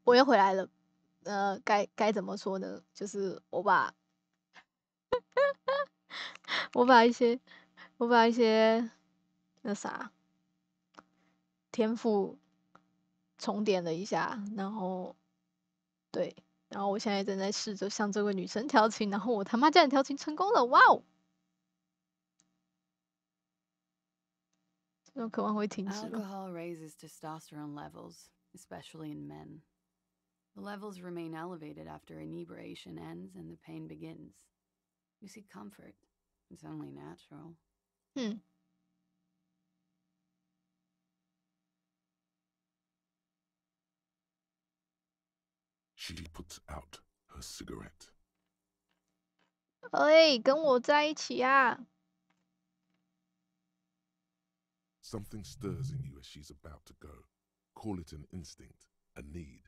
我又回来了。该怎么说呢？就是我把一些那啥天赋重点了一下，然后对，然后我现在正在试着向这位女生调情，然后我他妈竟然调情成功了！哇哦！这种渴望会停止吗？ Alcohol raises testosterone levels, especially in men. The levels remain elevated after inebriation ends and the pain begins. You seek comfort. It's only natural. She puts out her cigarette. 跟我在一起啊！ Something stirs in you as she's about to go. Call it an instinct, a need.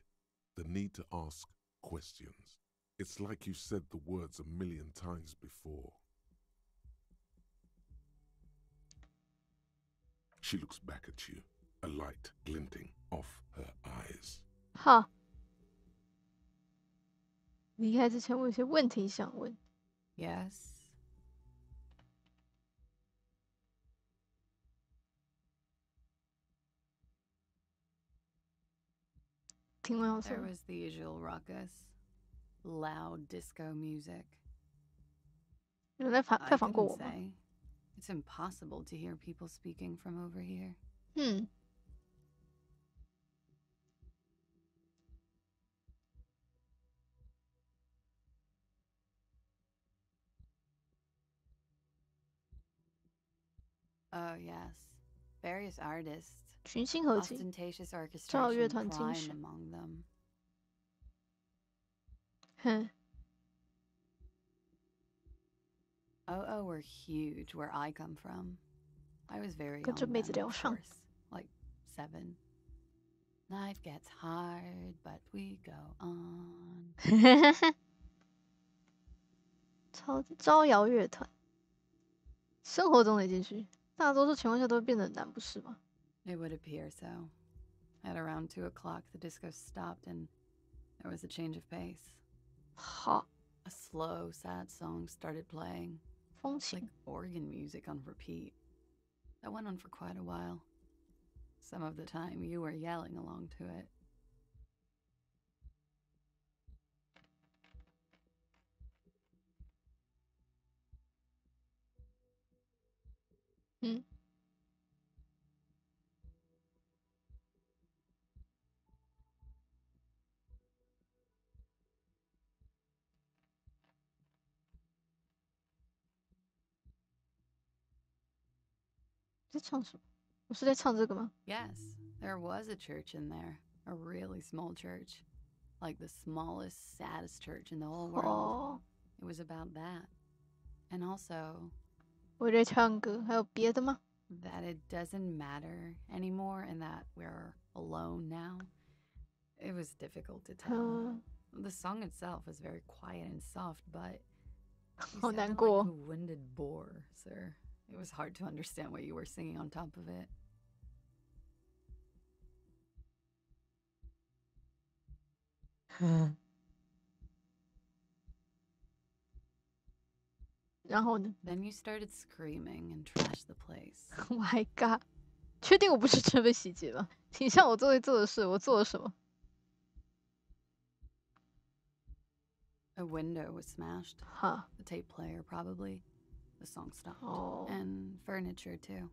The need to ask questions. It's like you said the words a million times before. She looks back at you, a light glinting off her eyes. 好，离开之前我有些问题想问。 Yes. 听完后 There was the usual ruckus, loud disco music. 有人在 I 访过 couldn't 我吗？ say. It's impossible to hear people speaking from over here. Oh, yes. Various artists. 群星合集， Ostentatious 超乐 orchestration 团精 prime 神。 among them. 哼， OO were huge where I come from. I was very 跟 young 这妹子 then, 聊 of 上。 course, like 7. Life gets hard, but we go on. 招摇乐团，生活中的进去，大多数情况下都会变得很难，不是吗？ It would appear so. At around 2 o'clock, the disco stopped and there was a change of pace. 好， A slow, sad song started playing, 风 like 情。 organ music on repeat. That went on for quite a while. Some of the time, you were yelling along to it. 在唱什么？我是在唱这个吗？ Yes, there was a church in there. A really small church. Like the smallest, saddest church in the whole world. 哦， It was about that. And also, 我在唱歌，还有别的吗？ that it doesn't matter anymore and that we're alone now. It was difficult to tell. The song itself is very quiet and soft, but you 好 sounded 难 like 过 a。winded boar, sir. It was hard to understand what you were singing on top of it. 然后呢 Then you started screaming and trashed the place. ？Oh my god！ 确定我不是真被洗劫吗？挺像我会做的事，我做了什么？ A window was smashed. 哈， The tape player, probably. The song stopped. 哦， And furniture, too.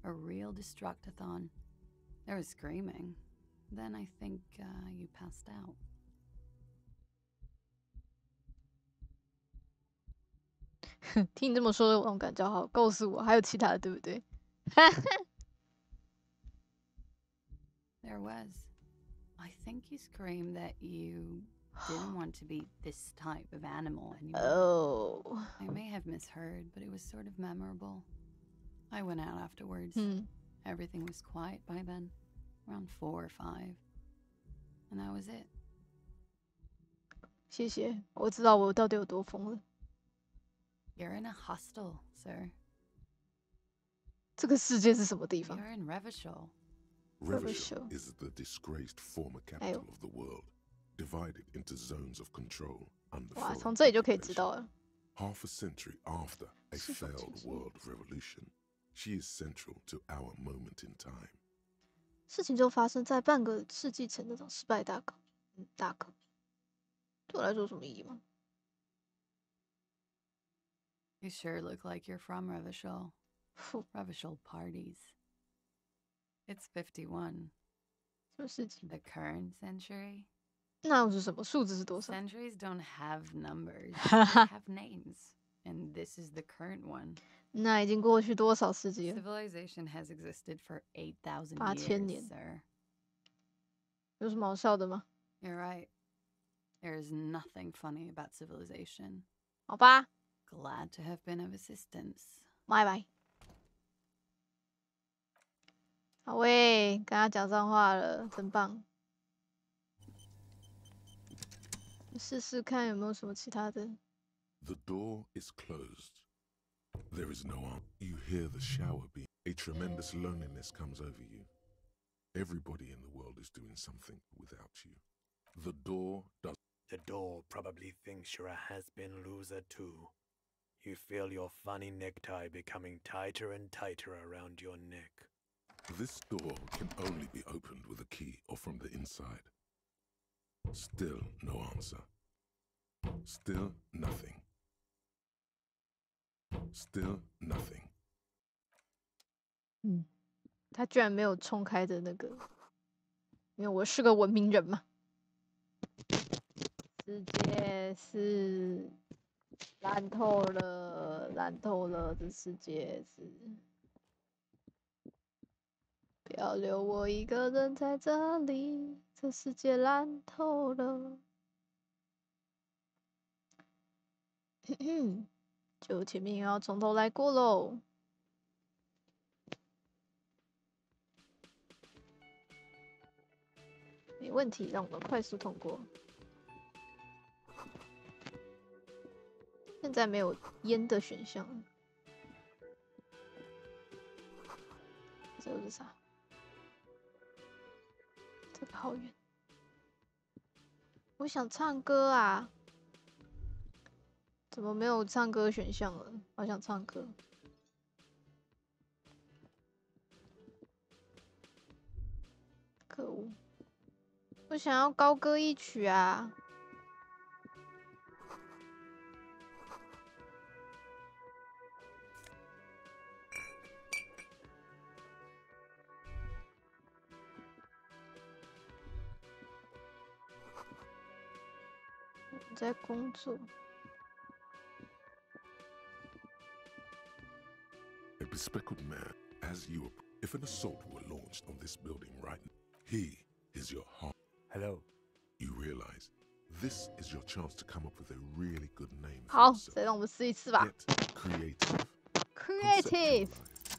A real destructathon. There was screaming. Then I think you passed out. 听你这么说的，我感觉好，告诉我还有其他的，对不对？ There was. I think you screamed that you didn't want to be this type of animal anymore. Oh. I may have misheard, but it was sort of memorable. I went out afterwards. Everything was quiet by then, around 4 or 5. And that was it. 谢谢，我知道我到底有多疯了。 You're in a hostel, sir. 这个世界是什么地方？ You're in Revachol. Revachol is the disgraced former capital of the world, divided into zones of control under foreign occupation. 从这里就可以知道了。Half a century after a failed world revolution, she is central to our moment in time. 事情就发生在半个世纪前那种失败大革。大革，对我来说有什么意义吗？ You sure look like you're from Revachol. Revachol parties. It's 51. 什么世纪？ The current century? 那又是什么？数字是多少？ Centuries don't have numbers. They have names. And this is the current one. 那已经过去多少世纪了？ Civilization has existed for 8,000 8000 years, 年。 sir. 有什么好笑的吗？ You're right. There is nothing funny about civilization. 好吧。 Glad to have been of assistance. 拜拜。好喂，跟他讲上话了，真棒。试试看有没有什么其他的。 The door is closed. There is no answer. You hear the shower beam. A tremendous loneliness comes over you. Everybody in the world is doing something without you. The door does. The door probably thinks you're a has-been loser too. You feel your funny necktie becoming tighter and tighter around your neck. This door can only be opened with a key or from the inside. Still no answer. Still nothing. Still nothing. 他居然没有冲开的那个，因为我是个文明人嘛。世界是烂透了，烂透了，这世界是。不要留我一个人在这里，这世界烂透了。就前面又要从头来过喽。没问题，让我们快速通过。现在没有烟的选项了。这又是啥？这个好远。我想唱歌啊！怎么没有唱歌选项了？好想唱歌。可恶！我想要高歌一曲啊！我在工作。A bespectacled man, as you. If an assault were launched on this building right now, he is your heart. Hello. You realize this is your chance to come up with a really good name for 好， yourself. 再让我们试一次吧。 Get creative. Creative.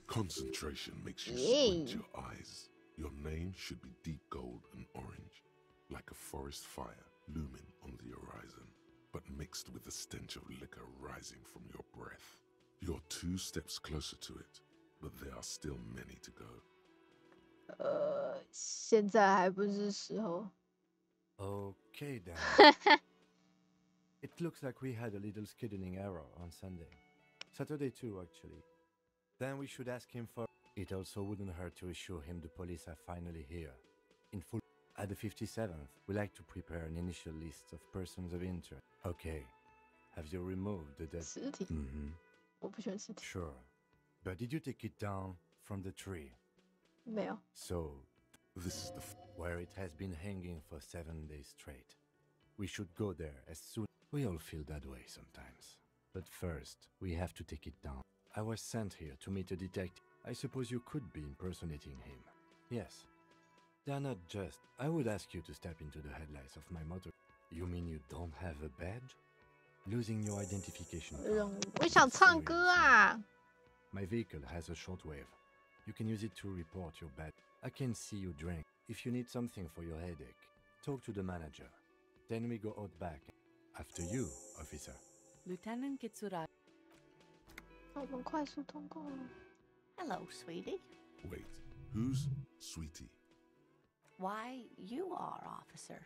Concentration makes you Yay. squint your eyes. Your name should be deep gold and orange, like a forest fire looming on the horizon, but mixed with the stench of liquor rising from your breath. You're 2 steps closer to it, but there are still many to go. 现在还不是时候。 Okay then. It looks like we had a little scheduling error on Sunday. Saturday too, actually. Then we should ask him for... It also wouldn't hurt to assure him the police are finally here. In full... At the 57th, we like to prepare an initial list of persons of interest. Okay. Have you removed the dead... 实体， Mm-hmm. 我不喜欢实体。 Sure. But did you take it down from the tree? 没有。 So, This is the where it has been hanging for 7 days straight. We should go there as soon. We all feel that way sometimes. But first, we have to take it down. I was sent here to meet a detective. I suppose you could be impersonating him. Yes. They're not just... I would ask you to step into the headlights of my motor. You mean you don't have a badge? Losing your identification 任务 card. 我想唱歌啊！ My vehicle has a shortwave. You can use it to report your bad. I can see you drink. If you need something for your headache, talk to the manager. Then we go out back. After you, officer. Lieutenant Kitsura. 我们快速通过了。 Hello, sweetie. Wait, who's Sweetie? Why, you are, officer.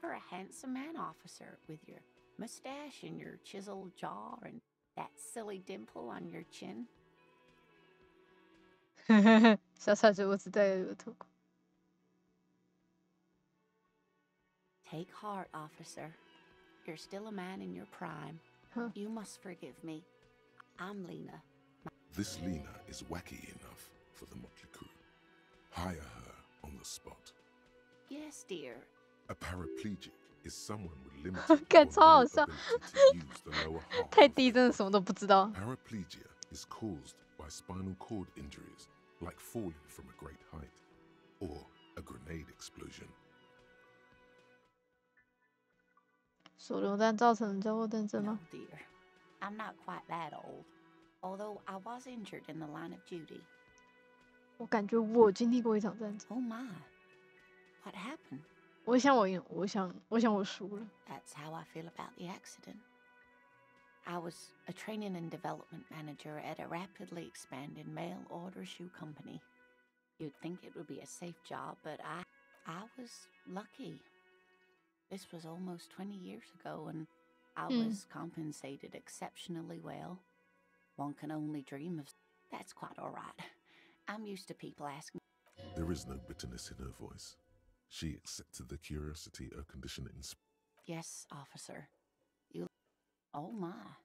You're a handsome man, officer, with your mustache and your chiseled jaw and that silly dimple on your chin. 小小姐，我只戴额头盔。 Take heart, officer. You're still a man in your prime. Huh. You must forgive me. I'm Lena. This Lena is wacky enough for the motley crew. Hire her on the spot. Yes, dear. A paraplegic is someone with limited 干 or 超好 no 笑， ability to use the lower half 太 of 低， their 真的什么都不知道。 Paraplegia is caused by spinal cord injuries, like falling from a great height, or a grenade explosion. 手榴弹造成交互战争 No, 吗？ dear. I'm not quite that old. Although I was injured in the line of duty. 我感觉我经历过一场战争。 Oh my. What happened? 我想我输了。 That's how I feel about the accident. I was a training and development manager at a rapidly expanding mail order shoe company. You'd think it would be a safe job, but I was lucky. This was almost 20 years ago, and I was compensated exceptionally well. One can only dream of... That's quite all right. I'm used to people asking... There is no bitterness in her voice. She accepted the curiosity her condition inspired. Yes, officer. You... Oh my.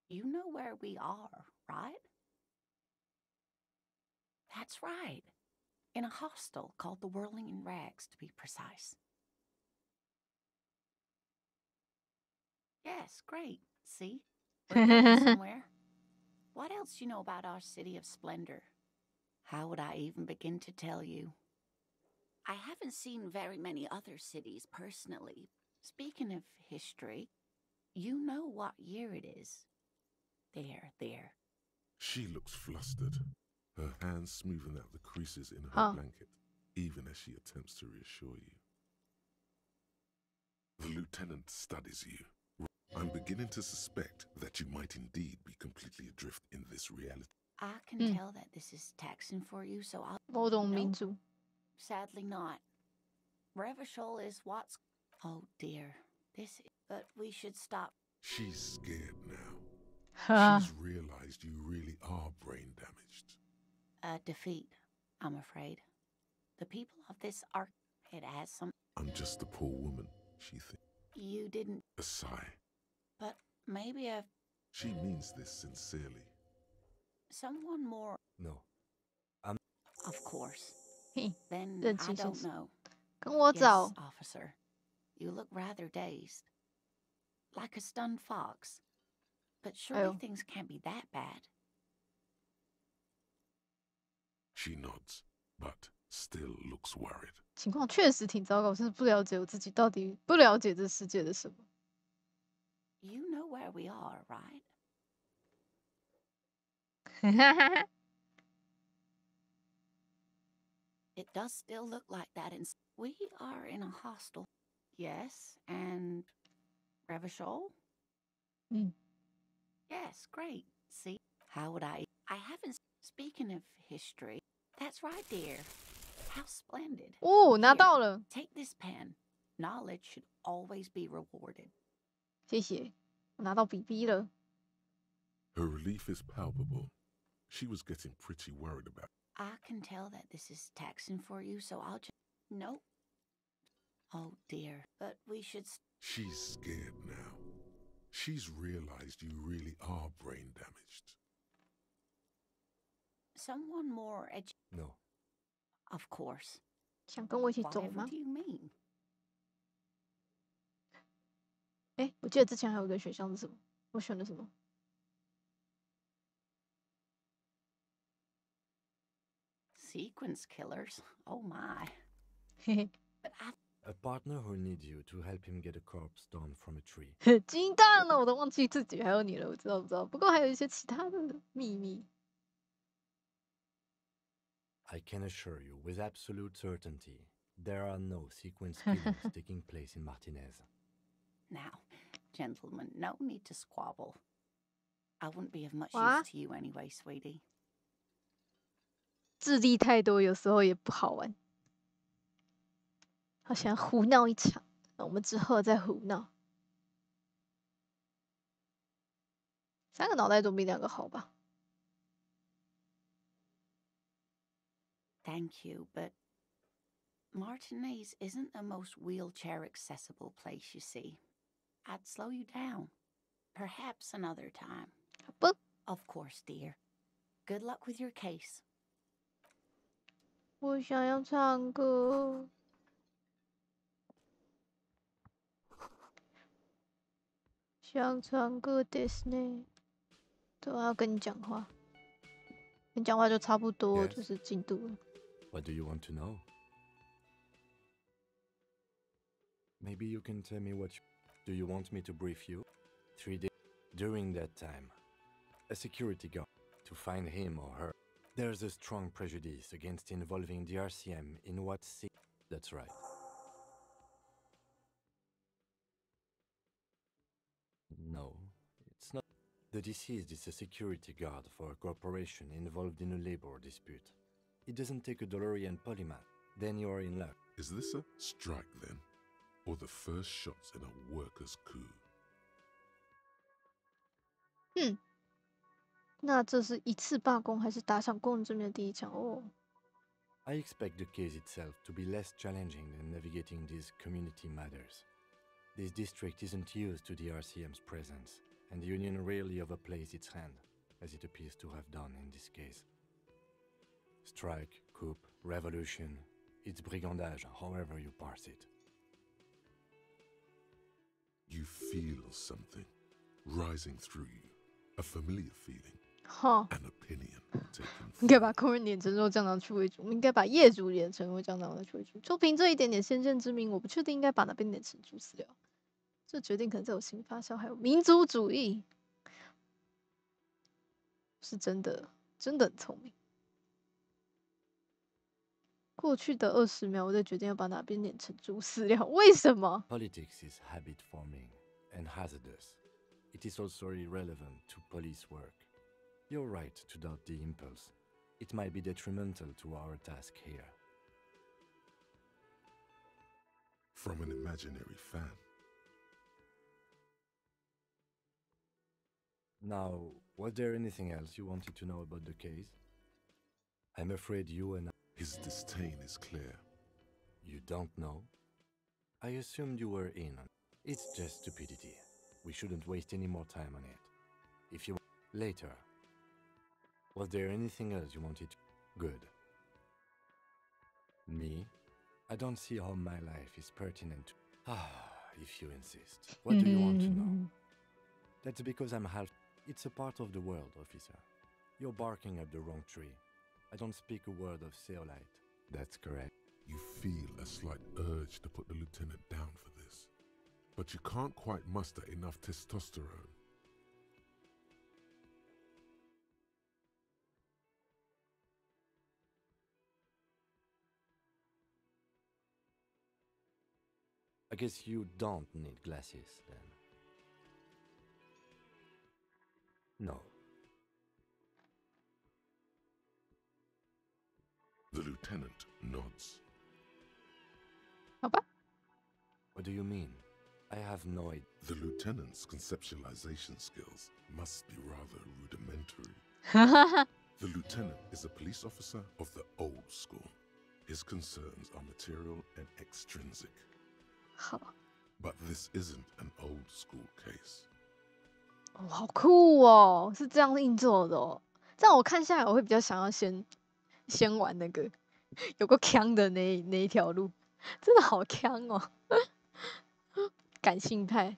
You know where we are, right? That's right. In a hostel called the Whirling in Rags, to be precise. Yes, great. See? We're getting somewhere. What else do you know about our city of splendor? How would I even begin to tell you? I haven't seen very many other cities personally. Speaking of history, you know what year it is. There. She looks flustered, her hands smoothing out the creases in her blanket, even as she attempts to reassure you. The lieutenant studies you. I'm beginning to suspect that you might indeed be completely adrift in this reality. I can tell that this is taxing for you, so I'll... 某种民族。 Sadly not. Revachol is what's... Oh dear. This is... But we should stop. She's scared now. 哈， She's realized you really are brain damaged. A defeat, I'm afraid. The people of this arc... It has some... I'm just a poor woman, she thinks. You didn't... A sigh. But maybe a... She means this sincerely. Someone more... No. Of course. 嘿， Then 认 I 清现 don't 实。 know. 跟我 Yes, 找。 officer. You look rather dazed. Like a stunned fox. But surely Oh. things can't be that bad. She nods, but still looks worried. 情况确实挺糟糕，我是不了解我自己到底不了解这世界的什么。 You know where we are, right? 哈哈哈。 It does still look like that. We are in a hostel. Yes, and... Revachol? Yes, great. See? How would I... I haven't... Speaking of history... That's right, dear. How splendid. 哦，拿到了， Take this pen. Knowledge should always be rewarded. 谢谢，我拿到笔笔了。 Her relief is palpable. She was getting pretty worried about. I can tell that this is taxing for you, so I'll just... Nope. Oh, dear. But we should... She's scared now. She's realized you really are brain damaged. Someone more No. Of course. 想跟我一起走 Whatever 吗 do？you mean? 哎，我记得之前还有一个选项是什么？我选的什么？ Sequence killers? Oh my. 嘿嘿， But I... A partner who needs you to help him get a corpse down from a tree. 金蛋了，我都忘记自己还有你了，我知道不知道？不过还有一些其他的秘密。 I can assure you with absolute certainty, there are no sequence killings taking place in Martinez. Now, gentlemen, no need to squabble. I wouldn't be of much What? use to you anyway, sweetie. 智力太多，有时候也不好玩。好想胡闹一场，那我们之后再胡闹。3个脑袋总比2个好吧？ Thank you, but Martinez isn't the most wheelchair accessible place, you see. I'd slow you down. Perhaps another time. 好吧， Of course, dear. Good luck with your case. 我想要唱歌。想唱歌ですね。对，我要跟你讲话。跟你讲话就差不多， Yes. 就是进度了。 What do you want to know? Maybe you can tell me do you want me to brief you? 3 days. During that time, a security guard to find him or her. There's a strong prejudice against involving the RCM in what That's right. No, it's not. The deceased is a security guard for a corporation involved in a labor dispute. He doesn't take a DeLorean polymath. Then you are in luck. Is this a strike then? Or the first shots in a workers' coup? 那这是一次罢工，还是打响工人这边的第一枪？哦， I expect the case itself to be less challenging than navigating these community matters. This district isn't used to the RCM's presence, and the Union rarely overplays its hand, as it appears to have done in this case. Strike, coup, revolution, it's brigandage, however you parse it. You feel something rising through you, a familiar feeling, 哈， an opinion taken 应该把工人脸成肉酱拿去为主，应该把业主脸成肉酱拿去为主。就凭这一点点先见之明，我不确定应该把哪边脸成猪饲料。这决定可能在我心里发酵，还有民族主义，是真的，真的很聪明。过去的20秒，我在决定要把哪边脸成猪饲料，为什么？ Politics is habit forming and hazardous. It is also irrelevant to police work. You're right to doubt the impulse. It might be detrimental to our task here. from an imaginary fan. Now, was there anything else you wanted to know about the case? I'm afraid you and I... His disdain is clear. You don't know? I assumed you were in on it. It's just stupidity. We shouldn't waste any more time on it. If you... Later. Was there anything else you wanted to... Good. Me? I don't see how my life is pertinent to... if you insist. What do you want to know? That's because I'm half... It's a part of the world, officer. You're barking up the wrong tree. I don't speak a word of Seolite. That's correct. You feel a slight urge to put the lieutenant down for this, but you can't quite muster enough testosterone. I guess you don't need glasses, then. No. The lieutenant nods. 好吧， What do you mean? I have no idea. The lieutenant's conceptualization skills must be rather rudimentary. 哈哈哈， The lieutenant is a police officer of the old school. His concerns are material and extrinsic. 好， But this isn't an old school case. 哦，好酷哦，是这样运作的哦。这样我看下来，我会比较想要先玩那个有个强的那一条路，真的好强哦，感性派。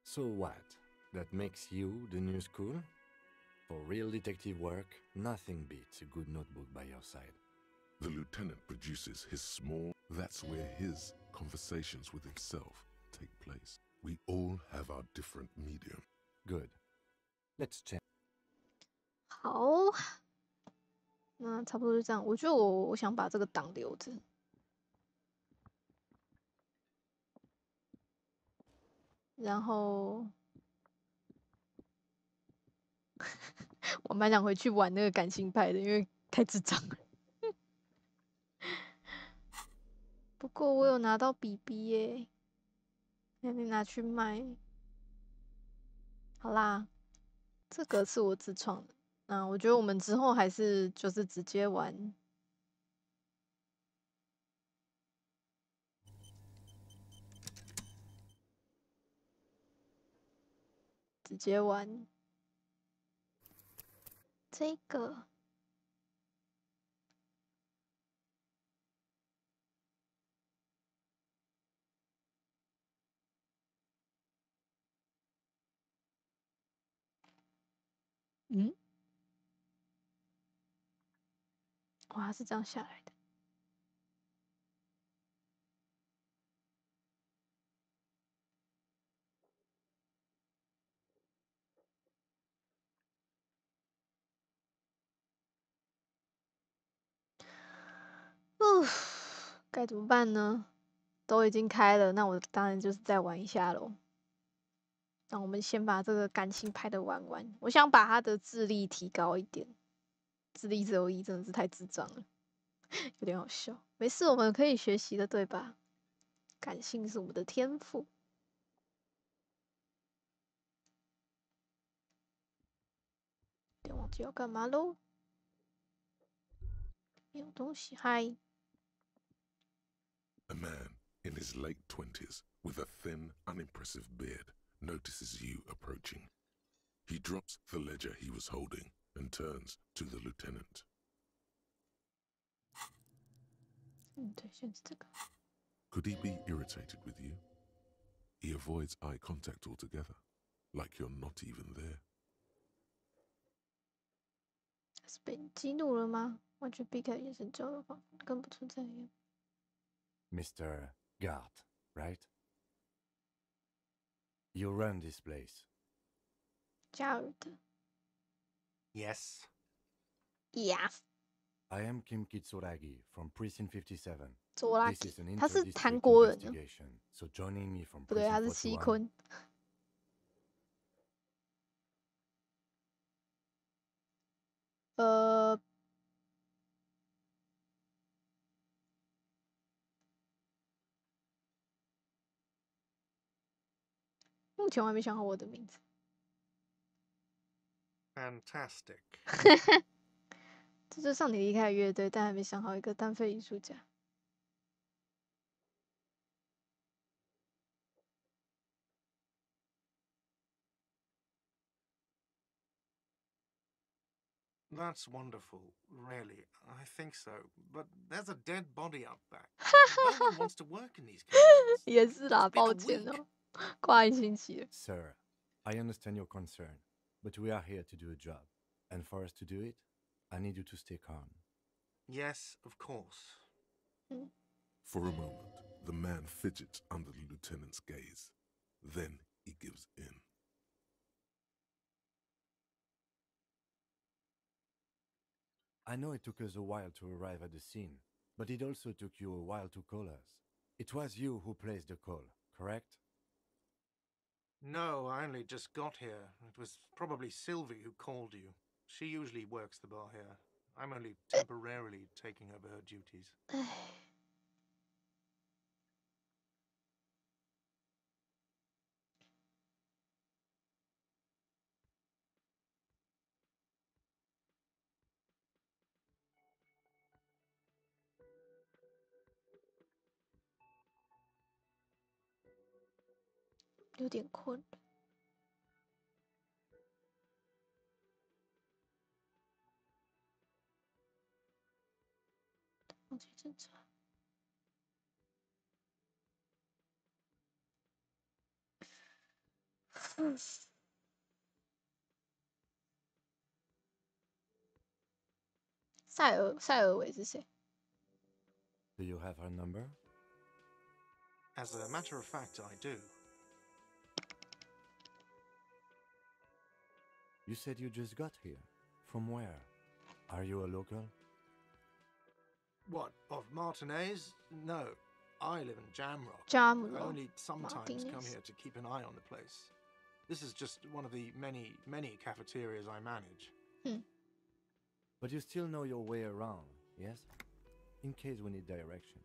So what? That makes you the new school? For real detective work, nothing beats a good notebook by your side. The lieutenant produces his small... That's where his conversations with himself take place. We all have our different medium. Good. Let's check. 好，那差不多就这样。我觉得我想把这个档留着，然后我蛮想回去玩那个感性派的，因为太智障了。不过我有拿到笔笔耶，还没拿去卖。好啦，这个是我自创的。那我觉得我们之后还是就是直接玩。直接玩这个。嗯，哇，是这样下来的。该怎么办呢？都已经开了，那我当然就是再玩一下咯。那我们先把这个感性派的玩完。我想把他的智力提高一点，智力只有1，真的是太智障了，有点好笑。没事，我们可以学习的，对吧？感性是我们的天赋。有点忘记要干嘛喽？没有东西，嗨。A man in his late 20s with a thin, unimpressive beard notices you approaching. He drops the ledger he was holding and turns to the lieutenant. 对，选择这个。Could he be irritated with you? He avoids eye contact altogether, like you're not even there. 是被你激怒了吗？完全避开眼神交流方式，跟不存在一样。Mr. Gart, right? You run this place. 加尔的 Yes. ，Yes， I am Kim Kitsuragi from Precinct 57. 佐拉 This 吉 is an， 他是韩 inter-district 国人呢， investigation, so joining me from 不对，他 Precinct 是西 41. 昆。目前我还没想好我的名字。Fantastic. 这就是上你离开的乐队，但还没想好一个单飞艺术家。That's wonderful, really. I think so. But there's a dead body up back. No one wants to work in these conditions. 也是啦， It's been a 抱歉 week. 哦，挂一星期了。 Sir, I understand your concern, but we are here to do a job. And for us to do it, I need you to stay calm. Yes, of course. For a moment, the man fidgets under the lieutenant's gaze. Then he gives in. I know it took us a while to arrive at the scene, but it also took you a while to call us. It was you who placed the call, correct? No, I only just got here. It was probably Sylvie who called you. She usually works the bar here. I'm only temporarily taking over her duties. 唉，有点困了。忘记正常。塞尔维是谁？ Do you have her number? As a matter of fact, I do. You said you just got here. From where? Are you a local? What, of Martinez? No, I live in Jamrock. Jamrock. I only sometimes come Martinez. here to keep an eye on the place. This is just one of the many cafeterias I manage. But you still know your way around, yes? In case we need directions.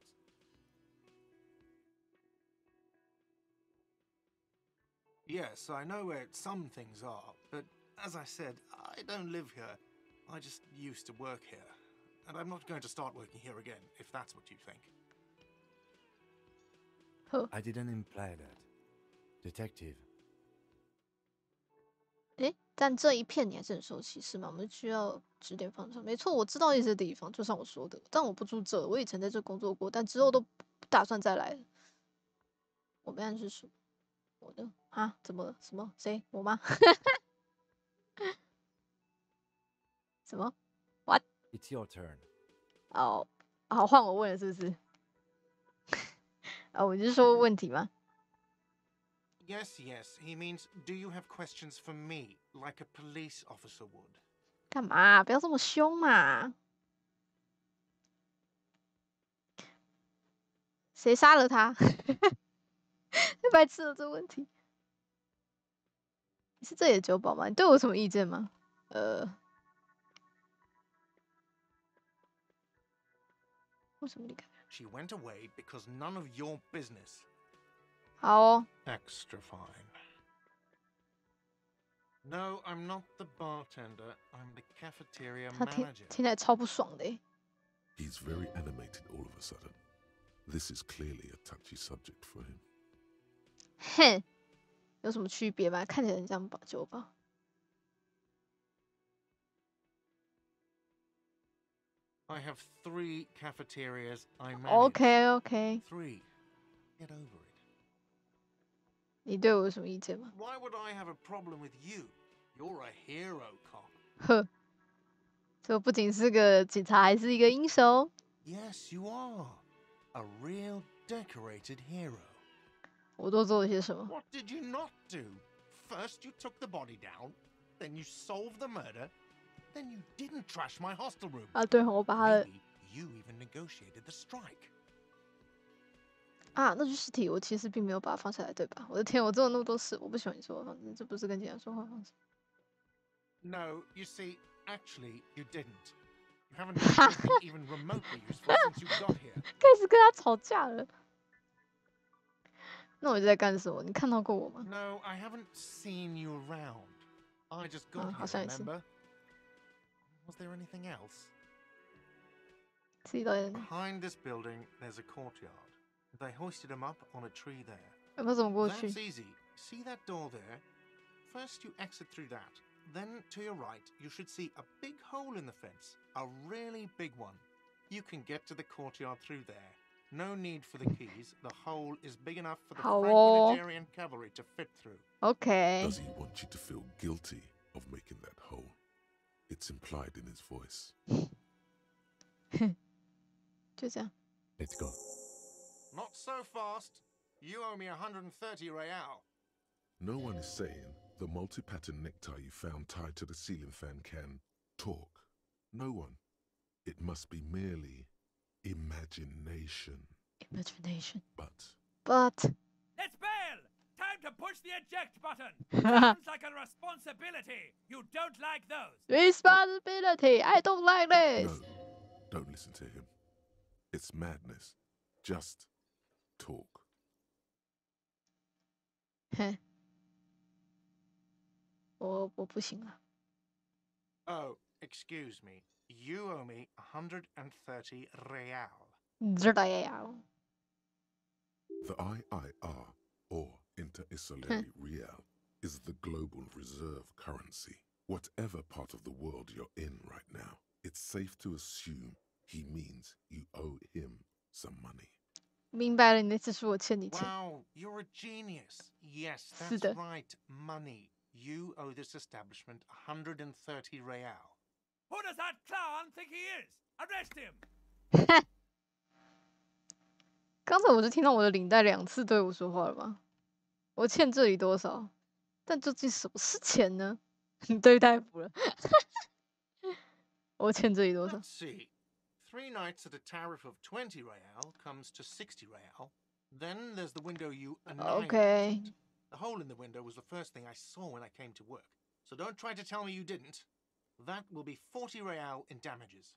Yes, I know where some things are, but as I said, I don't live here. I just used to work here. And I'm not going to start working here again, if that's what you think. I didn't imply that. Detective. 诶，但这一片你还是很熟悉是吗？我们需要指点方向。没错，我知道一些地方，就像我说的，但我不住这，我以前在这工作过，但之后都不打算再来了。我被暗示说，我的啊，怎么了？什么？谁？我吗？什么 ？What？ It's your turn. 哦，好，换我问了，是不是？啊，我是说问题吗？ Yes, he means, do you have questions for me, like a police officer would? 干嘛？不要这么凶嘛！谁杀了他？太白痴了，这个问题。你是这里的酒保吗？你对我有什么意见吗？为什么离开？ She went away because none of your business. 好哦， Extra fine. No, I'm not the bartender. I'm the cafeteria 他听 manager. 起来超不爽的。 He's very animated all of a sudden. This is clearly a touchy subject for him. 哼，有什么区别吗？看起来很像酒保。 I have 3 cafeterias I manage. OK， 3. Get over it. 你对我有什么意见吗？ Why would I have a problem with you? You're a hero cop. 呵，这不仅是个警察，还是一个英雄。 Yes, you are. A real decorated hero. 我都做了些什么？ What did you not do? First you took the body down, then you solved the murder, then you didn't trash my hostel room. 啊，对，我把他的 Maybe you even negotiated the strike. 啊，那具尸体我其实并没有把它放下来，对吧？我的天，我做了那么多事，我不喜欢你说话方式，这不是跟警察说话方式。 No, you see, actually, you didn't. You haven't done anything even remotely useful since you got here. 开始跟他吵架了。那我在干什么？你看到过我吗？ No, I haven't seen you around. I just got 好 here, 像也是。 remember? Was there anything else? 自己导演 Behind this building, there's a courtyard. They hoisted him up on a tree there. 有没有怎么过去？ That's easy. See that door there? First, you exit through that. Then, to your right, you should see a big hole in the fence. A really big one. You can get to the courtyard through there. No need for the keys. The hole is big enough for the 好哦。 Franco-Nigerian cavalry to fit through. OK， Does he want you to feel guilty of making that hole? It's implied in his voice. 就这样。 Let's go. Not so fast. You owe me 130 real. No one is saying the multi-pattern necktie you found tied to the ceiling fan can talk. No one. It must be merely imagination. Imagination. But But Let's bail! Time to push the eject button! Sounds like a responsibility! You don't like those! responsibility. I don't like this. no, don't listen to him. It's madness. Just talk. 哼，我不行了。 Oh, excuse me. You owe me 130 real. 知道呀。 The IIR, or Inter-Isolary Real, is the global reserve currency. Whatever part of the world you're in right now, it's safe to assume he means you owe him some money. 明白了，你的意思是我欠你钱。 Wow, you're a genius. Yes, 是 that's 的。 right. Money. You owe this establishment 130 real. Who does that clown think he is? Arrest him! 刚才我就听到我的领带2次对我说话了吗？我欠这里多少？但究竟什么是钱呢？你对太服了。我欠这里多少 Let's see. 3 nights at a tariff of 20 real comes to 60 real. Then there's the window you annihilated. Okay. The hole in the window was the first thing I saw when I came to work. So don't try to tell me you didn't. That will be 40 real in damages.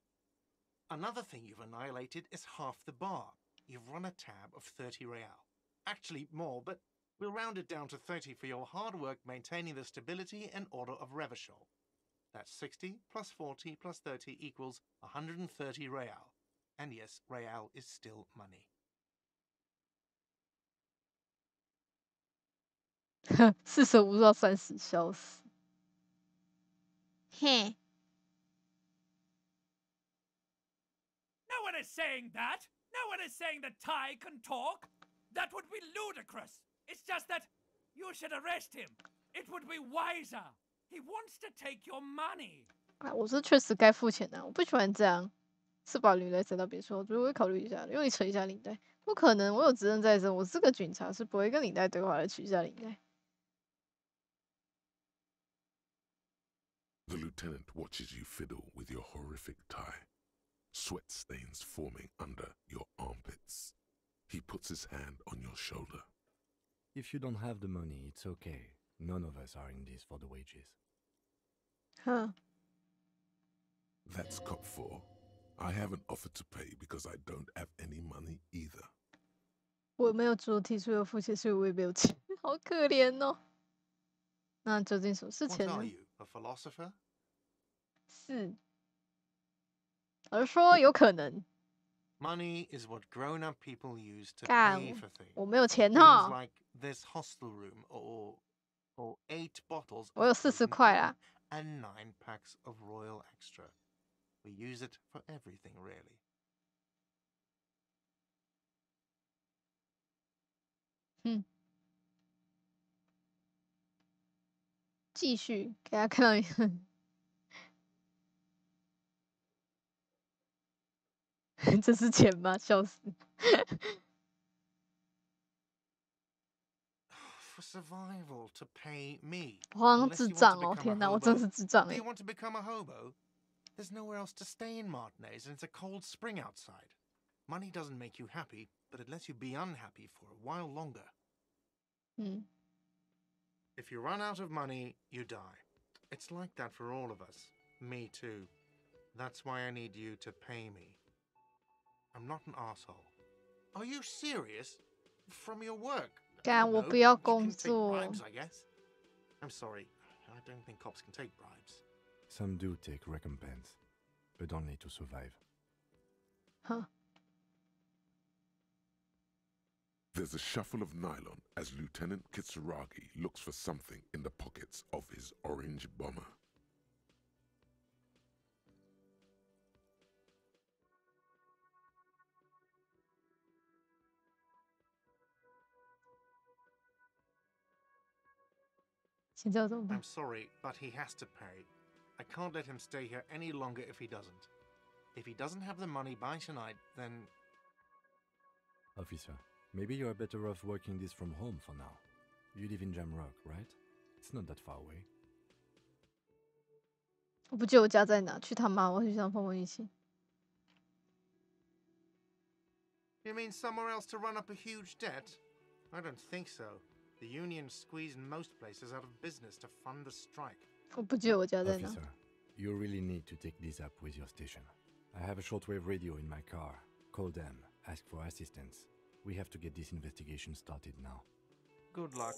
Another thing you've annihilated is half the bar. You've run a tab of 30 real. Actually more, but we'll round it down to 30 for your hard work maintaining the stability and order of Revachol. That's 60 plus 40 plus 30 equals 130 real. And yes, real is still money. 45到30，笑死。嘿， No one is saying that. No one is saying that Ty can talk. That would be ludicrous. It's just that you should arrest him. It would be wiser. He wants to take your money. 啊，我是确实该付钱的，我不喜欢这样，是把领带扯到别处，我觉得我会考虑一下，因为你扯一下领带，不可能，我有责任在身，我是个警察，是不会跟领带对话的，取一下领带。The lieutenant watches you fiddle with your horrific tie, sweat stains forming under your armpits. He puts his hand on your shoulder. If you don't have the money, it's okay. None of us are in this for the wages. Huh. That's cop 4. I haven't offered to pay because I don't have any money either. 我没有主动提出要付钱，所以我也没有钱，好可怜哦。那究竟什么是 What 钱 are 呢？ you, a philosopher? 是，而说有可能。 Money is what grown-up people use to 干 pay for things. 我没有钱 Things 哈， like this hostel room or 8 bottles 我有 of 40 potent 块啦。 and 9 packs of Royal Extra. We use it for everything, really. 嗯，继续给大家看到一个，这是钱吗？笑死！ For survival, to pay me. 我好像 Unless 智 you want 障 to 哦！ become a 天哪，我真 hobo. 是智障 Do 哎 you！want to become a hobo? There's nowhere else to stay in Martinez, and it's a cold spring outside. Money doesn't make you happy, but it lets you be unhappy for a while longer. 嗯， If you run out of money, you die. It's like that for all of us. Me too. That's why I need you to pay me. I'm not an asshole. Are you serious? From your work? 干 I 我 don't 不 know. 要 You 工 can take 作。 bribes, I guess. I'm sorry. I don't think cops can take bribes. Some do take recompense, but only to survive. 哼， There's a shuffle of nylon as Lieutenant Kitsuragi looks for something in the pockets of his orange bomber. 现在要怎么办 I'm？ sorry, but he has to pay. I can't let him stay here any longer if he doesn't. If he doesn't have the money by tonight, then Officer, maybe you are better off working this from home for now. You live in Jamrock, right? It's not that far away. 我不记得我家在哪，去他妈！我去想碰碰运气。 you mean somewhere else to run up a huge debt? I don't think so. The union squeezed most places out of business to fund the strike. 我不记得我家在哪。 Officer, you really need to take this up with your station. I have a shortwave radio in my car. Call them, ask for assistance. We have to get this investigation started now. Good luck.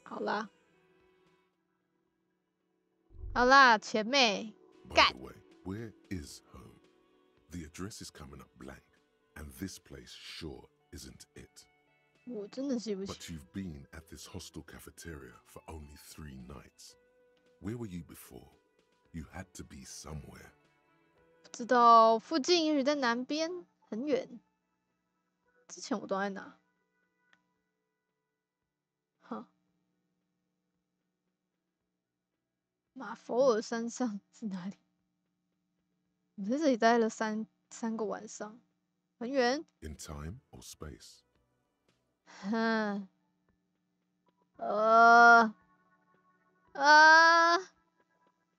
好啦，好啦，前妹， By God. the way, where is home? The address is coming up blank, and this place sure isn't it. 我真的记不起。 But you've been at this hostel cafeteria for only 3 nights. Where were you before? You had to be somewhere. 不知道附近也许在南边，很远。之前我都在哪？哼，马佛尔山上是哪里？我在这里待了三个晚上，很远。 In time or space? 哼，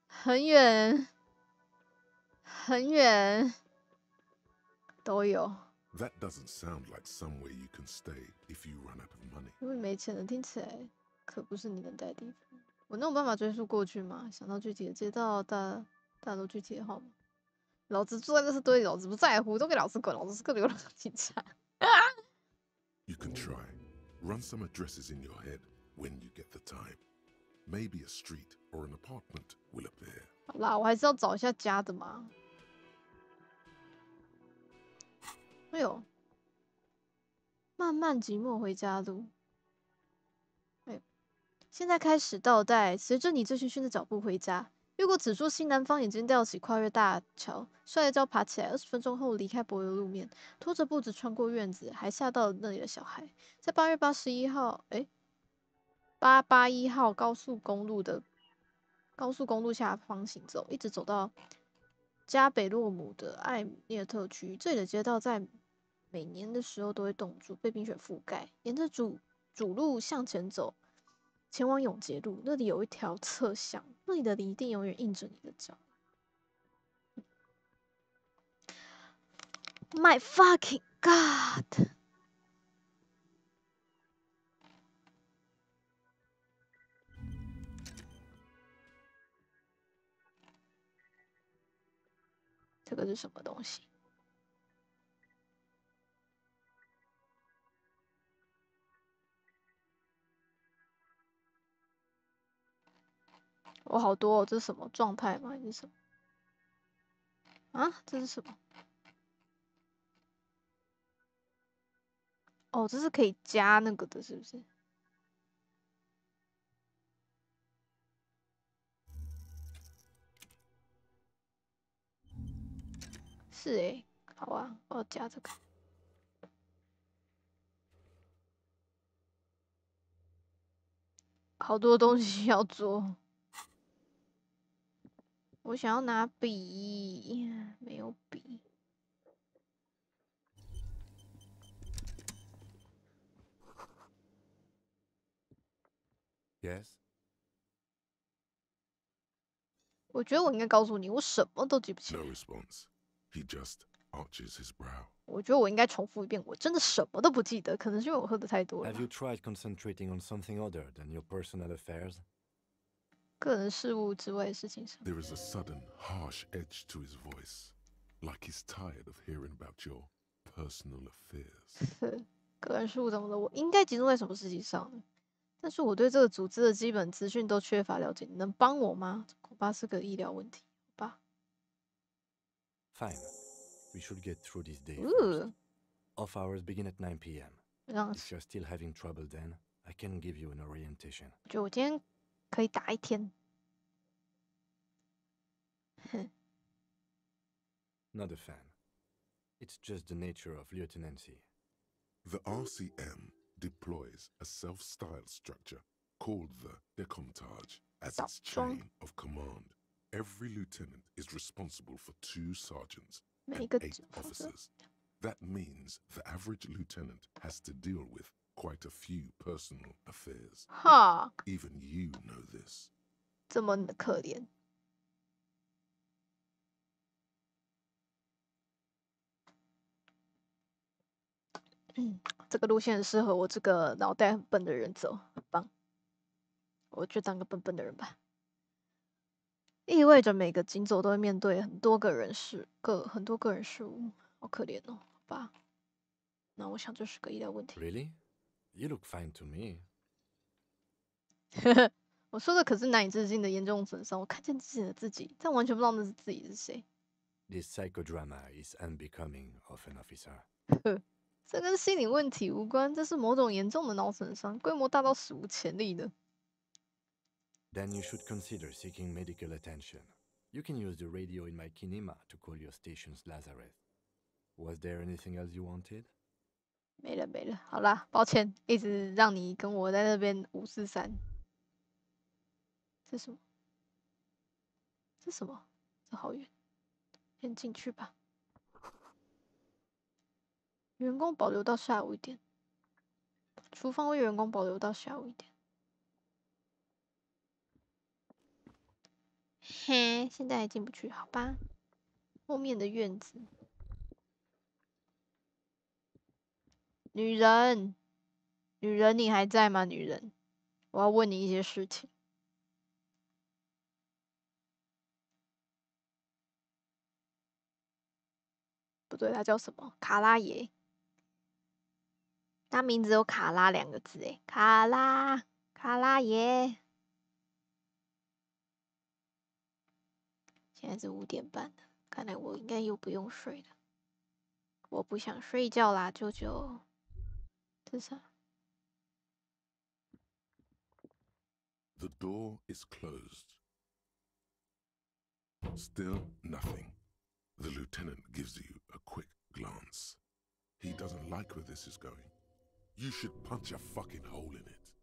很远，很远，都有。 That doesn't sound like somewhere you can stay if you run out of money. 因为没钱了，听起来可不是你能待的地方。我能有办法追溯过去吗？想到具体的街道，大楼具体的号码。老子住在垃圾堆里，老子不在乎，都给老子滚！老子是个流浪警察。You can try. Run some addresses in your head when you get the time. Maybe a street or an apartment will appear. 好啦，我还是要找一下家的嘛。哎呦，漫漫寂寞回家路。哎呦，现在开始倒带，随着你醉醺醺的脚步回家。越过此处西南方，眼睛吊起，跨越大桥，摔了跤爬起来。20分钟后离开柏油路面，拖着步子穿过院子，还吓到了那里的小孩。在8月81号881号高速公路下方行走，一直走到加北洛姆的艾姆涅特区。这里的街道在每年的时候都会冻住，被冰雪覆盖。沿着主路向前走，前往永杰路，那里有一条侧巷，那里的泥地永远印着你的脚。My fucking god！ 这个是什么东西？我好多哦，这是什么状态吗？还是什么？啊，这是什么？哦，这是可以加那个的，是不是？是诶，好啊，我要加这个。好多东西要做。我想要拿笔，没有笔。Yes? 我觉得我应该告诉你，我什么都记不起 No 来。 response. He just arches his brow. 我觉得我应该重复一遍，我真的什么都不记得，可能是因为我喝的太多了 Have 吧。 you tried concentrating on something other than your personal affairs? 个人事务之外的事情上， There is a sudden, harsh edge to his voice, like he's tired of hearing about your personal affairs. 个人事务怎么了？我应该集中在什么事情上呢？但是我对这个组织的基本资讯都缺乏了解，你能帮我吗？这恐怕是个医疗问题，好吧？ Fine. We should get through this day 嗯 first. Off hours begin at 9 p.m. 让 If you're still having trouble then, I can give you an orientation. 我觉得我今天可以打一天。 Not a fan. It's just the nature of lieutenancy. The RCM deploys a self-styled structure called the Decomptage as its chain of command. Every lieutenant is responsible for 2 sergeants 每 and 一个 8 officers. That means the average lieutenant has to deal with quite a few personal affairs. 哈， Even you know this. 这么可怜。这个路线很适合我这个脑袋很笨的人走，很棒。我就当个笨笨的人吧。意味着每个行走都会面对很多个人事物，好可怜哦，好吧。那我想这是个医疗问题。 Really? You look fine to me. 我说的可是难以置信的严重损伤，我看见自己的自己，但完全不知道那是自己是谁。 This psychodrama is unbecoming of an officer. 这跟心理问题无关，这是某种严重的脑损伤，规模大到史无前例的。 Then you should consider seeking medical attention. You can use the radio in my kinema to call your station's Lazareth. Was there anything else you wanted? 没了，好啦，抱歉，一直让你跟我在那边543。这是什么？这是什么？这好远，先进去吧。员工保留到下午1点，厨房为员工保留到下午1点。嘿，现在还进不去，好吧？后面的院子。女人，女人，你还在吗？女人，我要问你一些事情。不对，他叫什么？卡拉耶。他名字有卡拉2个字，诶，卡拉，卡拉耶。现在是5点半了，看来我应该又不用睡了。我不想睡觉啦，舅舅。这是啥？ The door is closed. Still nothing. The lieutenant gives you a quick glance. He doesn't like where this is going. You should punch a fucking hole in it.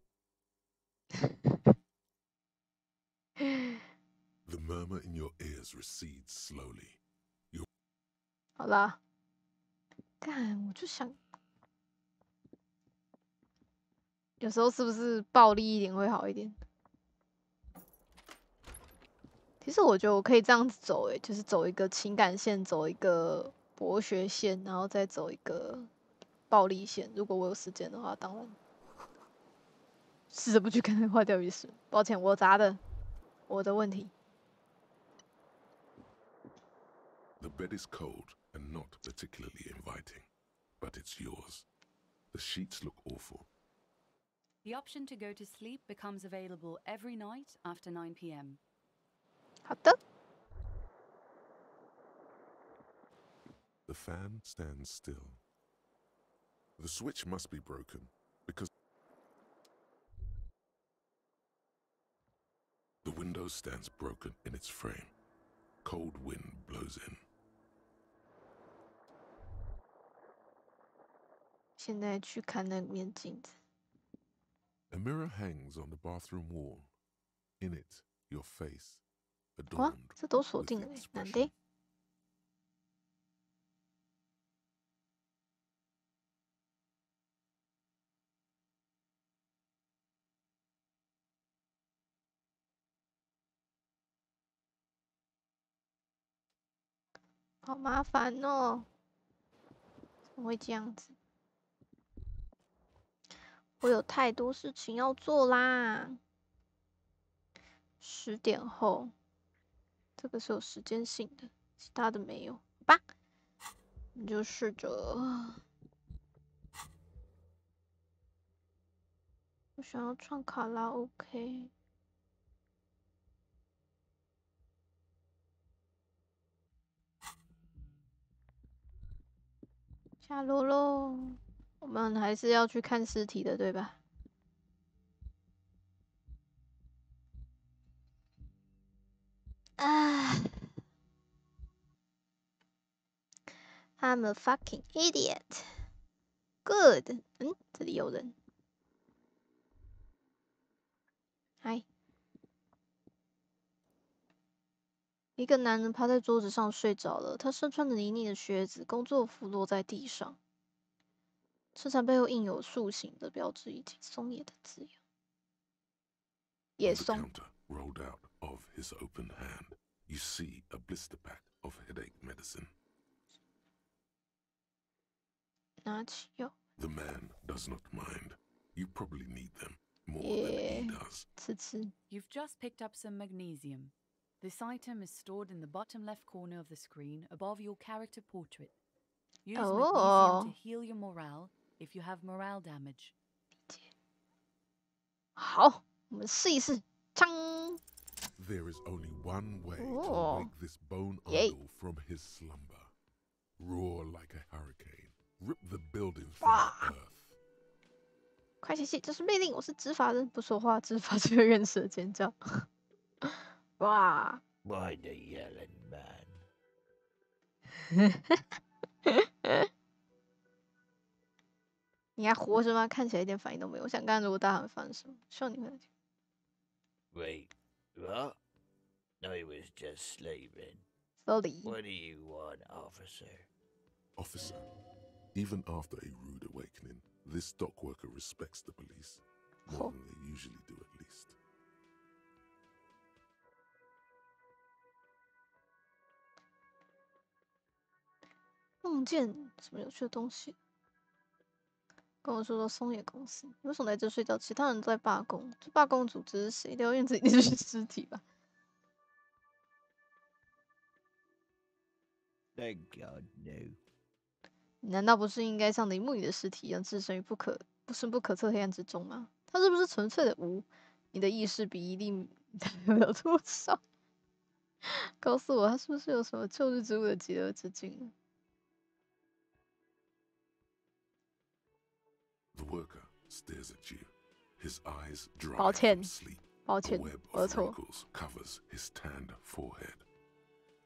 The murmur in your ears recedes slowly. 好啦，干，我就想，有时候是不是暴力一点会好一点？其实我觉得我可以这样子走，诶，就是走一个情感线，走一个博学线，然后再走一个暴力线。如果我有时间的话，当然试着不去看那花钓鱼池。抱歉，我砸的，我的问题。The bed is cold and not particularly inviting, but it's yours. The sheets look awful. The option to go to sleep becomes available every night after 9 p.m. 好的。 The fan stands still. The switch must be broken because the window stands broken in its frame. Cold wind blows in. 现在去看那面镜子。 A mirror hangs on the bathroom wall. In it, your face, 哇， adorned 这都锁 with 定了，难 expression. 得。好麻烦哦，怎么会这样子？我有太多事情要做啦。10点后，这个是有时间性的，其他的没有。好吧，你就试着。我想要唱卡拉 OK。下楼喽，我们还是要去看尸体的，对吧？啊 ，I'm a fucking idiot. Good， 这里有人。嗨，一个男人趴在桌子上睡着了，他身穿着泥泞的靴子，工作服落在地上。车衫背后印有塑形的标志以及松野的字样。也 On the 松。 counter, rolled out of his open hand, you see a blister pack of headache medicine. 拿起药。 The man does not mind. You probably need them more than he does. 吃吃。 You've just picked up some magnesium. This item is stored in the bottom left corner of the screen above your character portrait. Use magnesium to heal your morale if you have morale damage. 好，我们试一试。锵！ There is only one way to Oh. wake this bone Yay. idol from his slumber. Roar like a hurricane. Rip the building from the earth. 快写信，这是命令，我是执法人，不说话，执法这个院士的尖叫。哇！ By the yelling man. 你还活着吗？看起来一点反应都没有。我想看如果大喊发生什么，希望你会。 Wait, what? No, he was just sleeping. Slowly. What do you want, officer? Officer, even after a rude awakening, this dock worker respects the police. More than they usually do, at least. 梦见什么有趣的东西？跟我说松野公司，你为什么在这睡觉？其他人都在罢工，这罢工组织是谁？疗院子里那是尸体吧？ Thank God, no. 你难道不是应该像铃木里的尸体一样置身于不深不可测黑暗之中吗？他是不是纯粹的无？你的意识比一粒代表多少？告诉我，他是不是有什么救世之物的极乐之境？ The worker stares at you, his eyes dry 抱歉， from sleep. 抱 A 歉， web 我的 of 错。 wrinkles covers his tanned forehead.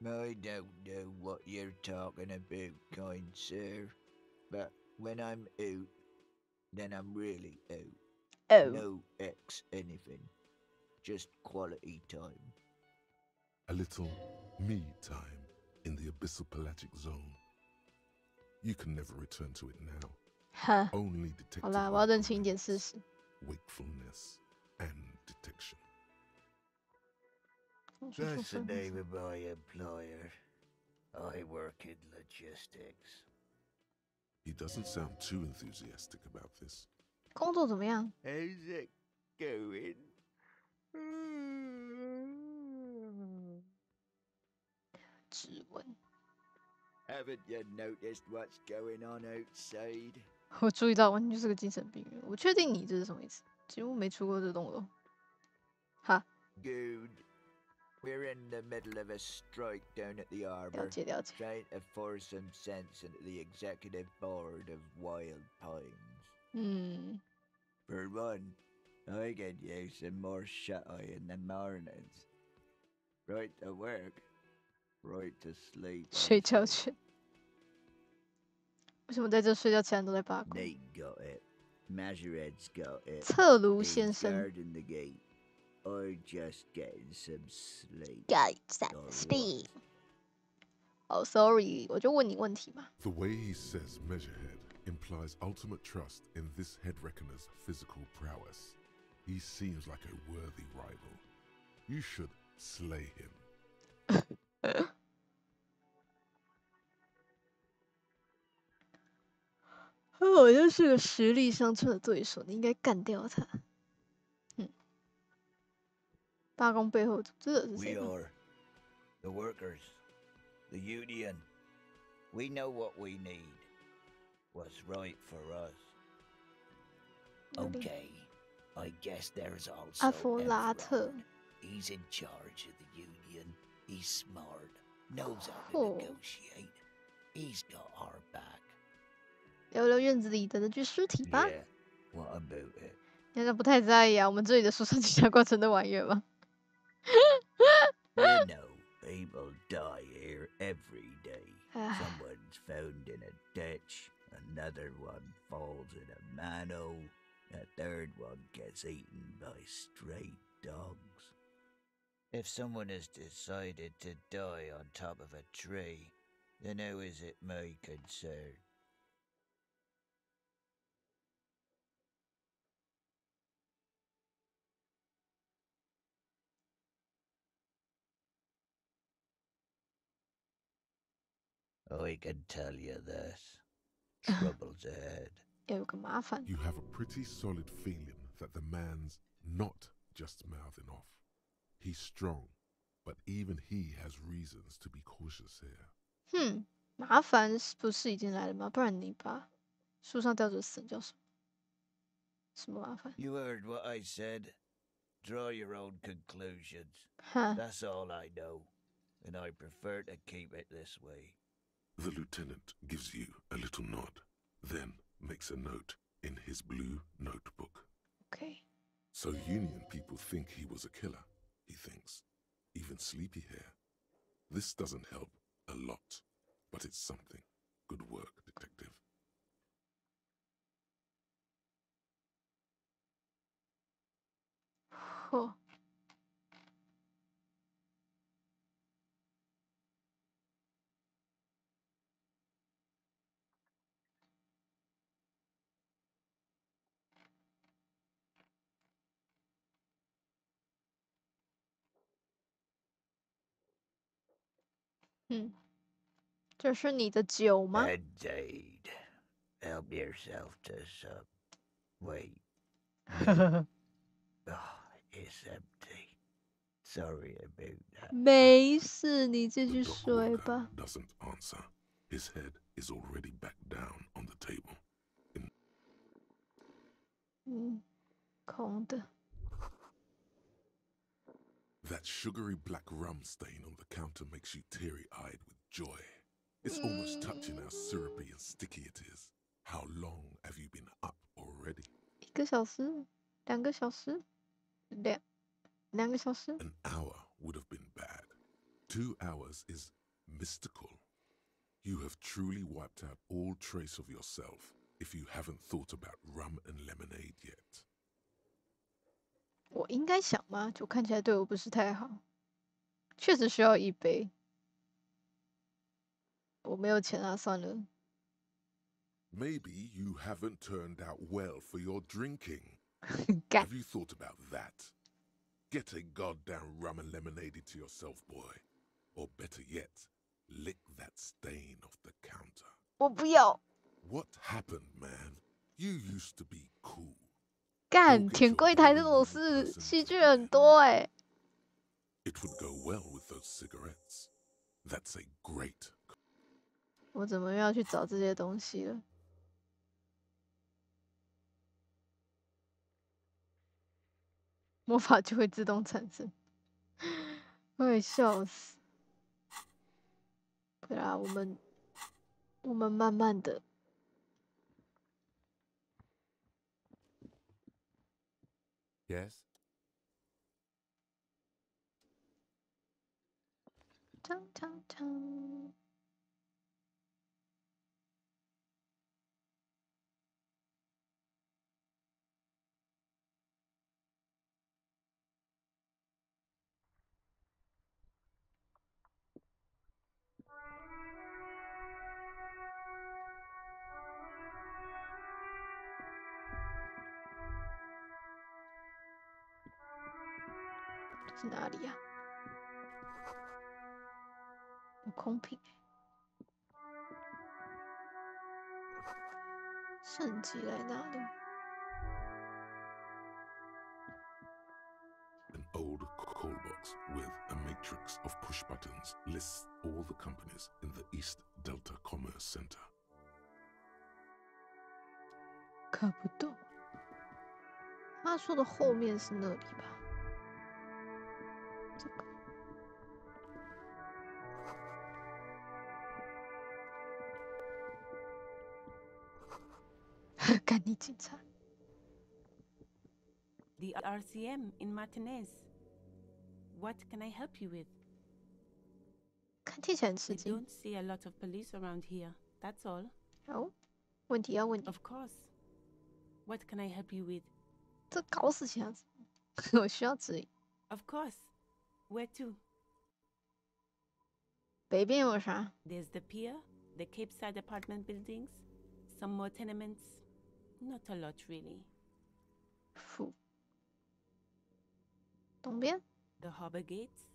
I don't know what you're talking about, kind sir. But when I'm out, then I'm really out. Oh. No X anything. Just quality time. A little me time in the abyssal pelagic zone. You can never return to it now. 哈， Only 好 detective 啦，我要认 like 清一点事 romance, 实。 wakefulness, and detection. 我说 That's the 说 name of my employer. I work in logistics. He doesn't sound too enthusiastic about this. 工作怎么样？ How's it going? 指纹。 Haven't you noticed what's going on outside? 我注意到完全就是个精神病人。我确定你这是什么意思？几乎没出过这栋楼。哈， Good. We're in the middle of a strike down at the 了 arbor, 解了解。 trying to force some sense into the executive board of Wild Pines. 嗯， For one, I could use some more shut-eye in the mornings. Right to work, right to sleep. 睡觉去。为什么在这睡觉，其他人都在罢工？ Nate got it. Majorette's got it. 侧卢 He's 先生 guarding the gate. I'm just getting some sleep. ，Got or what? speed。哦，sorry，我就问你问题嘛。 The way he says Measurehead implies ultimate trust in this head reckoner's physical prowess. He seems like a worthy rival. You should slay him. 他好像是个实力相称的对手，你应该干掉他。嗯，罢工背后组织者是 We 谁吗？ are the workers, the union. We know what we need. What's right for us. Okay, I guess there's also 阿弗拉特。 Efron. He's in charge of the union. He's smart, knows how Oh. to negotiate. He's got our back. 聊聊院子里的那具尸体吧。 Yeah, what about it? 你好像不太在意啊，我们这里的书上经常挂成的玩意儿吗？ You know, people die here every day. Ah. Someone's found in a ditch, another one falls in a manhole, a third one gets eaten by stray dogs. If someone has decided to die on top of a tree, then how is it my concern? I can tell you this. Trouble's ahead. 要有个麻烦。 You have a pretty solid feeling that the man's not just mouthing off. He's strong, but even he has reasons to be cautious here. 麻烦是不是已经来了吗？不然你把树上吊着死叫什么？什么麻烦？ You heard what I said. Draw your own conclusions. 哈， That's all I know, and I prefer to keep it this way. The lieutenant gives you a little nod, then makes a note in his blue notebook. OK， So Union people think he was a killer, he thinks. Even sleepy hair. This doesn't help a lot, but it's something. Good work, detective. 嚯，这是你的酒吗？ Indeed. Help yourself to some. Wait. Oh, it's empty. Sorry about that. 没事，你继 The 续 dock 睡 worker 吧。 doesn't answer. His head is already back down on the table. 空的。 That sugary black rum stain on the counter makes you teary-eyed with joy. It's almost touching how syrupy and sticky it is. How long have you been up already? 1个小时，2个小时，2个小时。 An hour would have been bad. 2 hours is mystical. You have truly wiped out all trace of yourself if you haven't thought about rum and lemonade yet. 我应该想吗？酒看起来对我不是太好，确实需要一杯。我没有钱啊，算了。 Maybe you haven't turned out well for your drinking. 干 Have you thought about that? Get a goddamn rum and lemonade into yourself, boy. Or better yet, lick that stain off the counter. 我不要 What happened, man? You used to be cool. 干舔柜台这种事，戏剧很多哎、 It would go well with those cigarettes. That's a great. 我怎么又要去找这些东西了？魔法就会自动产生，我会笑死。对啊，我们慢慢的。 Yes? 锵锵锵！这是哪里呀、有空瓶欸。圣级来哪里？ An old call box with a matrix of push buttons lists all the companies in the East Delta Commerce Center. 看不懂。他说的后面是那里吧？这个。干你警察！ The RCM in Martinez. What can I help you with? 看听起来很吃 We 惊。 don't see a lot of police around here, that's all. 哦，问题要问你， Of course. What can I help you with? 这搞死其他子，我需要指引。 Of course. Where to? 北边有啥？ There's the pier, the Cape Side apartment buildings, some more tenements. Not a lot, really. 府。东边？ The harbor gates.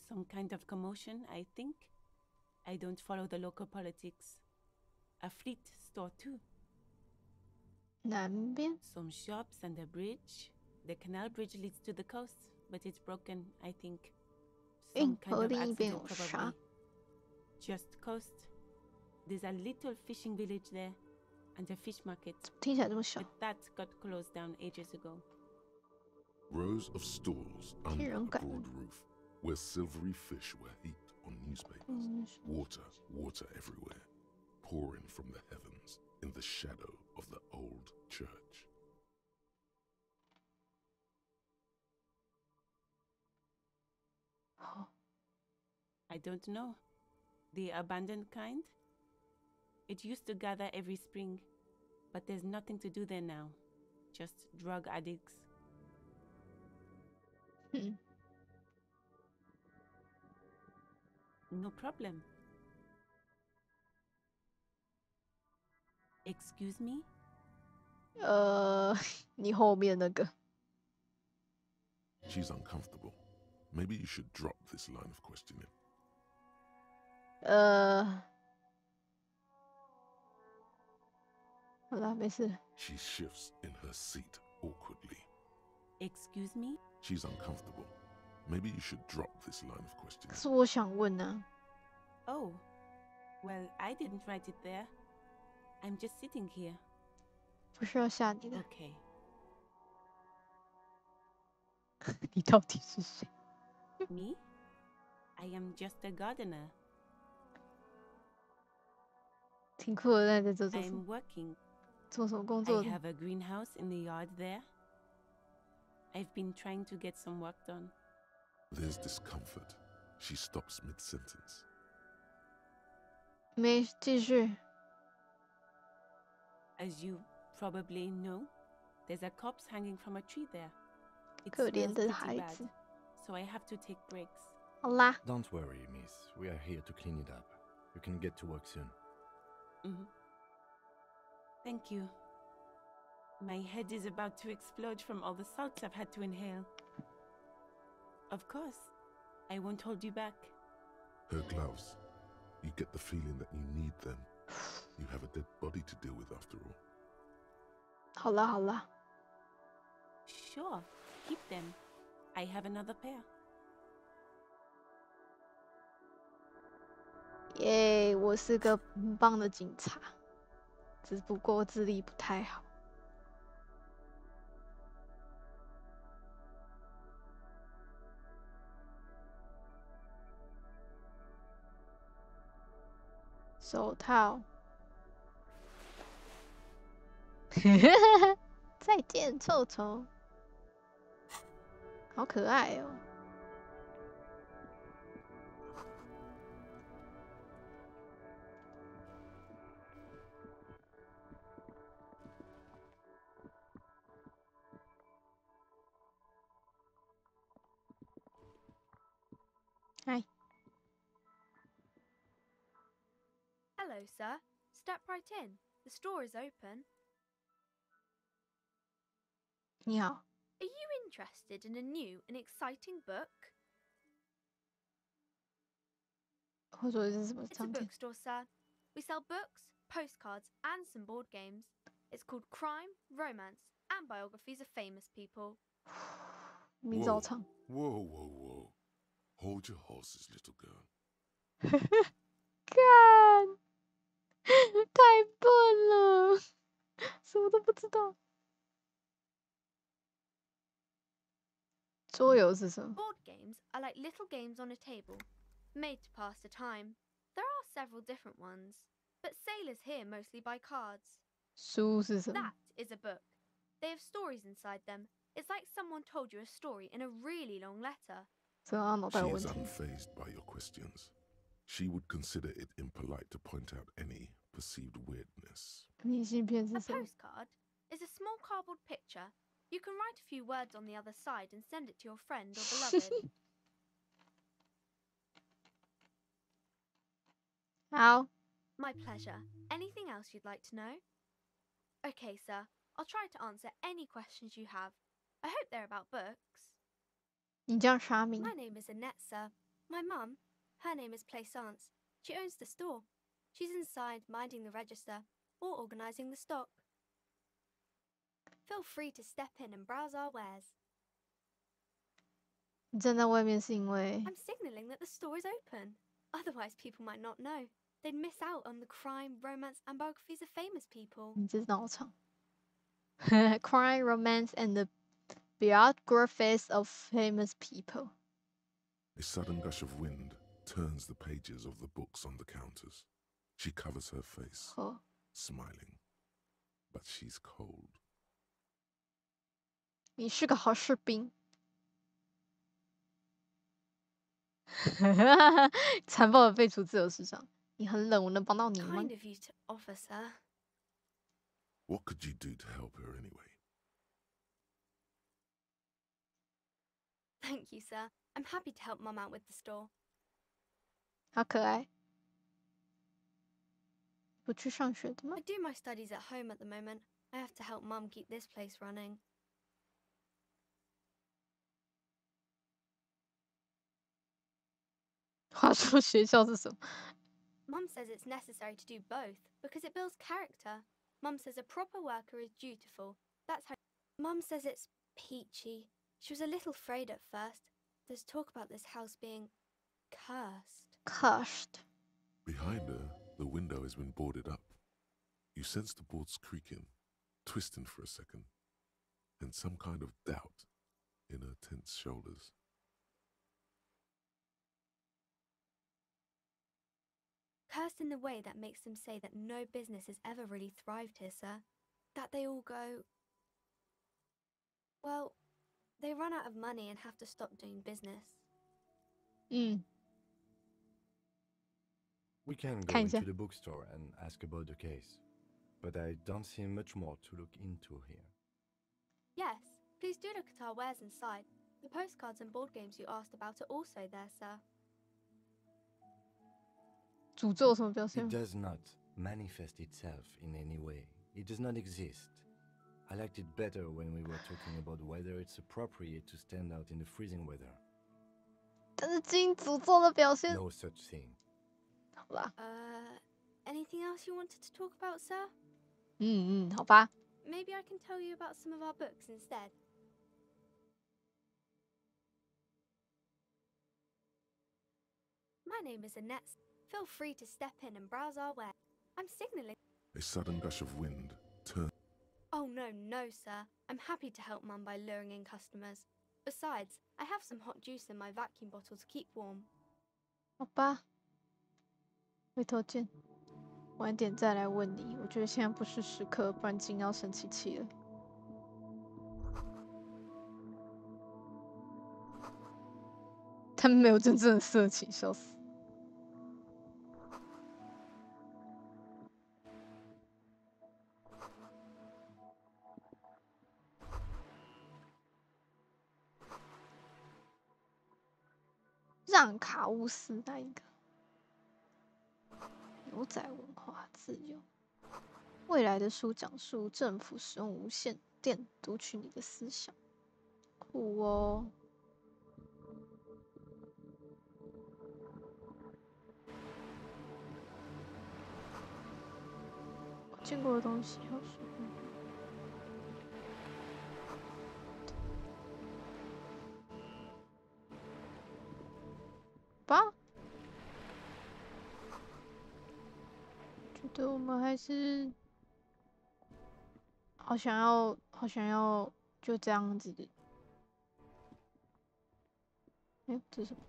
Some kind of commotion, I think. I don't follow the local politics. A fleet store, too. 南边？ Some shops and a bridge. The canal bridge leads to the coast, but it's broken, I think. Some kind 河 of 另一边 accident, 有啥 probably.？ Just coast. There's a little fishing village there, and a fish market. 听起来这么小 But。that got closed down ages ago. Rows of stalls under a 人感。 broad roof where silvery fish were heaped on newspapers. Water, water everywhere, pouring from the heavens in the shadow of the old church. I don't know. The abandoned kind? It used to gather every spring, but there's nothing to do there now. Just drug addicts. 嗯， No problem. Excuse me? 你后面那个。 She's uncomfortable. Maybe you should drop this line of questioning. 好了，没事。 She shifts in her seat awkwardly. Excuse me? She's uncomfortable. Maybe you should drop this line of 可 questioning. 是我想问呢、 Oh. Well, I didn't write it there. I'm just sitting here. 不是要吓你的。 Okay. 你到底是谁？ Me? I am just a gardener. 挺酷的，在这做什 I'm 么？ working. 做什么工 I 作的？ have a greenhouse in the yard there. I've been trying to get some work done. There's discomfort. She stops mid-sentence. 没继续。 As you probably know, there's a corpse hanging from a tree there. It 可 smells 怜的 pretty 孩 bad, 子。 so I have to take breaks. 好啦， Don't worry, miss. We are here to clean it up. You can get to work soon. Thank you. My head is about to explode from all the salts I've had to inhale. Of course, I won't hold you back. Her gloves. You get the feeling that you need them. You have a dead body to deal with after all. 好啦，好啦。 Sure, keep them. I have another pair. 耶，我是个很棒的警察，只不过智力不太好。手套。再见，臭虫。好可爱哦。嗨。 Hello, sir. Step right in. The store is open. 你好。 Are you interested in a new and exciting book? 或者是什么 It's a 商店？ bookstore, sir. We sell books, postcards, and some board games. It's called Crime, Romance, and Biographies of Famous People. 名字好长。 Whoa, whoa, whoa. Hold your horses, little girl. 看，太笨了，什么都不知道。桌游是什么？ Board games are like little games on a table, made to pass the time. There are several different ones, but sailors here mostly buy cards. 书是什么？ That is a book. They have stories inside them. It's like someone told you a story in a really long letter. 这他脑袋 She 有问 is 题。 unfazed by your questions. She would consider it impolite to point out any perceived weirdness. 明信片是 A 什么？ postcard is a small cardboard picture. You can write a few words on the other side and send it to your friend or beloved. 好， My pleasure. Anything else you'd like to know? Okay, sir. I'll try to answer any questions you have. I hope they're about books. 你叫啥名？ My name is Annette, sir. My mum, her name is Plaisance. She owns the store. She's inside minding the register or organising the stock. Feel free to step in and browse our wares. 你站在外面是因为 I'm signalling that the store is open. Otherwise, people might not know. They'd miss out on the crime, romance, and biographies of famous people. 你这脑场。Crime, romance, and the biographies of famous people. A sudden gush of wind turns the pages of the books on the counters. She covers her face, 哦， smiling. But she's cold. 你是个好士兵。残暴的废除自由市场。你很冷，我能帮到你吗？ Kind of you to offer, sir. What could you do to help her anyway? Thank you, sir. I'm happy to help Mum out with the store. 好可爱。不去上学的吗 I？do my studies at home at the moment. I have to help Mum keep this place running. 话说学校是什么？ Mum says it's necessary to do both because it builds character. Mum says a proper worker is dutiful. That's how. Mum says it's peachy. She was a little afraid at first. There's talk about this house being cursed. Cursed. Behind her, the window has been boarded up. You sense the boards creaking, twisting for a second, and some kind of doubt in her tense shoulders. Cursed in the way that makes them say that no business has ever really thrived here, sir. That they all go... Well, they run out of money and have to stop doing business. We can go Kinda. into the bookstore and ask about the case, but I don't see much more to look into here. Yes, please do look at our wares inside. The postcards and board games you asked about are also there, sir. 诅咒什么表现 It does not manifest itself in any way. It does not exist. I liked it better when we were talking about whether it's appropriate to stand out in the freezing weather. 但是金诅咒的表现 No such thing. 好吧 Anything else you wanted to talk about, sir? 好吧 Maybe I can tell you about some of our books instead. My name is Annette. Feel free to step in and browse our wares. I'm signalling. A sudden gush of wind turned. Oh, no, sir. I'm happy to help Mum by luring in customers. Besides, I have some hot juice in my vacuum bottle to keep warm. 好吧，回头见。晚点再来问你，我觉得现在不是时刻，不然金要生气气了。他们没有真正的色情，笑死。让卡乌斯那一个牛仔文化自由，未来的书讲述政府使用无线电读取你的思想，酷哦！我见过的东西要说。吧，觉得我们还是好想要就这样子。这是什么？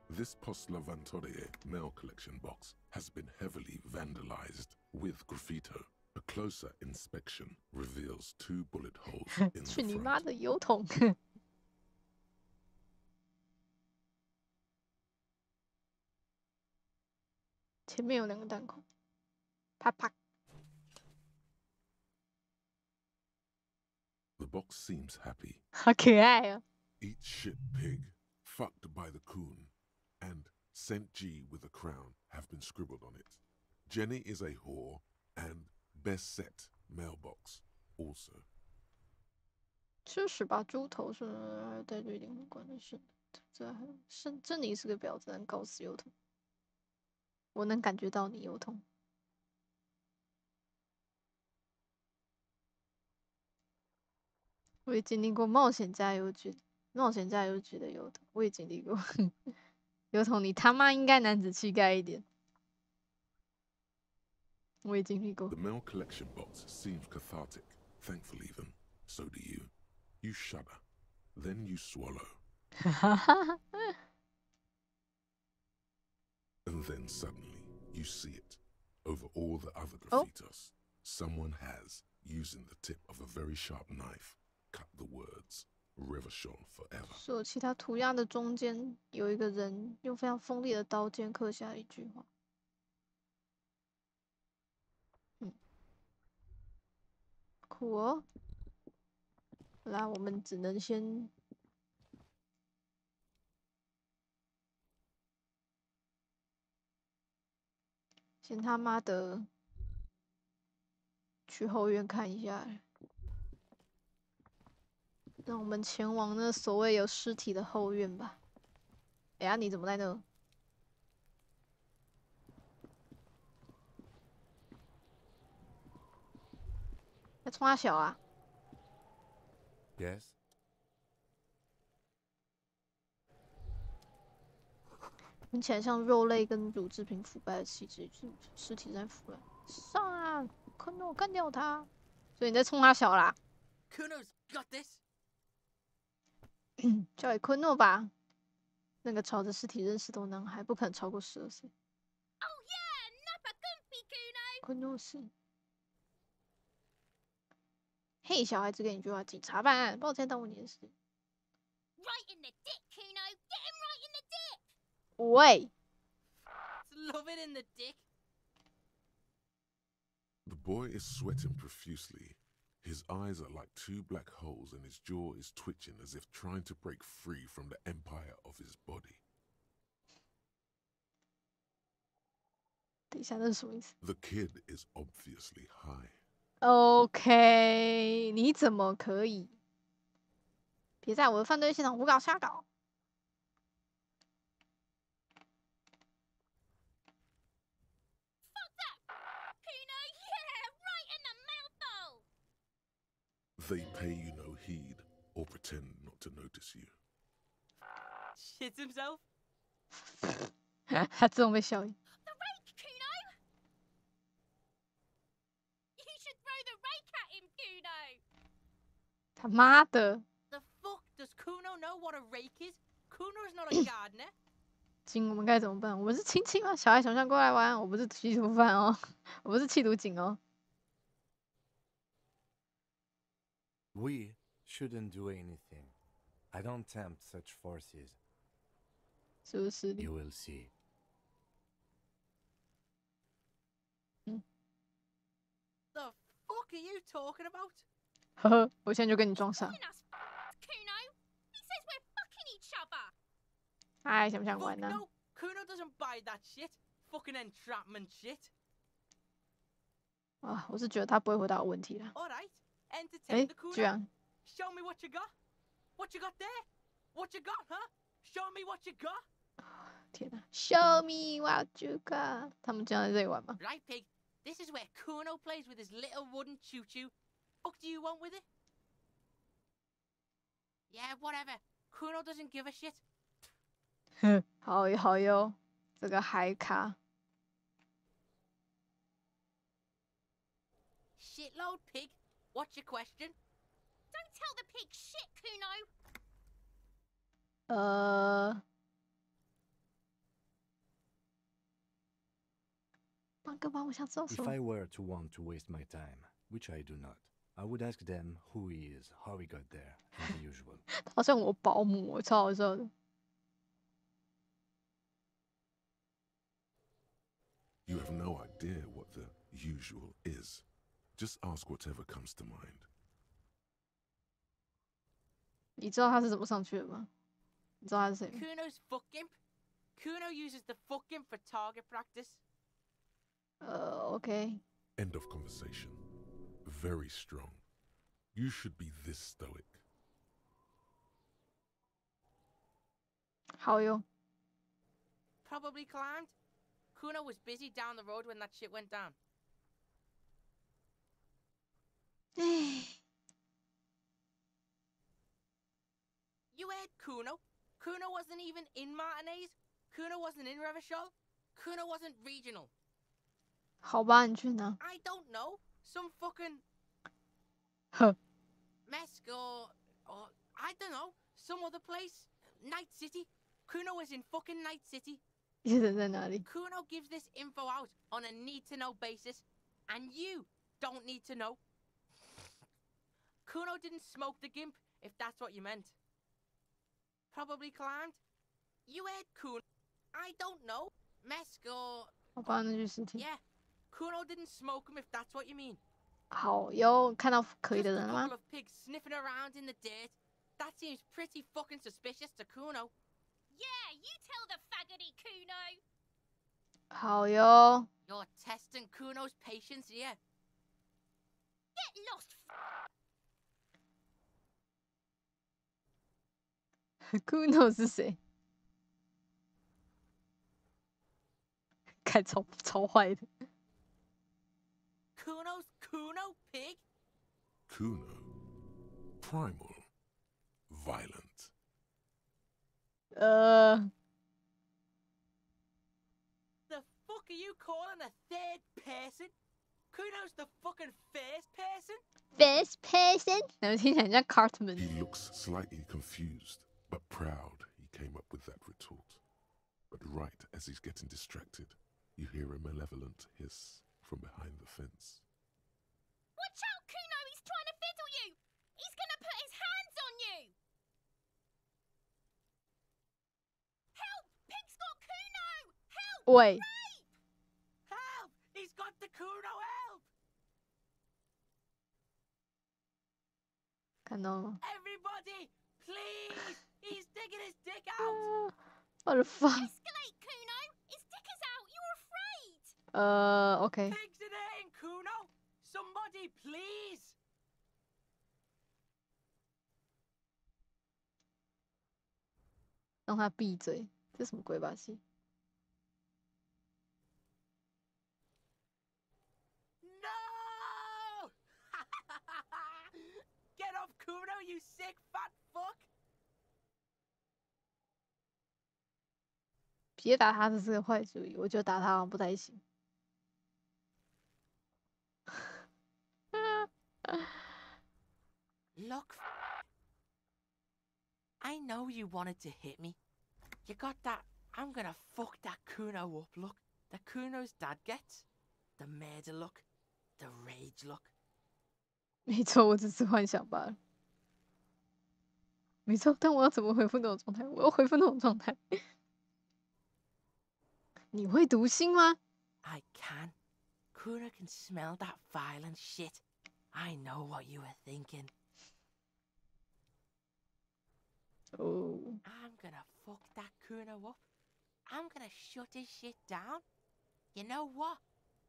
This Postlavantorie mail collection box has been heavily vandalized with graffito. A closer inspection reveals 2 bullet holes in 去 the 你妈 front. 的油桶！前面有2个弹孔，啪啪。 The box seems happy. 好可爱哦！ Eat shit pig, fucked by the coon, and Saint G with a crown have been scribbled on it. Jenny is a whore, and best set mailbox also. 吃18猪头是还有带对灵魂关的是，这还有珍妮是个婊子，能搞死油桶。我能感觉到你油桶。我也经历过冒险家邮局的油桶，我也经历过。油桶，你他妈应该男子气概一点。我也经历过。 The mail collection box seems cathartic. Thankfully, then, so do you. You shudder, then you swallow. And then suddenly, you see it. Over all the other graffitos, someone has, using the tip of a very sharp knife, cut the words Revachon forever. 所有其他涂鸦的中间有一个人用非常锋利的刀尖刻下了一句话。酷哦！来，我们只能先他妈的去后院看一下，让我们前往那所谓有尸体的后院吧。哎呀，你怎么在那？冲他小啊！ Yes? 闻起来像肉类跟乳制品腐败的气质，尸体在腐烂。上啊，快让我干掉他！所以你在冲他小啦？ Kuno's got this. 交给昆诺吧。那个朝着尸体认识的男孩不可能超过12岁。Oh yeah, Nappa Gumpy Kuno. 昆诺是。嘿，小孩子给你句话，警察办案，抱歉耽误你的事。Right in the dick, Kuno. Get him right in the dick. 喂， Love it in the dick. The boy is sweating profusely. His eyes are like 2 black holes and his jaw is twitching as if trying to break free from the empire of his body. 等一下，那是什么意思 The kid is obviously high. ？OK，你怎么可以？别在我的犯罪现场胡搞瞎搞！ Kuno, yeah, right in the mouthhole. They pay you no heed or pretend not to notice you. Shits himself. 他自动被效应。 The rake, Kuno. You should throw the rake at him, Kuno. 他妈的！ The fuck does Kuno know what a rake is? Kuno is not a gardener. 警，我们该怎么办？我们是亲戚吗？小孩想象过来玩，我不是吸毒犯哦，我不是缉毒警哦。 We shouldn't do anything. I don't tempt such forces. 是不是？ You will see. The fuck are you talking about? 呵呵，我现在就跟你装傻。 Calling us Kuno. He says we're fucking each other. 哎，想不想 Fuck 玩呢？ no. Kuno doesn't buy that shit. Fucking entrapment shit. 啊，我是觉得他不会回答我问题啦。 All right. 哎 Entertain the，居 Kuno. 然 Show me what you got. What you got there? What you got, huh? Show me what you got. 天哪 ！Show me what you got。他们经常在这里玩吗？ Right, pig. This is where Kuno plays with his little wooden choo-choo. Fuck do you want with it? Yeah, whatever. Kuno doesn't give a shit. 好哟好哟，这个海卡。 Shitload, pig. What's your question? Don't tell the pig shit, Kuno. 邦哥吧，我想知道什 If 么。 I were to want to waste my time, which I do not, I would ask them who he is, how he got there, and the usual. 好像我保姆，超好笑的。 You have no idea what the usual is. Just ask whatever comes to mind. 你知道他是怎么上去的吗？你知道他是谁吗？ Kuno's fuck imp. Kuno uses the fuck imp for target practice. OK， End of conversation. Very strong. You should be this stoic. 好哟。 Probably climbed. Kuno was busy down the road when that shit went down. 唉， You heard Kuno. Kuno wasn't even in Martinez. Kuno wasn't in Revachol. Kuno wasn't regional. 好吧，你去哪？ I don't know. Some fucking 呵， Mesk or I don't know. Some other place. Night City. Kuno was in fucking Night City. 你人在哪里？ Kuno gives this info out on a need-to-know basis, and you don't need to know. Kuno didn't smoke the gimp, if that's what you meant. Probably climbed. You heard Kuno. I don't know. Mesk or 好吧，那就尸体。 yeah. Kuno didn't smoke him, if that's what you mean. 好哟，看到可以 Just 的 a 人了 couple 吗？ of pigs sniffing around in the dirt. That seems pretty fucking suspicious to Kuno. Yeah, you tell the faggoty Kuno. 好哟， You're testing Kuno's patience here. Get lost. ，Kuno 是谁？看超坏的。 Kuno's Kuno, pig? Kuno, primal, violent. The fuck are you calling a third person? Kuno's the fucking first person? First person? 怎么听起来像 Cartman？ He looks slightly confused, but proud he came up with that retort. But right as he's getting distracted, you hear a malevolent hiss from behind the fence. Watch out, Kuno! He's trying to fiddle you! He's gonna put his hands on you! Help! Pig's got Kuno! Help! Wait. Rape! Help! He's got the Kuno, help! 看到了吗？ Everybody, please! He's digging his dick out! What the fuck? Escalate, Kuno! His dick is out! You're afraid! Okay. Pigs in there, Kuno! Somebody, please! 让他闭嘴，这什么鬼把戏？ No! Get off Kuno, you sick fat fuck! 别打他，这是个坏主意。我觉得打他好像不太行。Look, I know you wanted to hit me. You got that I'm gonna fuck that Kuno up look that Kuno's dad gets. The murder look. The rage look. 没错，我只是幻想罢了。没错，但我要怎么回复那种状态？我要回复那种状态。你会读心吗？ I can. Kuno can smell that violent shit. I know what you were thinking. Oh. I'm gonna fuck that Kuno up. I'm gonna shut his shit down. You know what?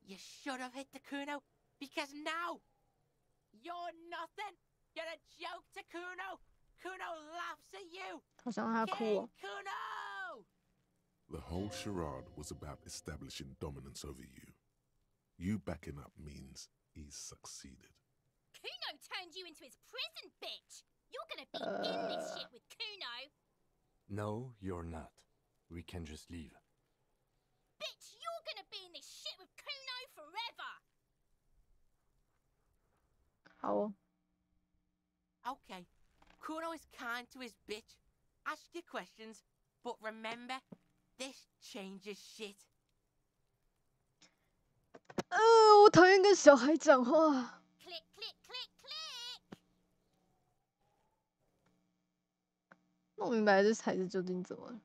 You should have hit the Kuno, because now you're nothing. You're a joke to Kuno. Kuno laughs at you. 好像让他哭 King 哦。 Kuno! The whole charade was about establishing dominance over you. You backing up means he's succeeded. Kuno turned you into his prison, bitch! You're gonna be in this shit with Kuno! No, you're not. We can just leave. Bitch, you're gonna be in this shit with Kuno forever! 好哦。 Okay, Kuno is kind to his bitch. Ask your questions, but remember, this changes shit. 我讨厌跟小孩讲话。 Click, click, click, click! 弄明白这孩子究竟怎么了？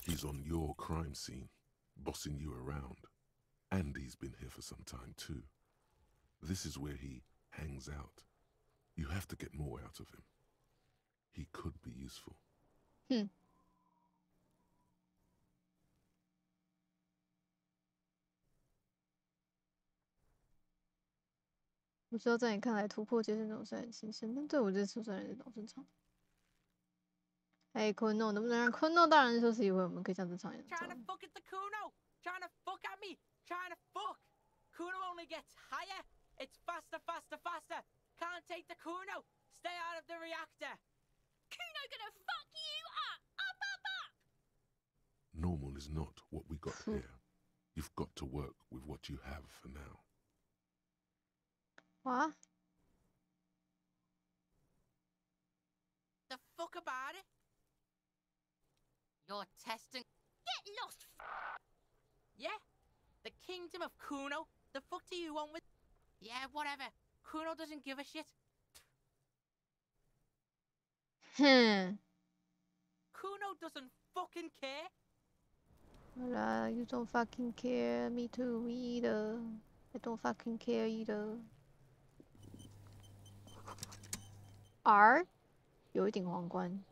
He's on your crime scene, bossing you around. And he's been here for some time too. This is where he hangs out. You have to get more out of him. He could be useful. 我知道在你看来突破界限总是很新鲜，但对我这出生人总正常。哎，昆诺，能不能让昆诺大人休息一会？我们可以像正常人 Trying to fuck at the Kuno! Trying to fuck at me! Trying to fuck! Kuno only gets higher! It's faster, faster, faster! Can't take the Kuno! Stay out of the reactor! Kuno gonna fuck you up! Up, up, up! Normal is not what we got here. You've got to work with what you have for now. 哇， The fuck about it? You're testing. Get lost! Yeah? The kingdom of Kuno? The fuck do you want with? Yeah, whatever. Kuno doesn't give a shit. 哼。 Kuno doesn't fucking care. 好啦 ，You don't fucking care, me too either. I don't fucking care either. R 有一顶皇冠，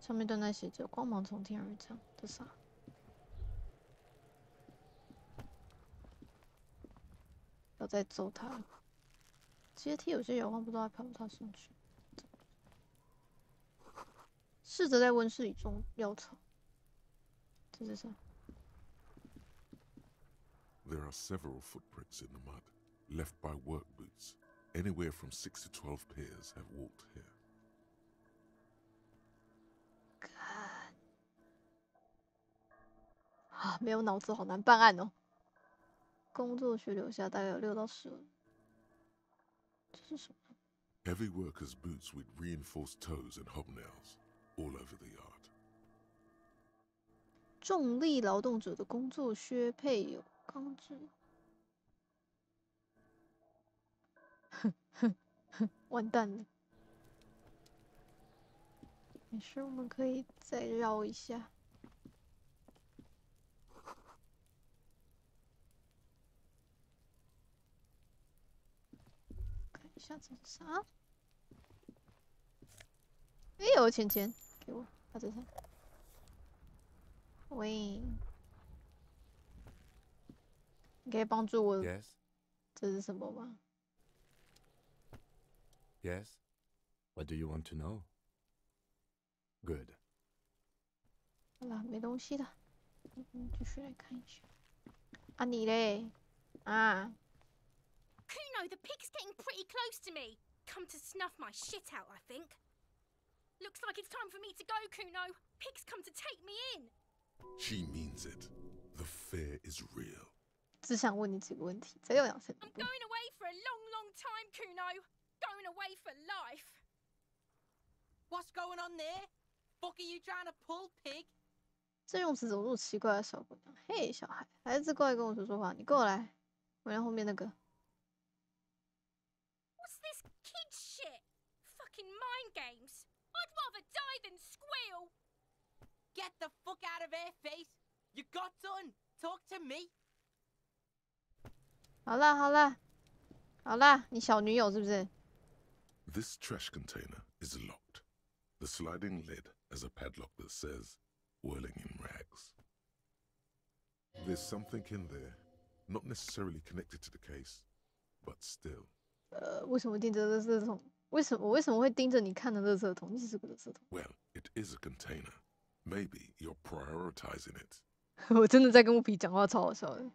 上面端在写着“光芒从天而降”这啥？要再揍他。阶梯有些摇晃，不知道还爬不爬上去。试着在温室里种药草。这是啥？ There are several footprints in the mud, left by work boots. Anywhere from 6 to 12 pairs have walked here. 看，啊，没有脑子，好难办案哦。工作学留下大概有6到10。这是什么？ Heavy workers' boots with reinforced toes and hobnails, all over the yard. 重力劳动者的工作靴配有钢制。完蛋了。没事，我们可以再绕一下。看一下这是啥？哎呦，钱钱，给我，把这啥？喂，你可以帮助我？ Yes. 这是什么吗？ Yes. What do you want to know? Good. 好了，没东西了。继续来看一下。啊，你嘞？啊？ Kuno, the pig's getting pretty close to me. Come to snuff my shit out, I think. Looks like it's time for me to go, Kuno. Pig's come to take me in. She means it. The fear is real. 只想问你几个问题，再有2次。I'm going away for a long, long time, Kuno. Going away for life. What's going on there? Fuck are you trying to pull, pig? 这用词怎么这么奇怪的小姑娘？嘿，小孩，孩子过来跟我说说话，你过来，回来后面那个。What's this kid shit? Fucking mind games. I'd rather die than squeal. Get the fuck out of her face. You got done. Talk to me. 好啦好啦好啦，你小女友是不是？ This trash container is locked. The sliding lid has a padlock that says, whirling in rags. There's something in there, not necessarily connected to the case, but still. 为什么盯着垃圾桶？为什么会盯着你看的垃圾桶？你是个垃圾桶。Well, it is a container. Maybe you're prioritizing it. 我真的在跟乌皮讲话，超好笑的。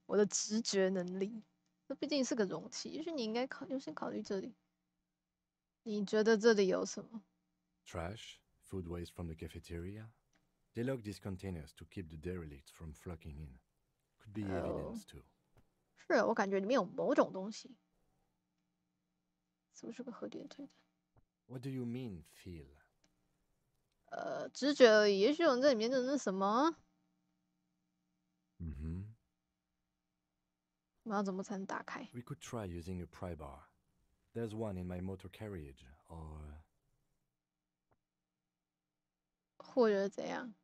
我的直觉能力，这毕竟是个容器，也许你应该优先考虑这里。你觉得这里有什么？ Trash, food waste from the cafeteria. They lock these containers to keep the derelicts from flocking in. Could be evidence too. 是我感觉里面有某种东西，是不是个合理的推断？ What do you mean, feel? 直觉而已，也许有人在里面真的是什么？ Mm-hmm. 我要怎么才能打开？ We could try using a pry bar. There's one in my motor carriage, or... 或者怎样？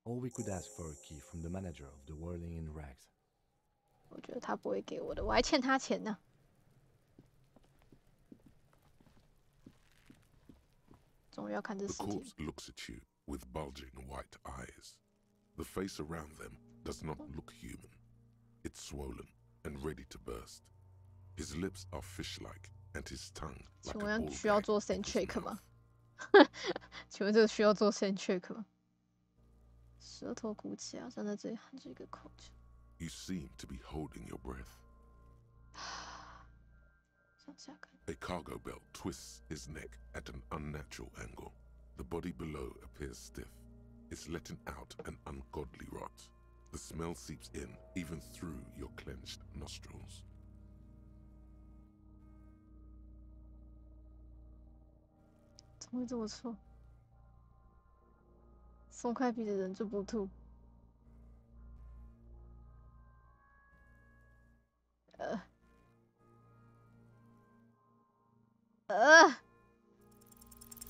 Or we could ask for a key from the manager of the Whirling in Rags. 我觉得他不会给我的，我还欠他钱呢。终于要看这 The 尸体。 corpse looks at you with bulging white eyes. The face around them does not look human. It's swollen and ready to burst. His lips are fish-like, and his tongue 请 like a 问 ball 需要 gag 做 in his send check mouth. 吗？请问这个需要做 send check 吗？舌头鼓起来，站在这里含着一个口诀。 You seem to be holding your breath. 向下看， A cargo belt twists his neck at an unnatural angle. The body below appears stiff. It's letting out an ungodly rot. The smell seeps in, even through your clenched nostrils. 怎么会这么臭？松开鼻子忍住不吐。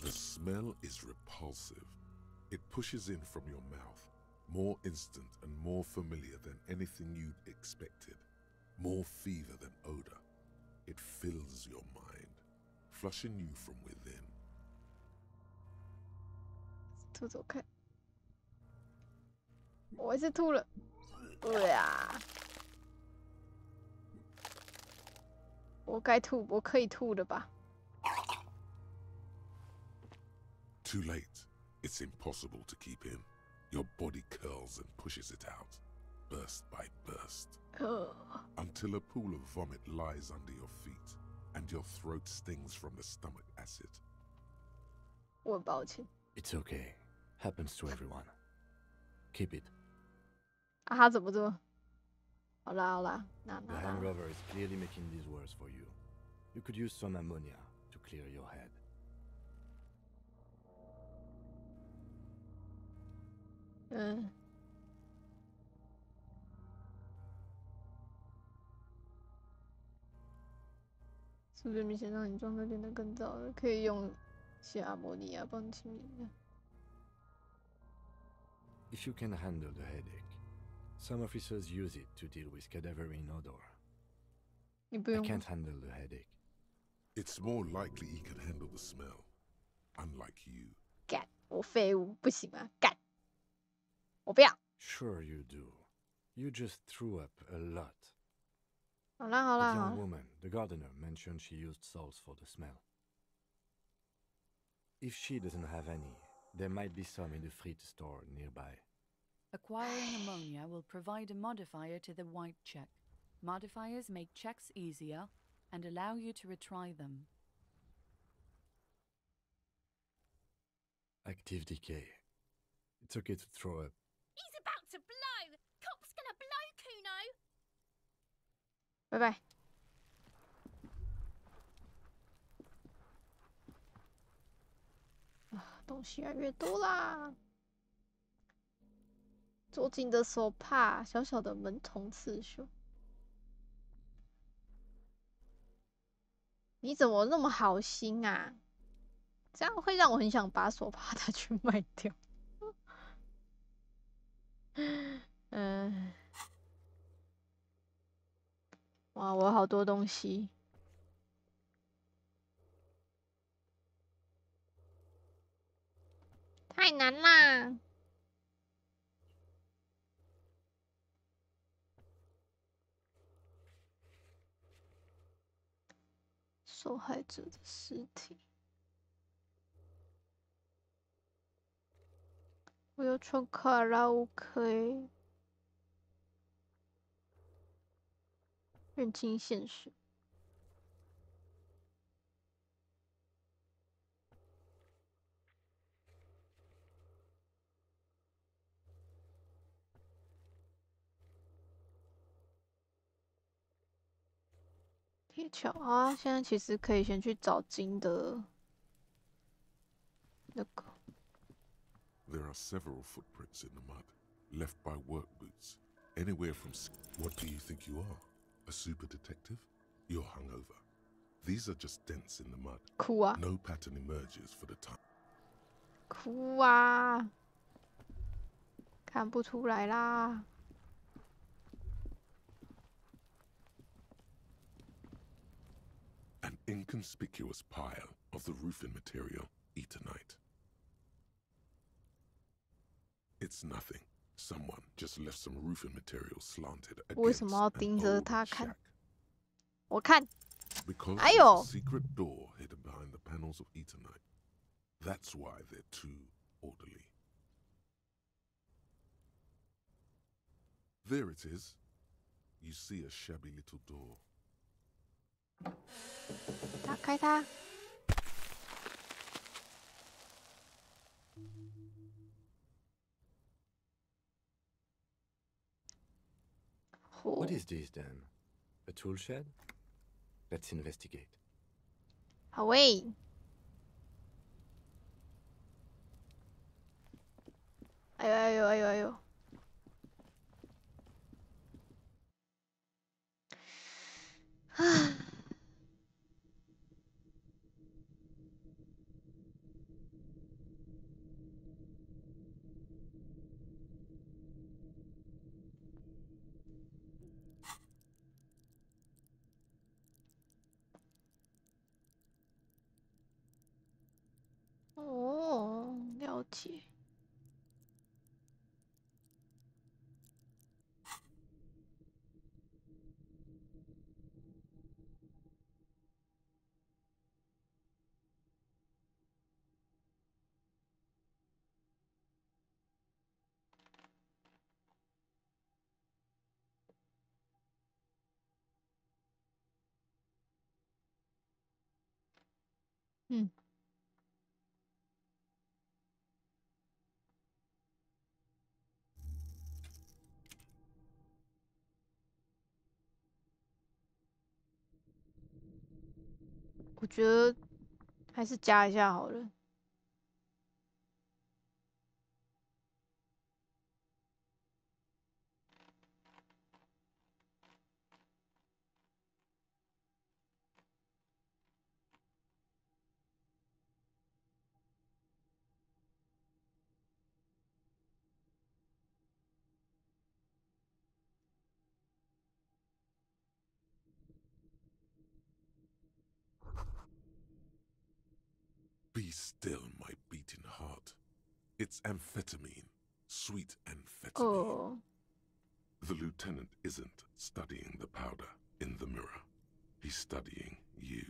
The smell is repulsive. It pushes in from your mouth, more instant and more familiar than anything you'd expected, more fever than odor. It fills your mind, flushing you from within. 吐走开，我还是吐了。呀！我该吐，我可以吐的吧？ Too late. It's impossible to keep in. Your body curls and pushes it out, burst by burst, until a pool of vomit lies under your feet, and your throat stings from the stomach acid. 我很抱歉。 It's okay. Happens to everyone. Keep it. 啊，他怎么做？好啦好啦，那 The hangover is clearly making these worse for you. You could use some ammonia to clear your head. 嗯。是不是明显让你状态变得更糟了？可以用些阿摩尼亚帮清理的。 If you can handle the headache, some officers use it to deal with cadaverine odor. I can't handle the headache. It's more likely he can handle the smell, unlike you. 干，我废物，不行吗？干，我不要。 Sure you do. You just threw up a lot. 好啦好 The 啦好 young 啦。 woman, the gardener, mentioned she used salts for the smell. If she doesn't have any, there might be some in the fridge store nearby. Acquiring ammonia will provide a modifier to the white check. Modifiers make checks easier and allow you to retry them. Active decay. It's okay to throw up. He's about to blow! Cop's gonna blow, Kuno! 拜拜。啊，东西越来越多啦。捉紧的手帕，小小的门童刺绣。你怎么那么好心啊？这样会让我很想把手帕拿去卖掉。嗯，哇，我好多东西。太难啦！受害者的尸体，我要唱卡拉 OK， 认清现实。铁桥啊，现在其实可以先去找金的那个。 There are several footprints in the mud, left by work boots. Anywhere from... What do you think you are? A super detective? You're hungover. These are just dents in the mud. 哭啊！ No pattern emerges for the time. 哭啊！看不出来啦。 An inconspicuous pile of the roofing material, Eternite. It's nothing. Someone just left some roofing material slanted against an old shack. 我看。 Because 哎 there's 呦 a secret door hidden behind the panels of Eternite. That's why they're too orderly. There it is. You see a shabby little door. 打开它。What is this then? A tool shed? Let's investigate. 好喂。哎呦哎呦哎呦哎呦！唉。 哦，了解。嗯。我觉得还是加一下好了。Be still, my beating heart. It's amphetamine, sweet amphetamine. Oh. The lieutenant isn't studying the powder in the mirror. He's studying you.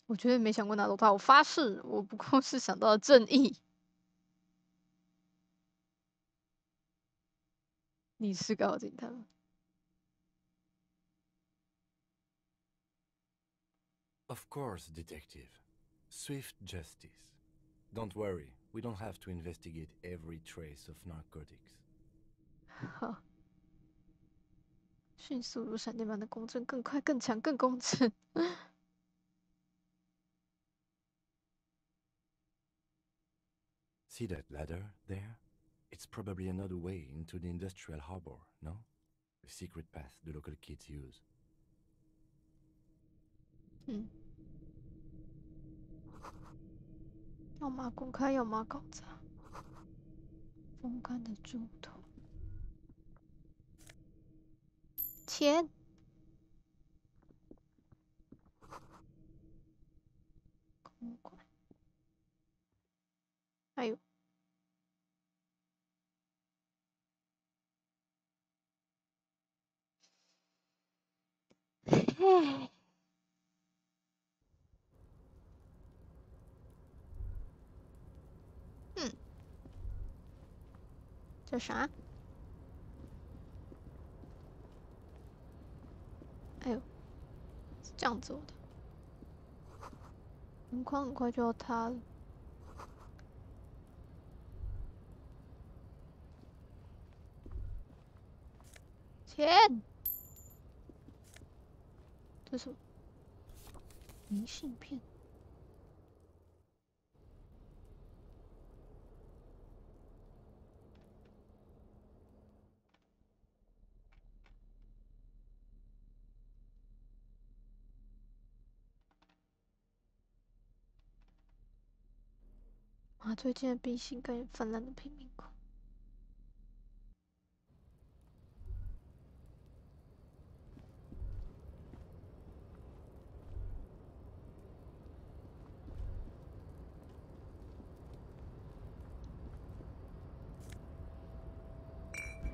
我绝对没想过拿走它，我发誓，我不过是想到了正义。你是个好警探吗？ Of course, detective. Swift justice. Don't worry, we don't have to investigate every trace of narcotics. 好，迅速如闪电般的公正，更快、更强、更公正。See that ladder there? It's probably another way into the industrial harbor, no? A secret path the local kids use. 嗯。要么公开，要么搞砸。风干的猪头。钱。公馆。还有。唉。嗯。这啥？哎呦，是这样走的。门框很快就要塌了。钱。这是什么？明信片。麻醉间的病性感染泛滥的贫民窟。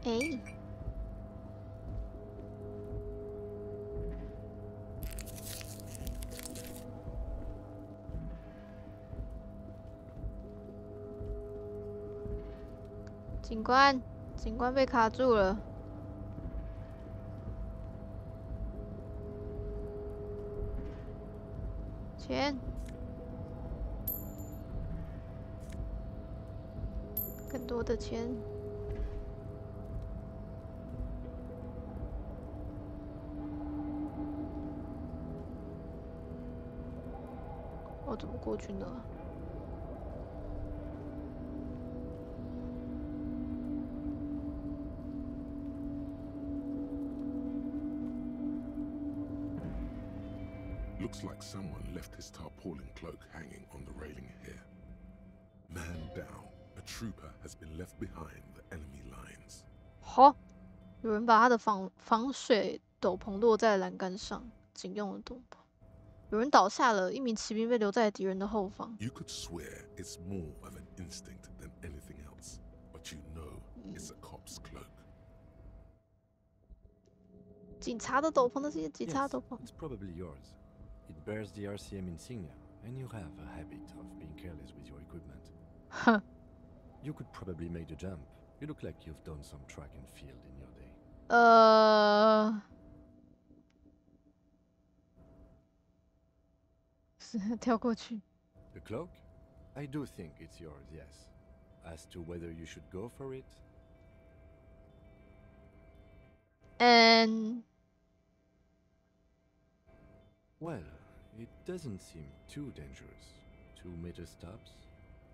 哎。警官，警官被卡住了。钱。更多的钱。我怎么过去呢？ Looks like someone left his tarpaulin cloak hanging on the railing here. Man down. A trooper has been left behind the enemy lines. 好，有人把他的防水斗篷落在栏杆上，警用的斗篷。有人倒下了，一名骑兵被留在敌人的后方。 You could swear it's more of an instinct than anything else, but you know it's a cop's cloak. 警察的斗篷，那是一个警察斗篷。 It's probably yours. It bears the RCM insignia, and you have a habit of being careless with your equipment. Huh. You could probably make the jump. You look like you've done some track and field in your day. 是跳过去。The cloak? I do think it's yours, yes. As to whether you should go for it? And Well, it doesn't seem too dangerous. 2 meter stops.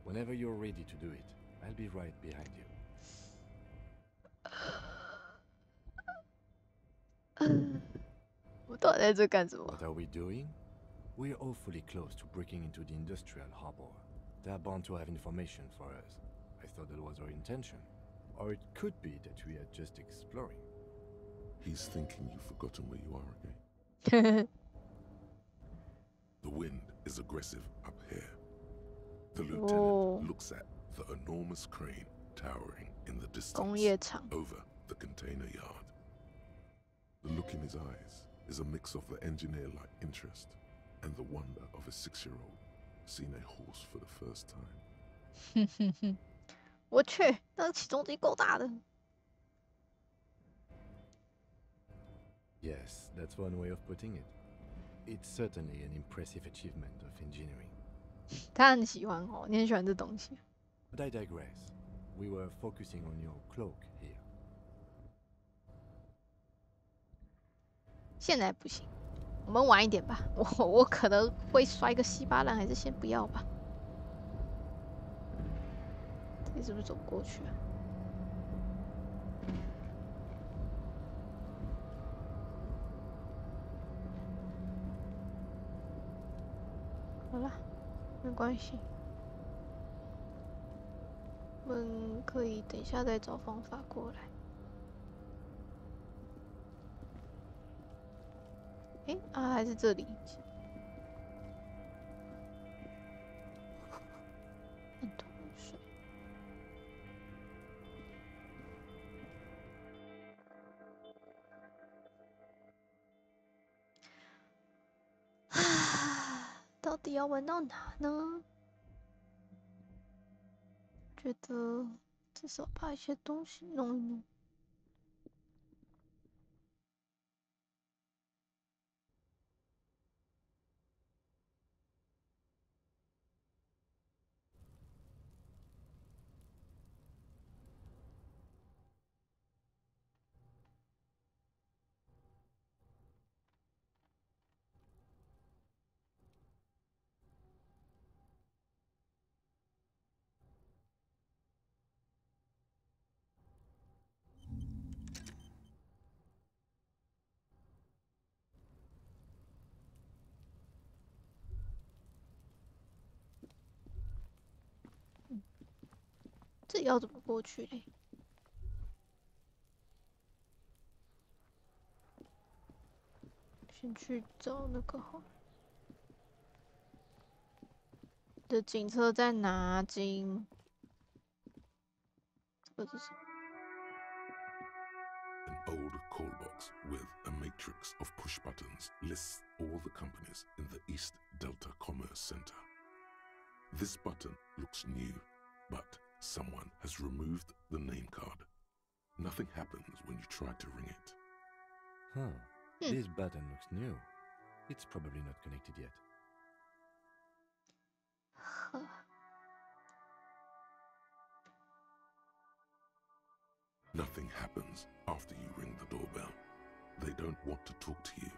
Whenever you're ready to do it, I'll be right behind you. 我到底在这干什么 What are we doing? We're awfully close to breaking into the industrial harbor. They're bound to have information for us. I thought that was our intention. Or it could be that we are just exploring. He's thinking you've forgotten where you are again. The wind is aggressive up here. The lieutenant looks at the enormous crane towering in the distance over the container yard. The look in his eyes is a mix of the engineer-like interest and the wonder of a 6-year-old seeing a horse for the first time. 我去，那个起重机够大的。Yes, that's one way of putting it. It's certainly an impressive achievement of engineering. 他很喜欢哦，你很喜欢这东西。But I digress. We were focusing on your cloak here. 现在不行，我们晚一点吧。我可能会摔个稀巴烂，还是先不要吧。这里是不是走不过去啊？好了，没关系，我们可以等一下再找方法过来。还是这里。很多水。到底要玩到哪呢？觉得至少把一些东西弄一弄。这要怎么过去嘞？先去找那个好。的警车在哪？警，这个是什么？ An old call box with a matrix of push buttons lists all the companies in the East Delta Commerce Center. This button looks new, but someone has removed the name card. Nothing happens when you try to ring it. This button looks new. It's probably not connected yet. Nothing happens after you ring the doorbell. They don't want to talk to you.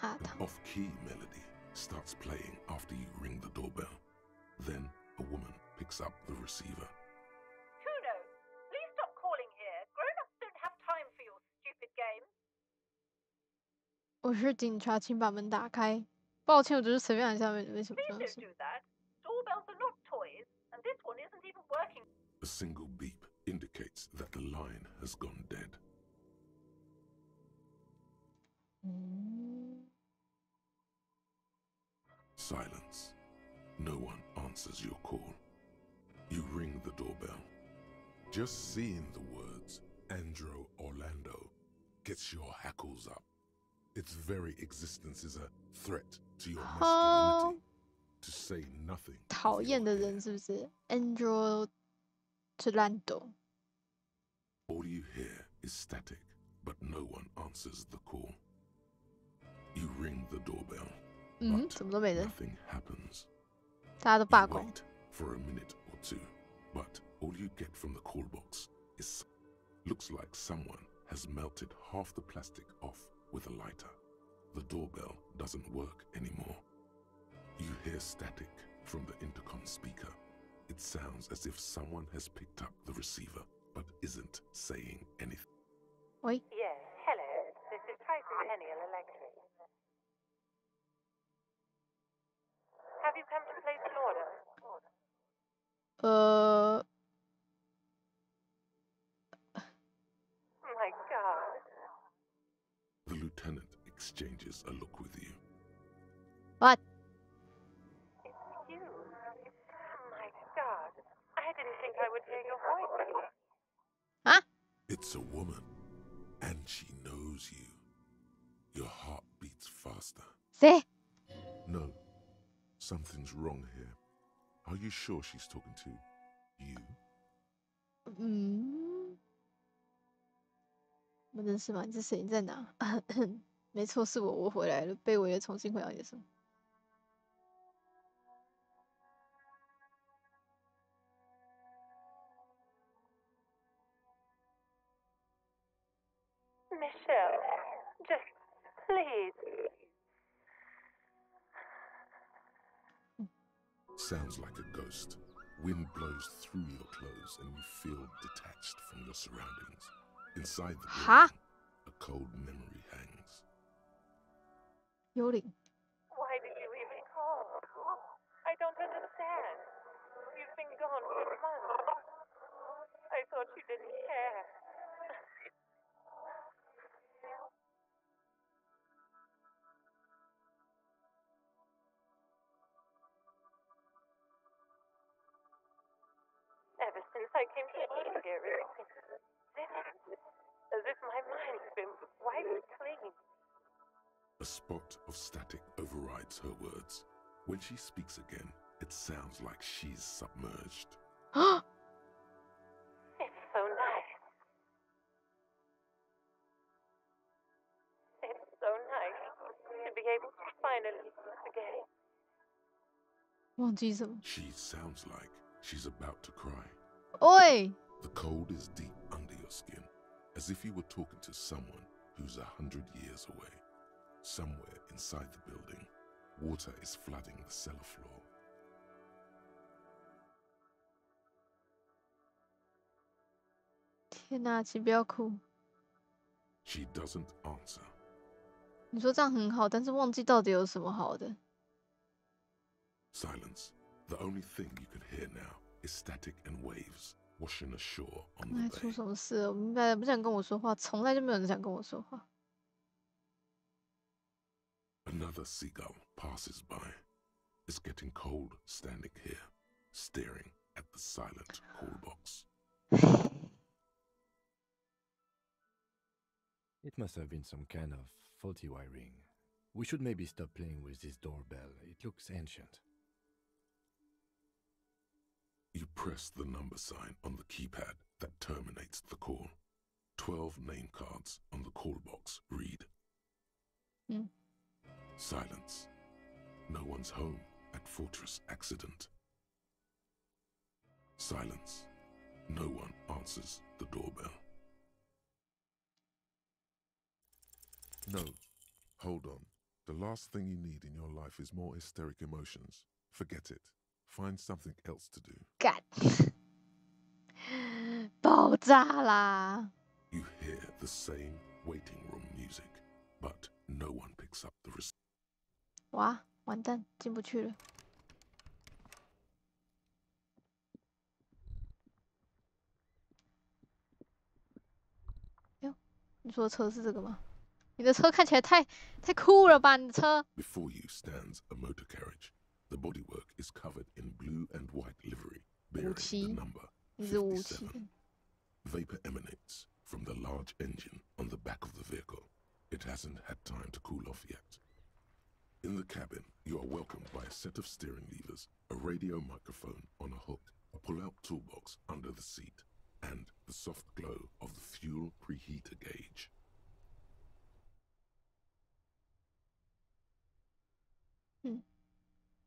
An off-key melody starts playing after you ring the doorbell. Then a woman picks up the receiver. Kuno, please stop calling here. Grown-ups don't have time for your stupid game. 我是警察，请把门打开。抱歉，我只是随便按下面，为什么这样 Please don't do that. Doorbells are not toys, and this one isn't even working. A single beep indicates that the line has gone dead. Silence. No one answers your call. You ring the doorbell. Just seeing the words Andro Orlando gets your hackles up. Its very existence is a threat to your masculinity. To say nothing. 讨厌的人是不是 ？Andro Orlando. All you hear is static, but no one answers the call. You ring the doorbell. 怎么都没人， Nothing happens. 大家都 You 罢工。 wait for a minute or two, but all you get from the call box is looks like someone has melted half the plastic off with a lighter. The doorbell doesn't work anymore. You hear static from the intercom speaker. It sounds as if someone has picked up the receiver but isn't saying anything. 喂， Yes, hello. This is Triton Peniel Electric. Have you come to place an order? My God. The lieutenant exchanges a look with you. what？ It's you. My God. I didn't think I would hear your voice. 啊？ It's a woman, and she knows you. Your heart beats faster. 谁？ No, something's wrong here. Are you sure she's talking to you? 不认识吗？你是谁？你在哪？没错，是我，我回来了，被围了，重新回到你的生活。 Michelle, just please. Sounds like a ghost. Wind blows through your clothes and you feel detached from your surroundings. Inside the Huh? building, a cold memory hangs. 幽灵。 Why did you even call? I don't understand. You've been gone for months. I thought you didn't care. Ever since I came to live here, it's different. As if my mind's been wiped clean. A spot of static overrides her words. When she speaks again, it sounds like she's submerged. It's so nice. It's so nice to be able to finally forget. 忘记什么？ She sounds like she's about to cry. 喂， The cold is deep under your skin, as if you were talking to someone who's 100 years away. Somewhere inside the building, water is flooding the cellar floor. 天哪，请不要哭。 She doesn't answer. 你说这样很好，但是忘记到底有什么好的？ Silence. The only thing you can hear now is static and waves washing ashore on 刚才 the 出 bay. 什么事了？我明白了，不想跟我说话，从来就没有人想跟我说话。 Another seagull passes by. It's getting cold standing here, staring at the silent call box. It must have been some kind of faulty wiring. We should maybe stop playing with this doorbell. It looks ancient. You press the number sign on the keypad that terminates the call. 12 name cards on the call box read. Silence. No one's home at Fortress Accident. Silence. No one answers the doorbell. No. Hold on. The last thing you need in your life is more hysteric emotions. Forget it. Find something else to do. 干，爆炸啦！ You hear the same waiting room music, but no one picks up the receiver. 哇，完蛋，进不去了。哟，你说的车是这个吗？你的车看起来太酷了吧？你的车。 Before you stands a motor carriage. The bodywork is covered in blue and white livery, bearing the number 你是武器 57. Vapor emanates from the large engine on the back of the vehicle. It hasn't had time to cool off yet. In the cabin, you are welcomed by a set of steering levers, a radio microphone on a hook, a pull-out toolbox under the seat, and the soft glow of the fuel preheater gauge.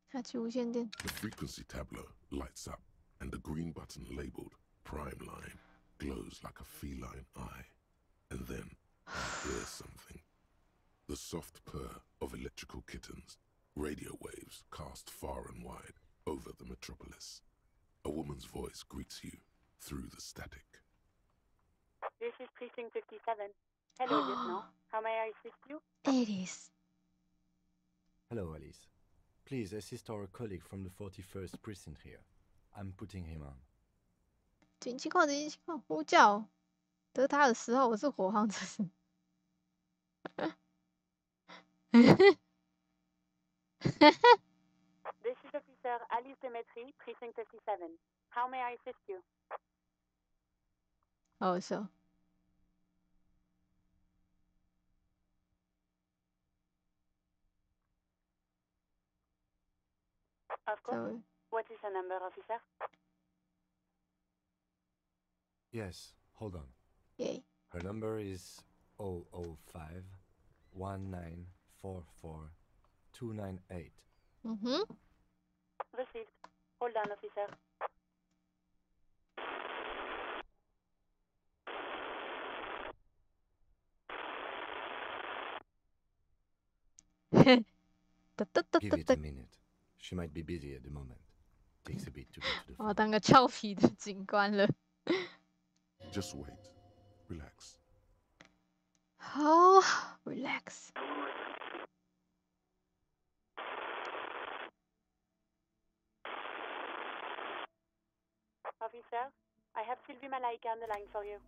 下起无线电。 The frequency tableau lights up, and the green button labeled Prime Line glows like a feline eye. And then I hear something. The soft purr of electrical kittens, radio waves cast far and wide over the metropolis. A woman's voice greets you through the static. This is Precinct 57. Hello, Lieutenant. How may I assist you? Alice. Hello, Alice. Please assist our colleague from the 41st precinct here. I'm putting him on. 紧急况，紧急情况，呼叫！得他的时候，我是火航车。This is Officer Alice Demetri, Precinct 57. How may I assist you? 好好笑。 Of course. What is the number, officer? Yes, hold on. Yay. Her number is 005 1944 298. Received. Hold on, officer. Give it a minute. She might be busy at the moment. Takes a bit to get to the 我要 phone. 当个俏皮的警官了。 Just wait. Relax. 好 ，relax。 Officer, I have Sylvie Malaika on the line for you.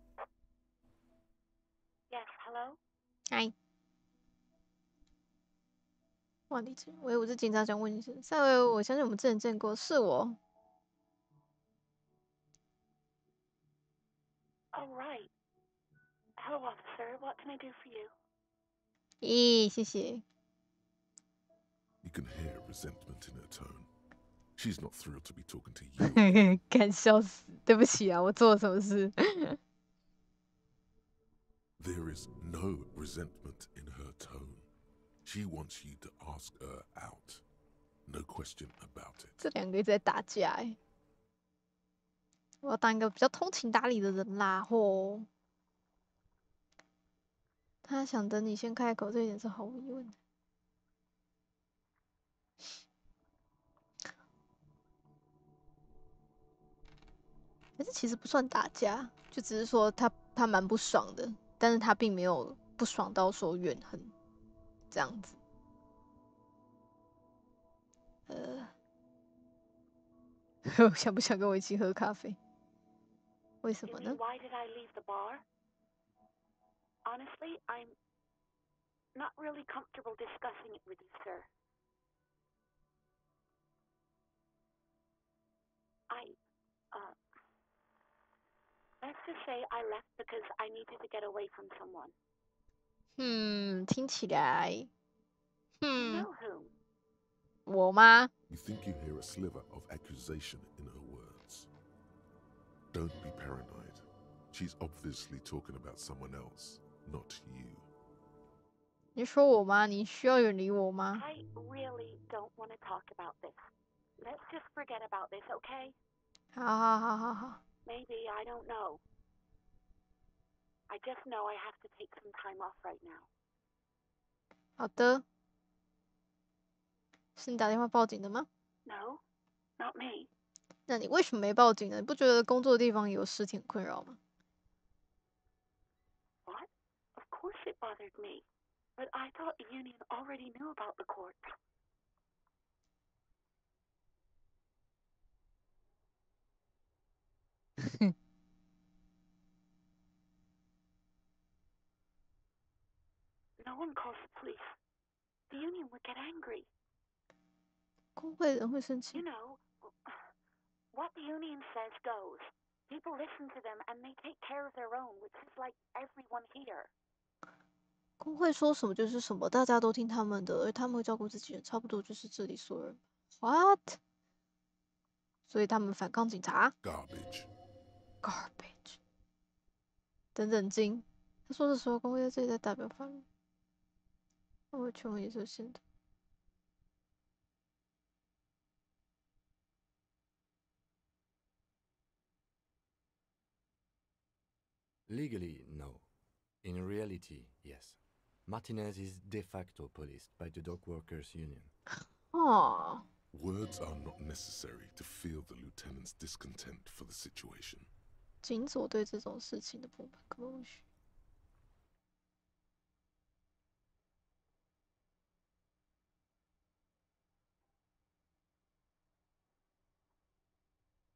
Yes, hello? 嗨。哇，你这，喂，我是警察，想问一下，上回我相信我们之前见过，是我。 Oh, right. Hello, officer. What can I do for you? 咦，谢谢。 You can hear resentment in her tone. She's not thrilled to be talking to you. 干笑死！对不起啊，我做了什么事？ There is no resentment in her tone. She wants you to ask her out. No question about it. 这两个一直在打架哎。我要当一个比较通情达理的人啦，吼。他想等你先开口，这一点是毫无疑问的。可是其实不算打架，就只是说他蛮不爽的，但是他并没有不爽到说怨恨这样子。想不想跟我一起喝咖啡？为什 You 么 mean 呢？ why did I leave the bar? Honestly, I'm not really comfortable discussing it with you, sir. Let's just say I left because I needed to get away from someone. 听起来， You know whom? 我吗？ You think you hear a sliver of accusation in her words. Don't be paranoid. She's obviously talking about someone else, not you. 你说我吗？你需要远离我吗？ I really don't want to talk about this. Let's just forget about this, okay? 好。 Maybe, I don't know. I just know I have to take some time off right now. 好的。是你打电话报警的吗？ No, not me. 那你为什么没报警呢？你不觉得工作的地方有尸体很困扰吗？ What? Of course it bothered me. But I thought the union already knew about the court. No one calls the police. The union would get angry. 工会人会生气。 You know, what the union says goes. People listen to them and they take care of their own, which is like everyone here. 工会说什么就是什么，大家都听他们的，而他们会照顾自己人，差不多就是这里所有人。What？ 所以他们反抗警察 Garbage. ？Garbage。等等经，他说的时候，工会在这里在代表法律，我全文也是现的。Legally, no. In reality, yes. Martinez is de facto policed by the Dock Workers Union. Oh. Words are not necessary to feel the lieutenant's discontent for the situation. 警佐对这种事情的不满可许。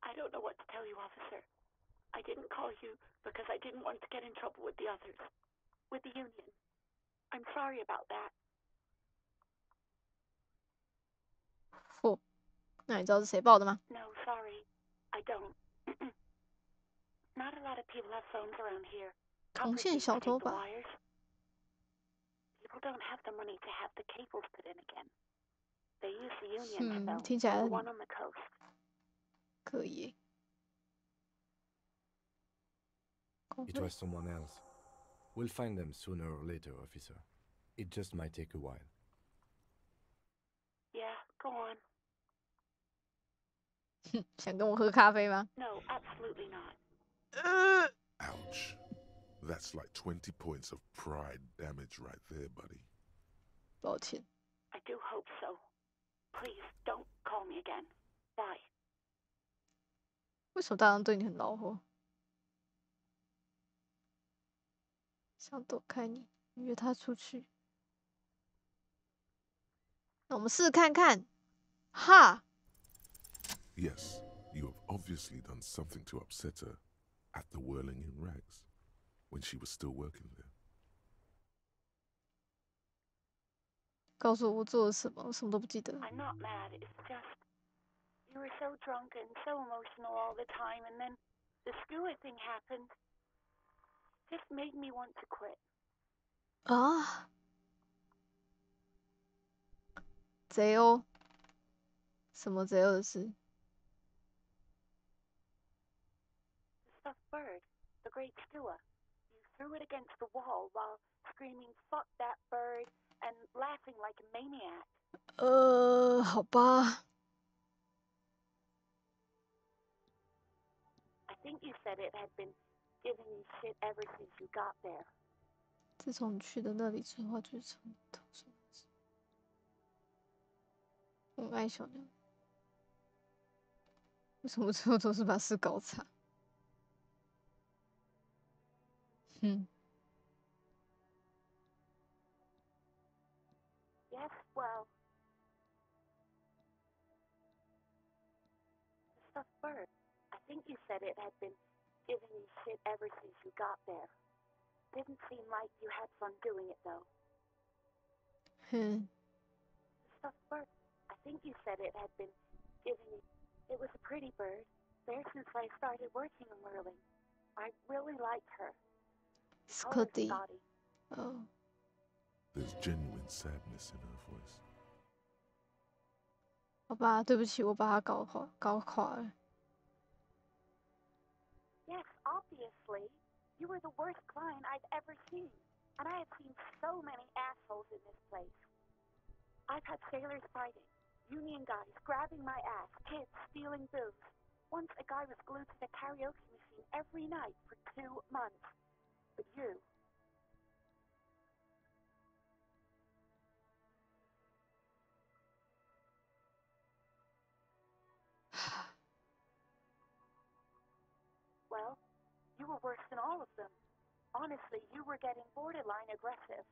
I don't know what to tell you, officer. I didn't call you because I didn't want to get in trouble with the others, with the union. I'm sorry about that. 哦，那你知道是谁报的吗？ No, sorry, I don't. Not a lot of people have phones around here. 重线小偷吧。 People don't have the money to have the cables put in again. They use the union phone, 听起来 the one on the coast. 可以。 It was someone else. We'll find them sooner or later, officer. It just might take a while. Yeah, go on. 想跟我喝咖啡吗？ No, absolutely not. Ouch. That's like 20 points of pride damage right there, buddy. 抱歉。 I do hope so. Please don't call me again. Bye. 为什么大人对你很恼火？想躲开你，约他出去。那我们试看看。哈。 Yes, you have obviously done something to upset her at the Whirling in Rags when she was still working there. 告诉我做了什么，我什么都不记得。 I'm not mad. It's just you were so drunk and so emotional all the time, and then the skewer thing happened. Just made me want to quit. 啊？贼哦？什么贼哦的事？ The stuffed bird, the great skewer. You threw it against the wall while screaming "fuck that bird" and laughing like a maniac. 好吧。 I think you said it had been giving you shit ever since you got there. 自从你去的那里之后，就从头上。我很爱小鸟。为什么最后都是把事搞砸？嗯。 Yes, well. The stuffed bird. I think you said it had been giving you shit ever since you got there. Didn't seem like you had fun doing it, though. 哼。 The stuffed bird. I think you said it had been giving you... It was a pretty bird. There since I started working in Whirling. I really liked her. Call her Scotty. Scotty. Oh. There's genuine sadness in her voice. 好吧，对不起，我把他搞垮了。 Yes, obviously. You were the worst client I've ever seen. And I have seen so many assholes in this place. I've had sailors fighting, union guys grabbing my ass, kids stealing booze. Once a guy was glued to the karaoke machine every night for 2 months. But you... Well, you were worse than all of them. Honestly, you were getting borderline aggressive.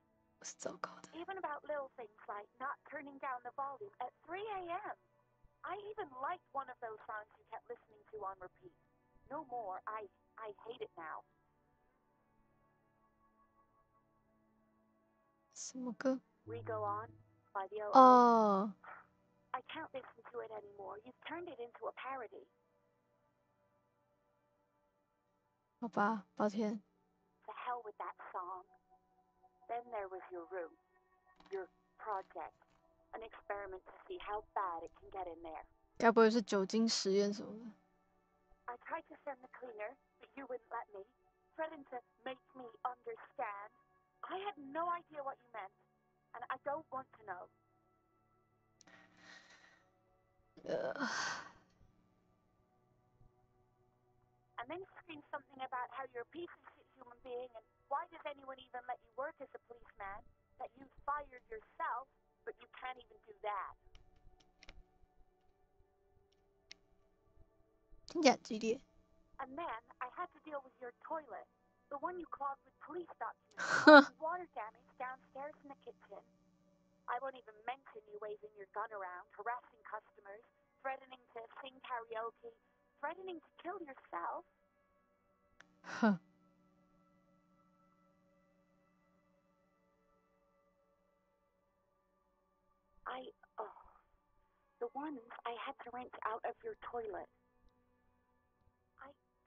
是糟糕的。 Even about little things like not turning down the volume at 3 a.m. I even liked one of those songs you kept listening to on repeat. No more. I hate it now. 什么歌？ We Go On by the O.O. 哦。 I can't listen to it anymore. You've turned it into a parody. 好吧，抱歉。 To hell with that song. Then there was your room. Your project. An experiment to see how bad it can get in there. 该不会是酒精实验什么的？ I tried to send the cleaner, but you wouldn't let me. Threatened to make me understand. I had no idea what you meant, and I don't want to know. And then scream something about how you're a piece of shit human being and why does anyone even let you work as a policeman, that you fired yourself, but you can't even do that. 听起来很激烈。 And then I had to deal with your toilet, the one you clogged with police documents, water damage downstairs in the kitchen. I won't even mention you waving your gun around, harassing customers, threatening to sing karaoke, threatening to kill yourself. Huh. The ones I had to rinse out of your toilet.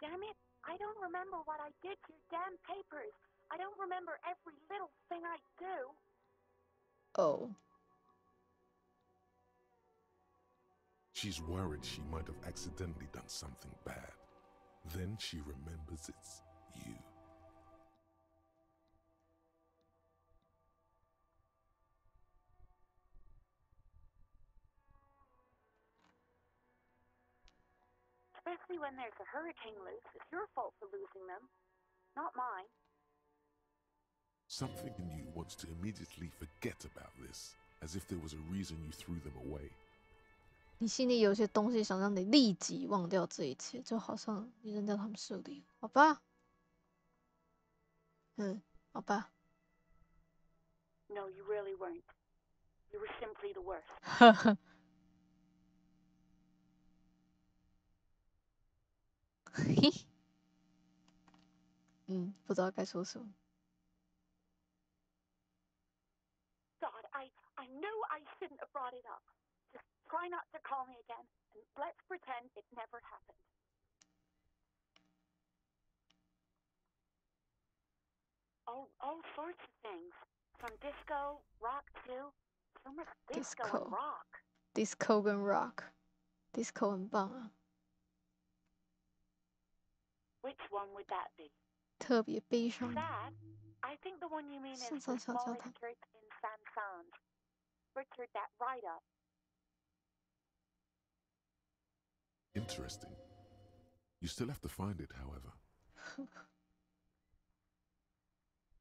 Damn it, I don't remember what I did to your damn papers. I don't remember every little thing I do. Oh. She's worried she might have accidentally done something bad. Then she remembers it's you. Especially when there's a hurricane loose. It's your fault for losing them, not mine. Something in you wants to immediately forget about this, as if there was a reason you threw them away. 你心里有些东西想让你立即忘掉这一切，就好像你扔掉他们手里，好吧？好吧。No, you really weren't. You were simply the worst. 不知道该说什么。 God, I knew I shouldn't have brought it up. Just try not to call me again, and let's pretend it never happened. All sorts of things. From disco, rock too. So much disco and rock. Disco 跟 rock。Disco 很棒啊。 Which one would that be? 特别悲伤。 Sad? I think the one you mean is the smallest church in San Sans. Richard, that right up. Interesting. You still have to find it, however.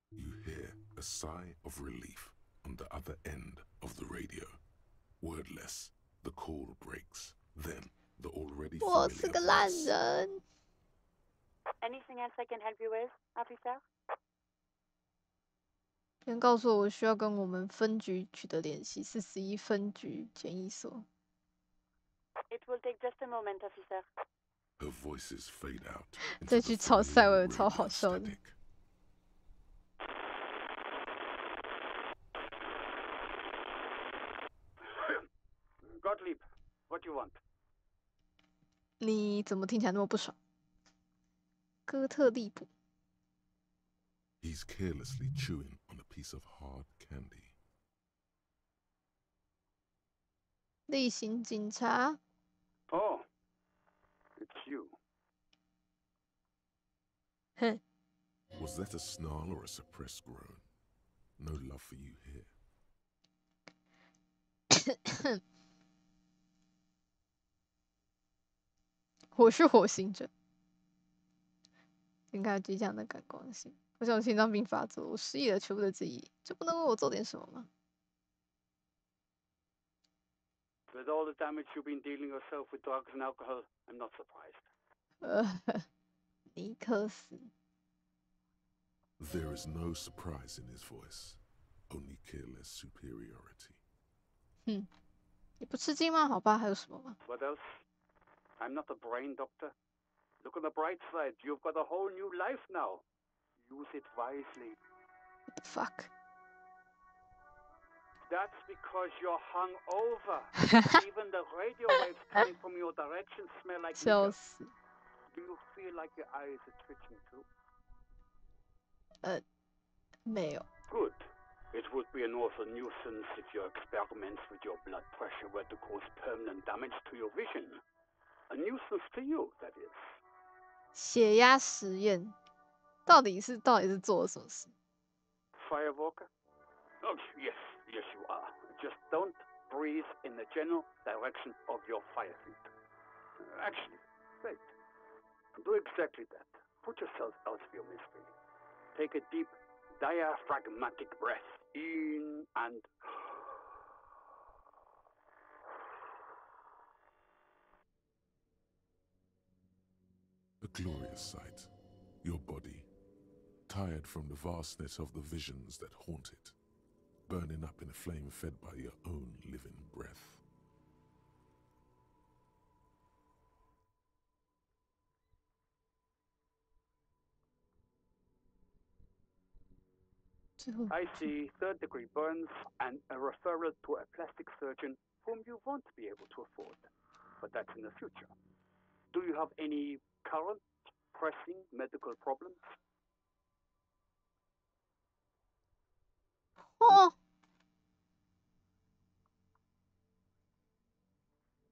You hear a sigh of relief on the other end of the radio. Wordless, the call breaks. Then the already familiar 我是个烂 voice. 人。 Anything else I can help you with, officer? 别人告诉我需要跟我们分局取得联系，41分局检疫所。 It will take just a moment, officer. Her voices fade out. 这句超塞维尔超好笑的。 Gottlieb, what do you want? 你怎么听起来那么不爽？哥特利普。 He's carelessly chewing on a piece of hard candy. 例行警察。 Oh, it's you. 哼。 Was that a snarl or a suppressed groan? No love for you here. 我是火星者，应该有极强的感光性。我想心脏病发作，我失忆了全部的记忆，就不能为我做点什么吗？ With all the damage you've been dealing yourself with drugs and alcohol, I'm not surprised. 尼克斯。 There is no surprise in his voice, only careless superiority. 你不吃惊吗？好吧，还有什么吗？ What else? I'm not a brain doctor. Look on the bright side. You've got a whole new life now. Use it wisely. What the fuck? That's because you're hungover. Even the radio waves coming from your direction smell like liquor. 笑死。 Do you feel like your eyes are twitching too? 没有。 Good. It would be an awful nuisance if your experiments with your blood pressure were to cause permanent damage to your vision. A nuisance to you, that is. 血压实验，到底是做了什么事？ Firewalker? Oh, yes, you are. Just don't breathe in the general direction of your fire feet. Actually, wait. Do exactly that. Put yourself out of your misery. Take a deep, diaphragmatic breath in and a glorious sight. Your body, tired from the vastness of the visions that haunt it, burning up in a flame fed by your own living breath. I see third-degree burns and a referral to a plastic surgeon whom you won't be able to afford. But that's in the future. Do you have any current, pressing medical problems? 哦，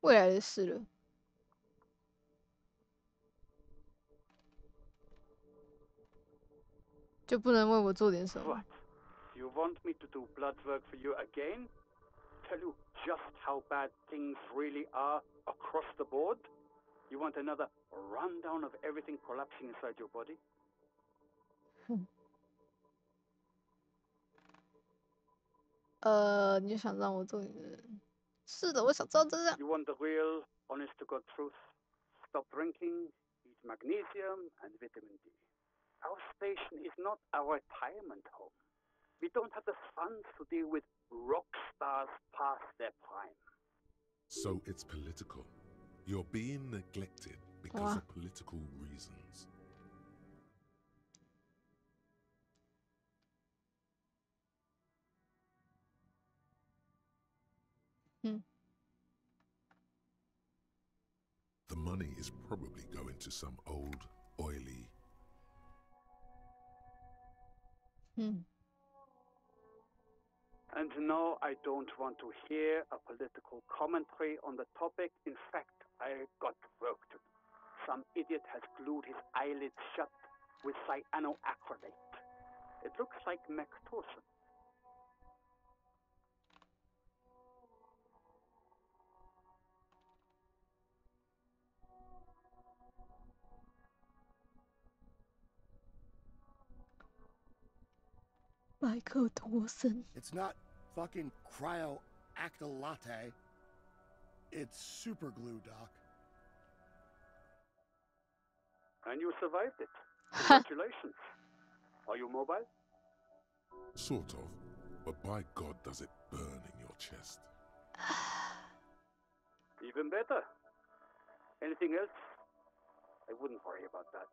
未来的事了。就不能为我做点什么？ What? You want me to do blood work for you again? Tell you just how bad things really are across the board? You want another rundown of everything collapsing inside your body? 你想让我做你的人？是的，我想知道真相。 You want the real, honest-to-God truth? Stop drinking, eat magnesium and vitamin D. Our station is not a retirement home. We don't have the funds to deal with rock stars past their prime. So it's political. You're being neglected because of political reasons. The money is probably going to some old, oily. And no, I don't want to hear a political commentary on the topic. In fact, I got work to do. Some idiot has glued his eyelids shut with cyanoacrylate. It looks like Mactorson. It's not fucking cryoactylate. It's super glue, Doc. And you survived it. Congratulations. Are you mobile? Sort of, but by God does it burn in your chest. Even better. Anything else? I wouldn't worry about that.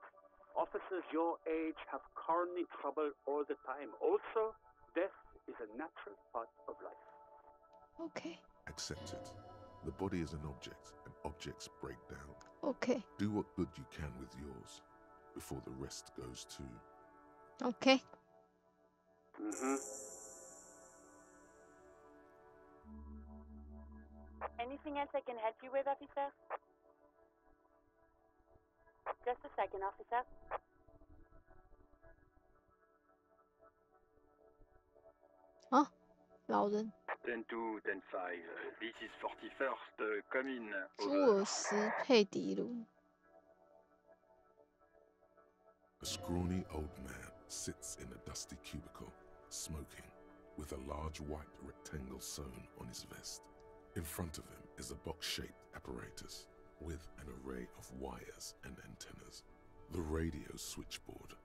Officers your age have coronary trouble all the time. Also, death is a natural part of life. Okay. Accept it. The body is an object, and objects break down. Okay. Do what good you can with yours, before the rest goes too. Okay. Anything else I can help you with, officer? Just a second, officer. Huh? 老人。 10-2, 10-5. This is 41st. Come in. 朱尔斯佩迪鲁。 A scrawny old man sits in a dusty cubicle, smoking, with a large white rectangle sewn on his vest. In front of him is a box-shaped apparatus with an array of wires and antennas. The radio switchboard.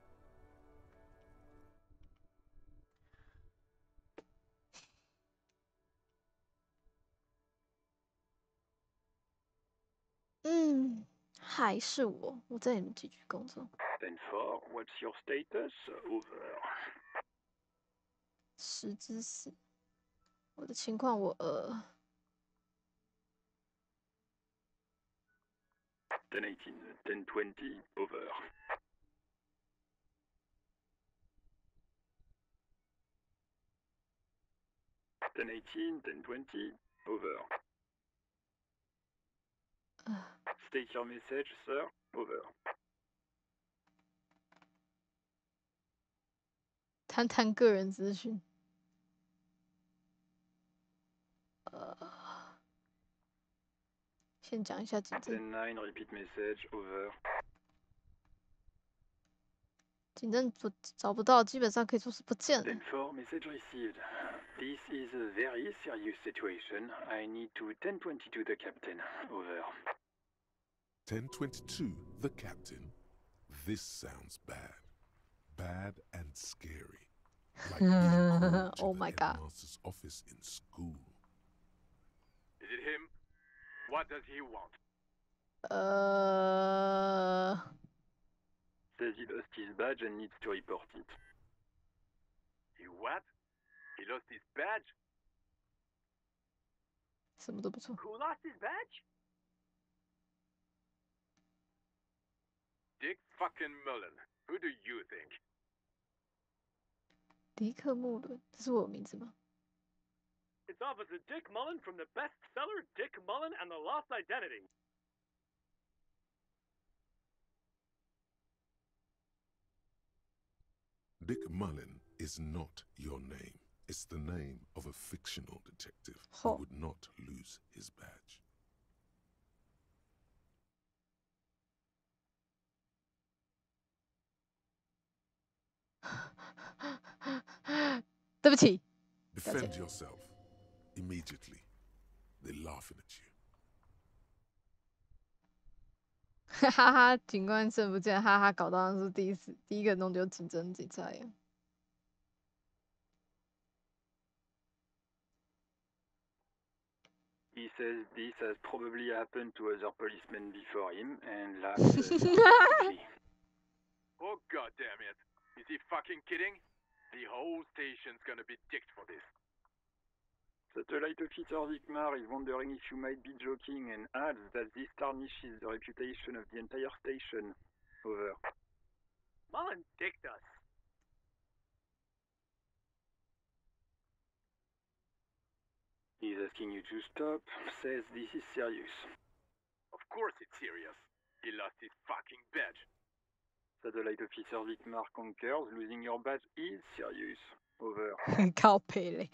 Mm. 还是我在你们继续工作。 10-4, what's your status? Over. 10之4。我的情况我10-18, 10-20, over. 10-18, 10-20, over. State your message, sir. Over. 谈个人资讯。先讲一下警政。 10-9, repeat message. Over. 警政找不到，基本上可以说是不见了。 10-4, message received. This is a very serious situation. I need to 1022 the captain. Over. 1022, the captain. This sounds bad. Bad and scary. Like being called to Oh the my god. headmaster's office in school. Is it him? What does he want? Says he lost his badge and needs to report it. He what? He lost his badge? 什么都不错。 Who lost his badge? Dick fucking Mullen. Who do you think? 迪克·穆伦，这是我的名字吗？ It's Officer Dick Mullen from the bestseller Dick Mullen and the Lost Identity. Dick Mullen is not your name. It's the name of a fictional detective Oh. who would not lose his badge. 对不起。 Defend yourself. Immediately. They're laughing at you. 哈哈，警官证不见，哈哈，搞到像是第一个弄丢警察一样。 He says this has probably happened to other policemen before him and laughs hysterically. Oh god damn it. Is he fucking kidding? The whole station's gonna be dicked for this. Satellite Officer Vikmar is wondering if you might be joking and adds that this tarnishes the reputation of the entire station. Over. Mullen dicked us. He's asking you to stop, says this is serious. Of course it's serious. He lost his fucking badge. Satellite Officer Vikmar concurs, losing your badge is serious. Over. 靠背嘞。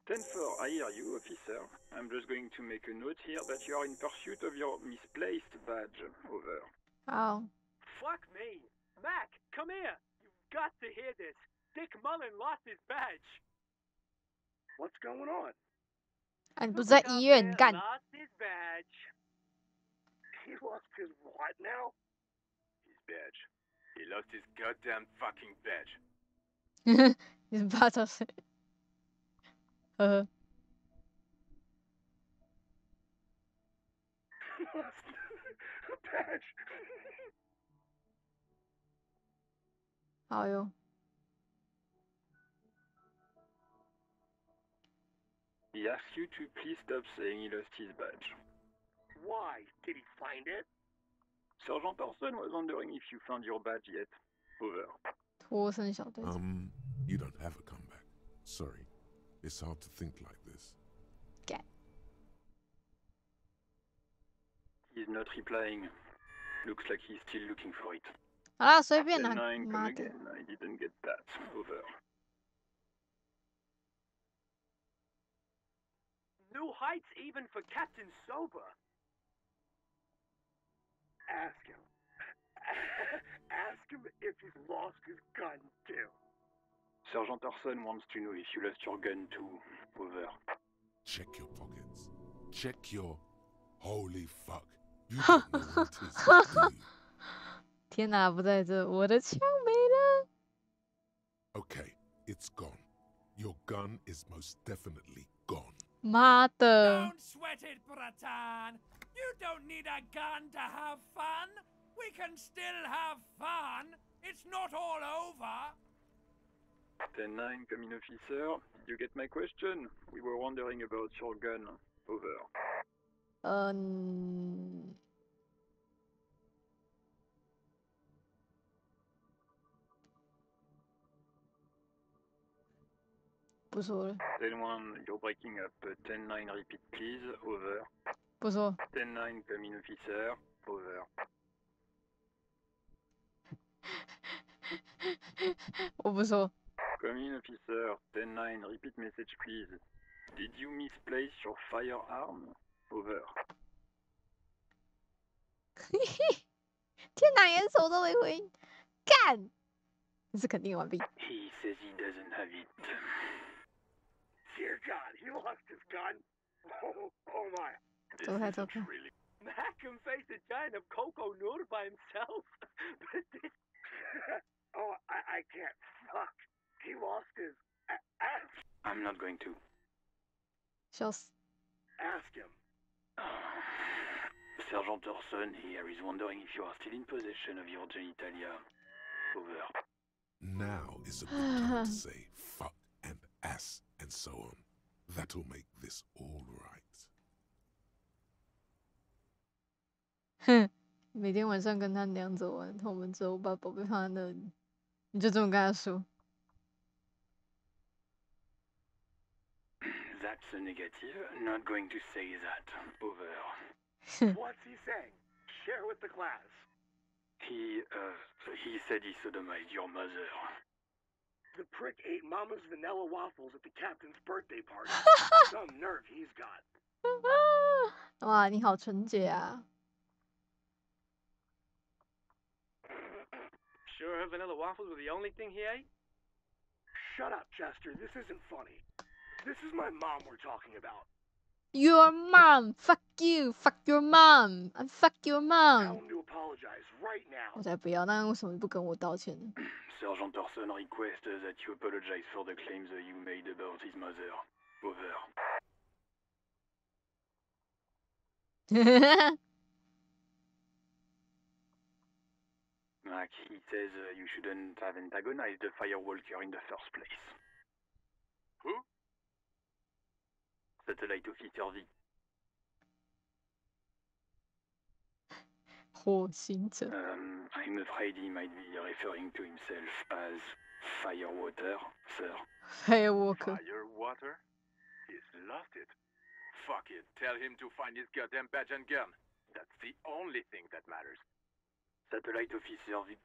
10-4, I hear you, officer. I'm just going to make a note here that you are in pursuit of your misplaced badge. Over.好。 Fuck me. Mac, come here. You've got to hear this. Dick Mullen lost his badge. What's going on? 啊，你不是在医院干？ Lost his badge. He lost his what now? His badge. He lost his goddamn fucking badge. 你不知道这是？呵呵。 He lost a badge. 好哟。 He asks you to please stop saying he lost his badge. Why? Did he find it? Sergeant Orson was wondering if you found your badge yet. Over. 脱身小队长。 You don't have a comeback. Sorry. It's hard to think like this. He's not replying. Looks like he's still looking for it. 好啦，随便啦， 10-9, 妈 come 的。 again. I didn't get that. Over. New heights even for Captain Sober. Ask him. Ask him if he's lost his gun too. Sergeant Orson wants to know if you lost your gun too. Over. Check your pockets. Check your... Holy fuck. You don't know what it is, do you? 天哪，不在这，我的枪没了。 Okay, it's gone. Your gun is most definitely gone. 妈的！ Don't sweat it, Bratan. You don't need a gun to have fun. We can still have fun. It's not all over. 10-9, come in, officer. Did you get my question? We were wondering about your gun. Over. 不说了。 10-1, you're breaking up. 10-9, repeat please. Over. 不说。 10-9, come in, officer. Over. 我不说。 Come in, officer. 10-9, repeat message please. Did you misplace your firearm? Over. 天哪，也什么都没回应，干，这是肯定完毕。 He says he doesn't have it. Dear God, he lost his gun. Oh my. This Okay, isn't okay. really. Mac can face a giant of cocoa noodle by himself. But this... Oh, I can't. Fuck. He lost his. I'm not going to. 笑死。 Ask him. Sergeant Orson here is wondering if you are still in possession of your genitalia. Over. Now is a good time to say fuck and ass and so on. That'll make this all right. 哼，每天晚上跟他娘走完，我们之后把宝贝放在那里，你就这么跟他说。 That's a negative. Not going to say that. Over. What's he saying? Share with the class. He said he sodomized your mother. The prick ate Mama's vanilla waffles at the captain's birthday party. Some nerve he's got. 哇，你好纯洁啊！ Sure her vanilla waffles were the only thing he ate? Shut up, Chester. This isn't funny. This is my mom we're talking about. Your mom, fuck you, fuck your mom, and fuck your Tell mom. him to apologize right now. 我才不要，那为什么不跟我道歉呢？ Sergeant Orson requests that you apologize for the claims that you made about his mother. Over. Mac, he says you shouldn't have antagonized the firewalker in the first place. Who? Satellite Officer V. 火行者。 I'm afraid he might be referring to himself as Firewater, sir. Firewalker. Firewater? He's lost it. Fuck it. Tell him to find his goddamn badge and gun. That's the only thing that matters. Satellite Officer V.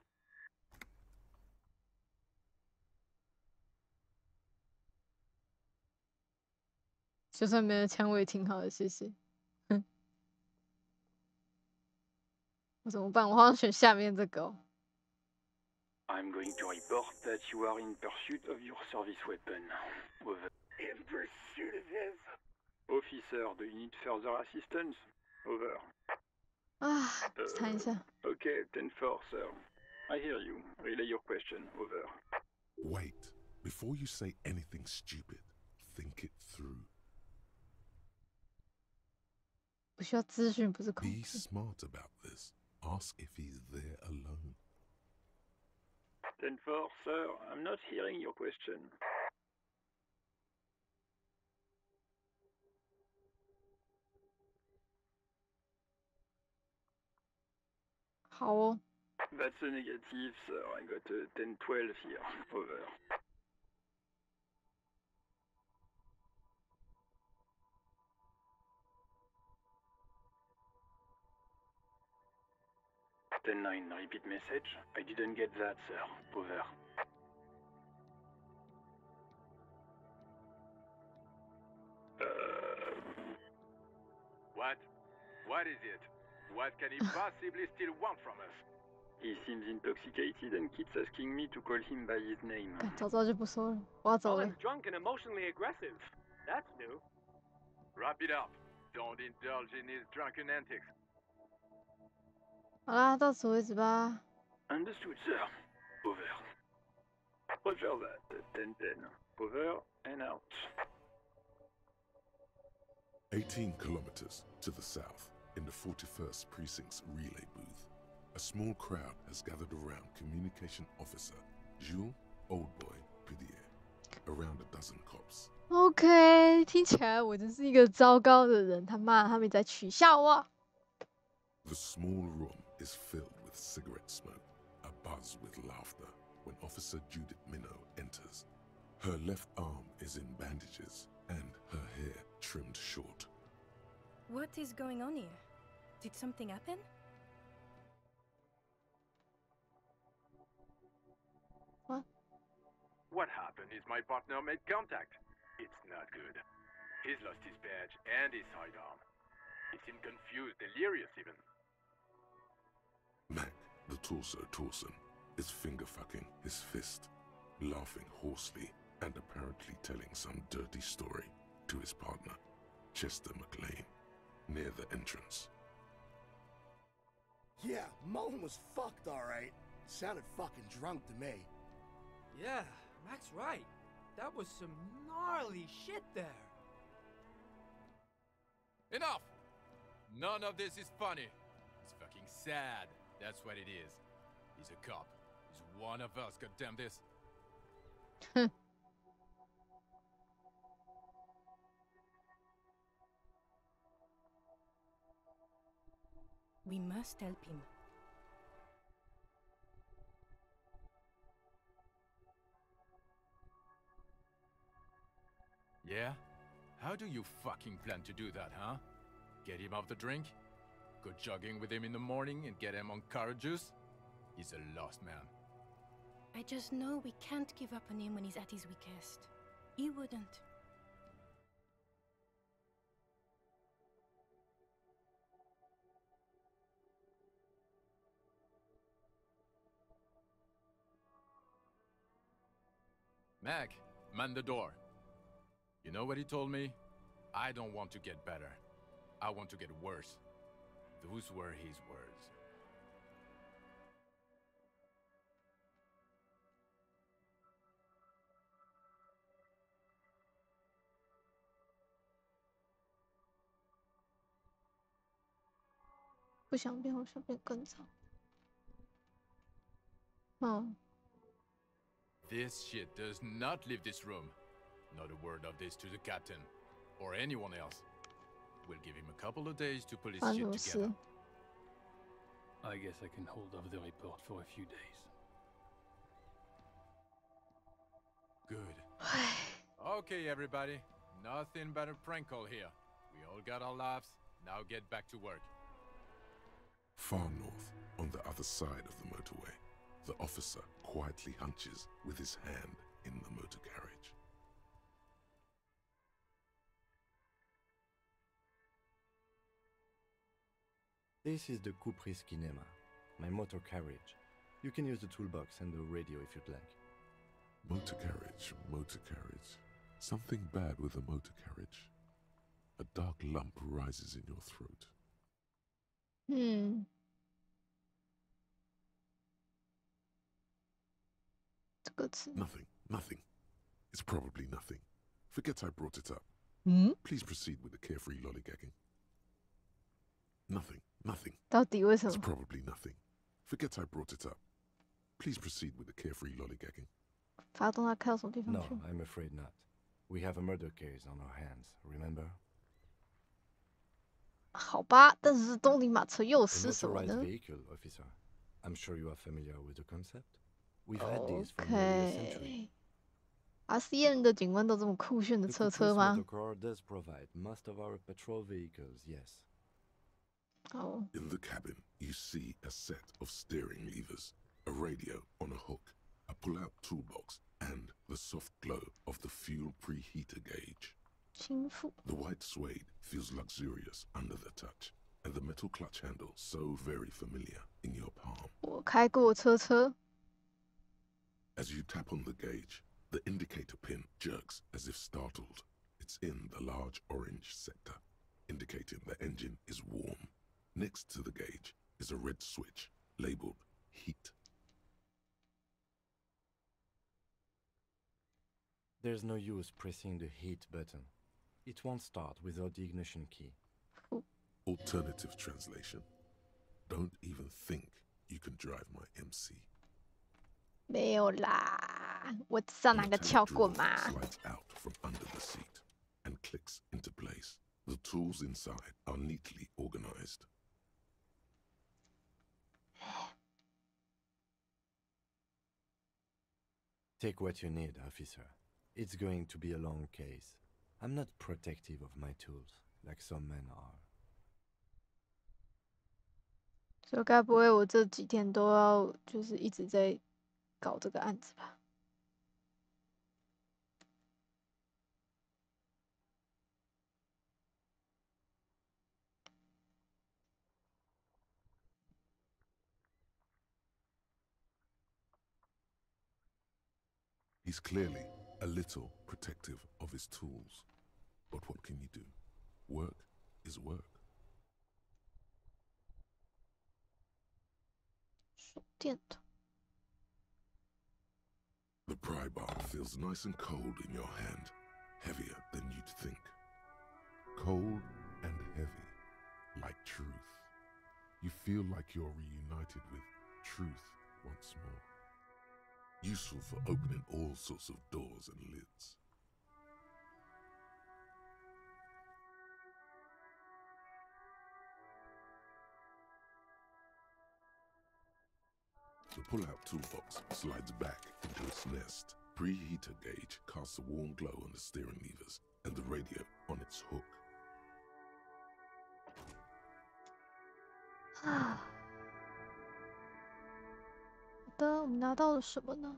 就算没有枪我也挺好的，谢谢。哼，我怎么办？我好像选下面这个哦。 I'm going to report that you are in pursuit of your service weapon. Over. In pursuit of his. Officer, do you need further assistance? Over. 啊，看一下。 Okay, 10-4, sir. I hear you. Relay your question. Over. Wait. Before you say anything stupid, think it through. 不需要资讯，不是恐 Be 惧。 smart about this. Ask if he's there alone. 10-4, sir. I'm not hearing your question. 好哦。 That's a negative, sir. I got a 10-12 here. Over. Ten-9, repeat message. I didn't get that, sir. Over. What? What is it? What can he possibly still want from us? He seems intoxicated and keeps asking me to call him by his name. 早知道就不说了，我要走了。 Calling drunk and emotionally aggressive. That's new. Wrap it up. Don't indulge in his drunken antics. 好啦，到此为止吧。 Understood, sir. Over. Roger that. 10-10. Over and out. 18 kilometers to the south, in the 41st Precinct's relay booth, a small crowd has gathered around Communication Officer Jules Oldboy Pidier, around a dozen cops. OK， 听起来我真是一个糟糕的人，他妈他们在取笑我。 The small room is filled with cigarette smoke, abuzz with laughter, when Officer Judith Minnow enters. Her left arm is in bandages, and her hair trimmed short. What is going on here? Did something happen? What happened is my partner made contact. It's not good. He's lost his badge and his sidearm. He seemed confused, delirious even. Mac, the But also Torson is finger-fucking his fist, laughing hoarsely and apparently telling some dirty story to his partner, Chester McLean, near the entrance. Yeah, Mullen was fucked, alright. Sounded fucking drunk to me. Yeah, Mac's right. That was some gnarly shit there. Enough! None of this is funny. It's fucking sad. That's what it is. He's a cop. He's one of us, goddamn this. We must help him. Yeah? How do you fucking plan to do that, huh? Get him off the drink? Go jogging with him in the morning and get him on carrot juice? He's a lost man. I just know we can't give up on him when he's at his weakest. He wouldn't. Mac, man the door. You know what he told me? I don't want to get better. I want to get worse. Those were his words.不想变，我想变更糟。嗯。 This shit does not leave this room. Not a word of this to the captain, or anyone else. We'll give him a couple of days to pull his shit together. I guess I can hold off the report for a few days. Good. Okay, everybody. Nothing but a prank call here. We all got our laughs. Now get back to work. Far north, on the other side of the motorway, the officer quietly hunches with his hand in the motor carriage. This is the Kupris Kinema, my motor carriage. You can use the toolbox and the radio if you'd like. Motor carriage, motor carriage. Something bad with a motor carriage. A dark lump rises in your throat. Nothing, nothing. It's probably nothing. Forget I brought it up. Please proceed with the carefree lollygagging. Nothing, nothing. 到底为什么？ It's probably nothing. Forget I brought it up. Please proceed with the carefree lollygagging. 发动它开到什么地方 No, 去？ I'm afraid not. We have a murder case on our hands, remember? 好吧，但是动力马车又 A 是什么 motorized 呢 vehicle, officer. I'm sure you are familiar with the concept. We've had these for nearly a century. RCN 的警官都这么酷炫的 The 车 Kupris 车吗？ motorcar does provide most of our patrol vehicles, yes. Oh. In the cabin, you see a set of steering levers, a radio on a hook, a pull-out toolbox, and the soft glow of the fuel preheater gauge. 轻浮。 The white suede feels luxurious under the touch, and the metal clutch handle so very familiar in your palm. 我开过车车。 As you tap on the gauge, the indicator pin jerks as if startled. It's in the large orange sector, indicating the engine is warm. Next to the gauge is a red switch labeled heat. There's no use pressing the heat button. It won't start without the ignition key. Alternative translation. Don't even think you can drive my MC. 没有啦，我知道哪个撬棍嘛。 Slides out from under the seat and clicks into place. The tools inside are neatly organized. Take what you need, officer. It's going to be a long case. I'm not protective of my tools, like some men are. 所以该不会我这几天都要就是一直在搞这个案子吧？ He's clearly a little protective of his tools. But what can you do? Work is work. 手电筒。 The pry bar feels nice and cold in your hand, heavier than you'd think. Cold and heavy, like truth. You feel like you're reunited with truth once more. Useful for opening all sorts of doors and lids. The pull-out toolbox slides back into its nest. Preheater gauge casts a warm glow on the steering levers and the radio on its hook. 啊，好的，我们拿到了什么呢？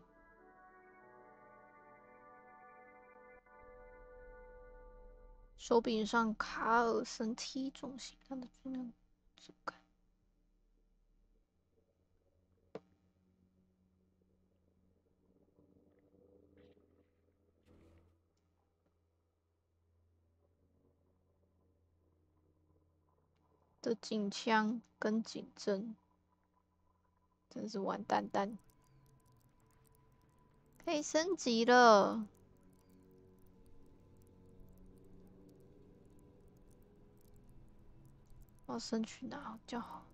手柄上卡尔森 T 重型，它的重量质感。 的警枪跟警针，真是完蛋蛋！可以升级了。要升去哪比较好？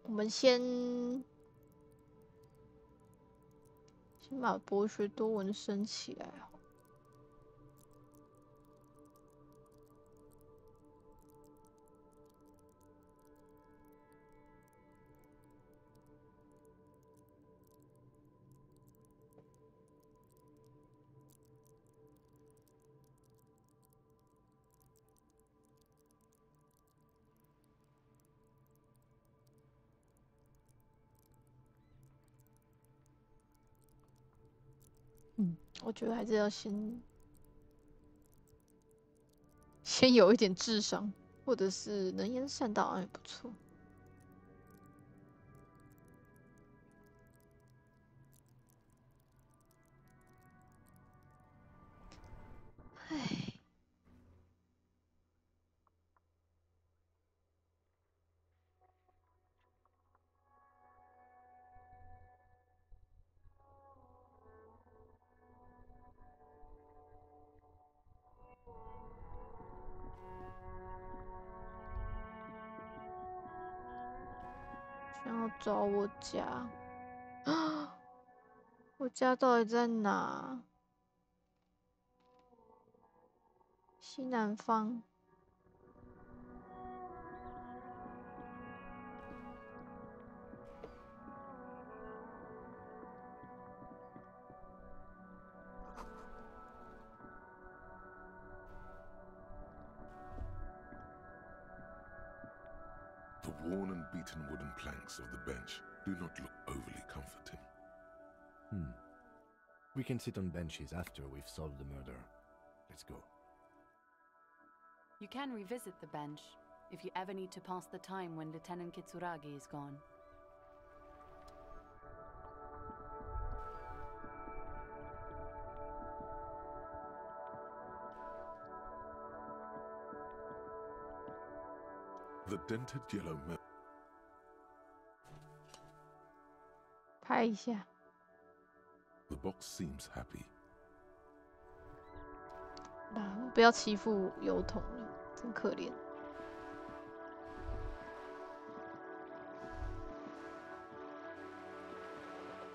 我们先把博学多闻升起来好。我觉得还是要先有一点智商，或者是能言善道也不错。唉。 想要找我家啊！我家到底在哪？西南方。The worn and beaten wooden planks of the bench do not look overly comforting. We can sit on benches after we've solved the murder. Let's go. You can revisit the bench if you ever need to pass the time when Lieutenant Kitsuragi is gone. The dented yellow man. 拍一下。 The box seems happy. 不要欺负油桶了，真可怜。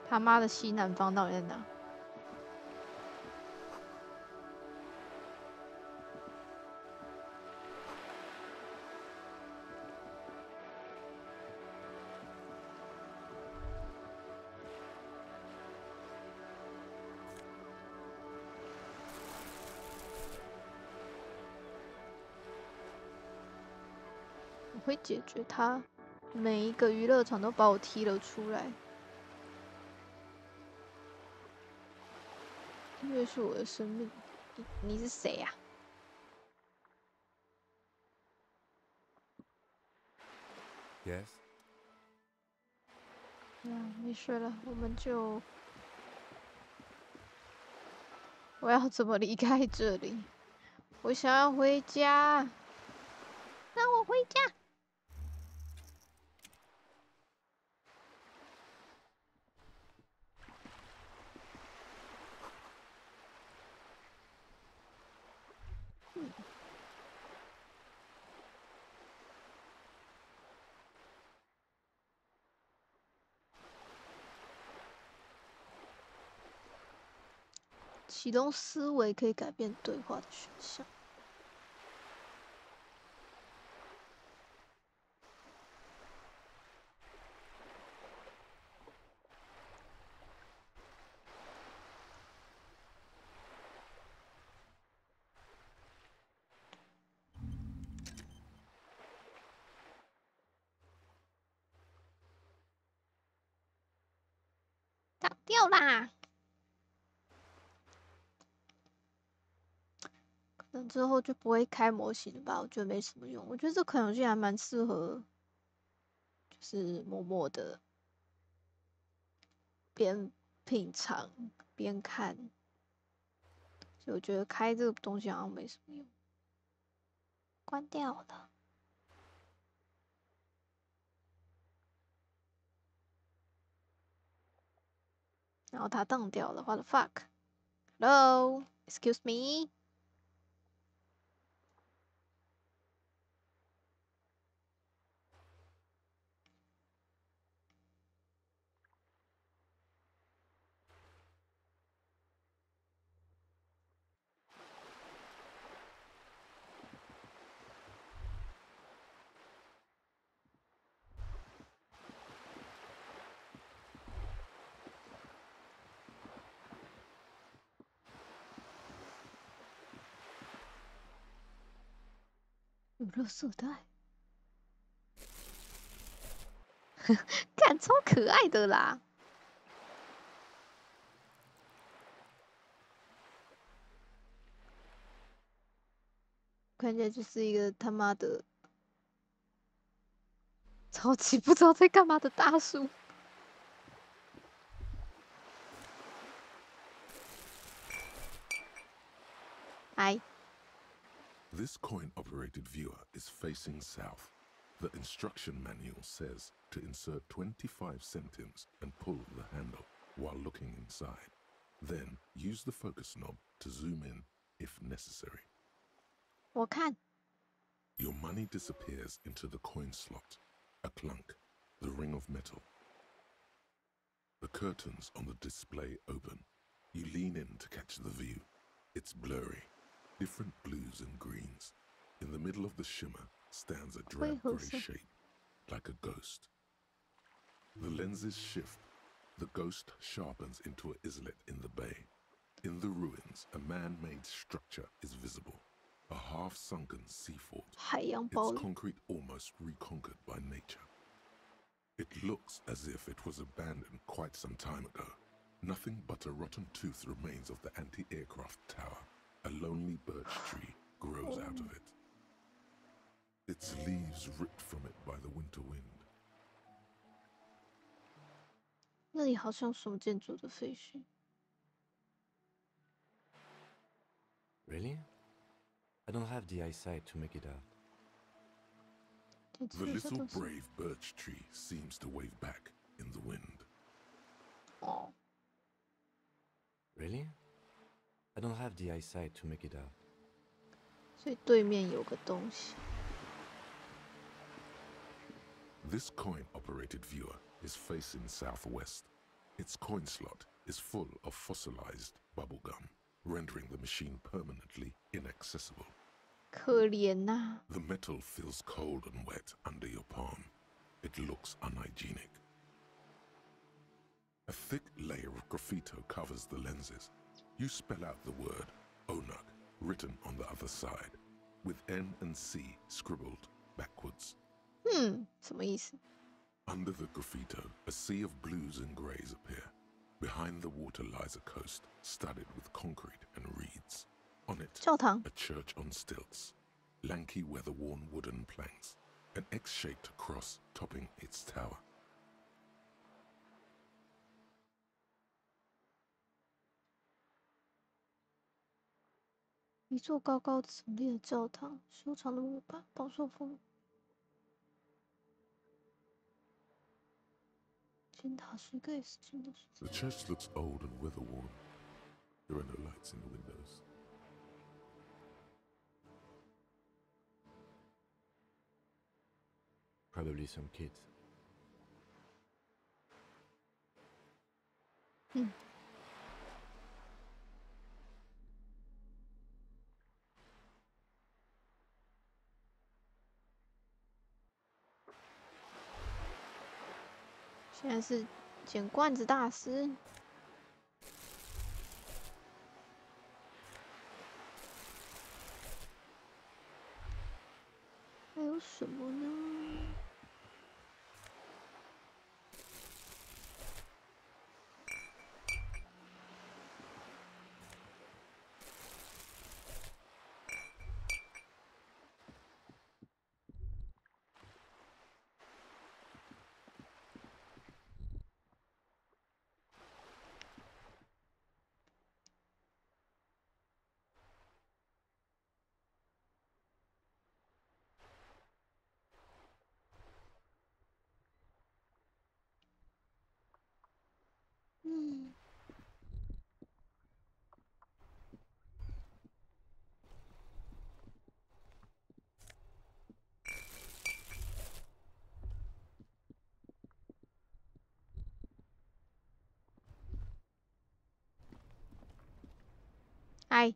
他妈的西南方到底在哪？我会解决它。每一个娱乐场都把我踢了出来，约束我的生命。你是谁呀、Yes. 没事了，我要怎么离开这里？我想要回家，让我回家。启动思维可以改变对话的选项。挡掉啦！可能之后就不会开模型了吧？我觉得没什么用。我觉得这款游戏还蛮适合，就是默默的边品尝边看，所以我觉得开这个东西好像没什么用。关掉了。然后它当掉了 ，what the fuck？Hello， excuse me。有垃圾袋，看超可爱的啦！看起来就是一个他妈的超级不知道在干嘛的大叔。嗨。This coin-operated viewer is facing south. The instruction manual says to insert 25 centimes and pull the handle while looking inside. Then use the focus knob to zoom in if necessary. 我看。 Your money disappears into the coin slot, a clunk, the ring of metal. The curtains on the display open. You lean in to catch the view. It's blurry. Different blues and greens. In the middle of the shimmer stands a drab grey shape, like a ghost. The lenses shift. The ghost sharpens into an islet in the bay. In the ruins, a man-made structure is visible. A half-sunken sea fort. Its concrete almost reconquered by nature. It looks as if it was abandoned quite some time ago. Nothing but a rotten tooth remains of the anti-aircraft tower. A lonely birch tree grows out of it. Its leaves ripped from it by the winter wind. 那里好像什么建筑的废墟。Really? I don't have the eyesight to make it out. The little brave birch tree seems to wave back in the wind. Oh. Really? I don't have the eyesight to make it out. 所以对面有个东西。This coin-operated viewer is facing southwest. Its coin slot is full of fossilized bubblegum, rendering the machine permanently inaccessible. 可怜呐。 The metal feels cold and wet under your palm. It looks unhygienic. A thick layer of graffito covers the lenses. You spell out the word Onug written on the other side, with N and C scribbled backwards. 什么意思？ Under the graffito, a sea of blues and greys appear. Behind the water lies a coast, studded with concrete and reeds. On it, a church on stilts, lanky weather-worn wooden planks, an X-shaped cross topping its tower. 一座高高耸立的教堂，修长的木板饱受风雨。尖塔是一个 S 型的。The church looks old and weather-worn. There are no lights in the windows. Probably some kids. 现在是捡罐子大师。还有什么呢？嗨。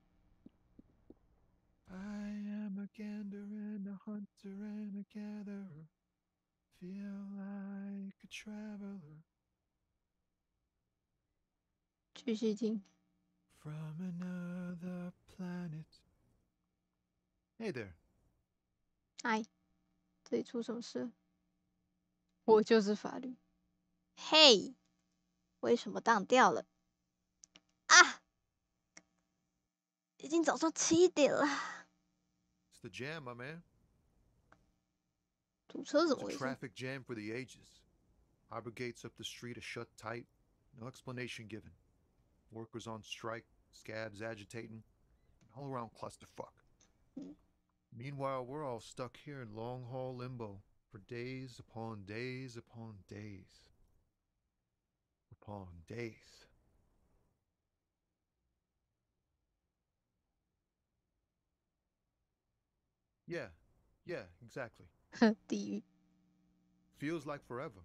I am a gander and a hunter and a gatherer. Feel like a traveler. 继续听。From another planet. Hey there. 嗨，这里出什么事？我就是法律。嘿，为什么当掉了？啊！已经早上7点了。It's the jam, my man. 堵车怎么 It's 回 a 事？ traffic jam for the ages. Harbor gates up the street are shut tight. No explanation given. Workers on strike, scabs agitating, an all-around clusterfuck. Meanwhile, we're all stuck here in long-haul limbo for days upon days upon days. Upon days. Yeah, exactly. 地狱。Feels like forever.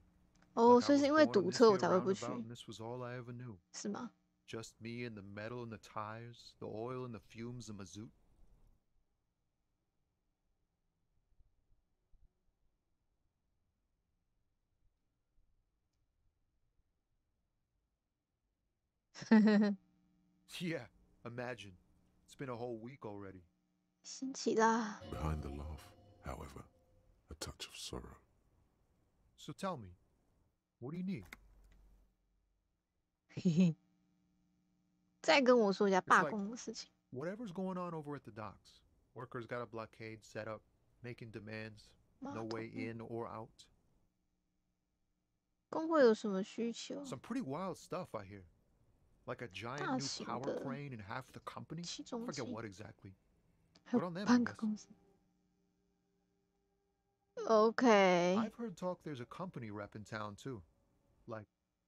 哦， Like 所 I 以是 was 因为 born on 堵 this 车我 here 才会不去， roundabout and this was all I ever knew. 是吗？ Just me and the metal and the tires, the oil and the fumes of mazout. Yeah, imagine. It's been a whole week already. 新奇啦。 Behind the laugh, however, a touch of sorrow. So tell me, what do you need? 嘿嘿。再跟我说一下 It's 罢 like 工的事情。 whatever's going on over at the docks. Workers got a blockade set up, making demands, no way in or out. 工会有什么需求？ Some pretty wild stuff I hear. Like a giant 大 new 型 power 的 crane in half the company. 起 I 重 forget 机， what exactly. 还 Good 有 on them, I 半个 guess. 公司。OK， I've heard talk there's a company rep in town too. Like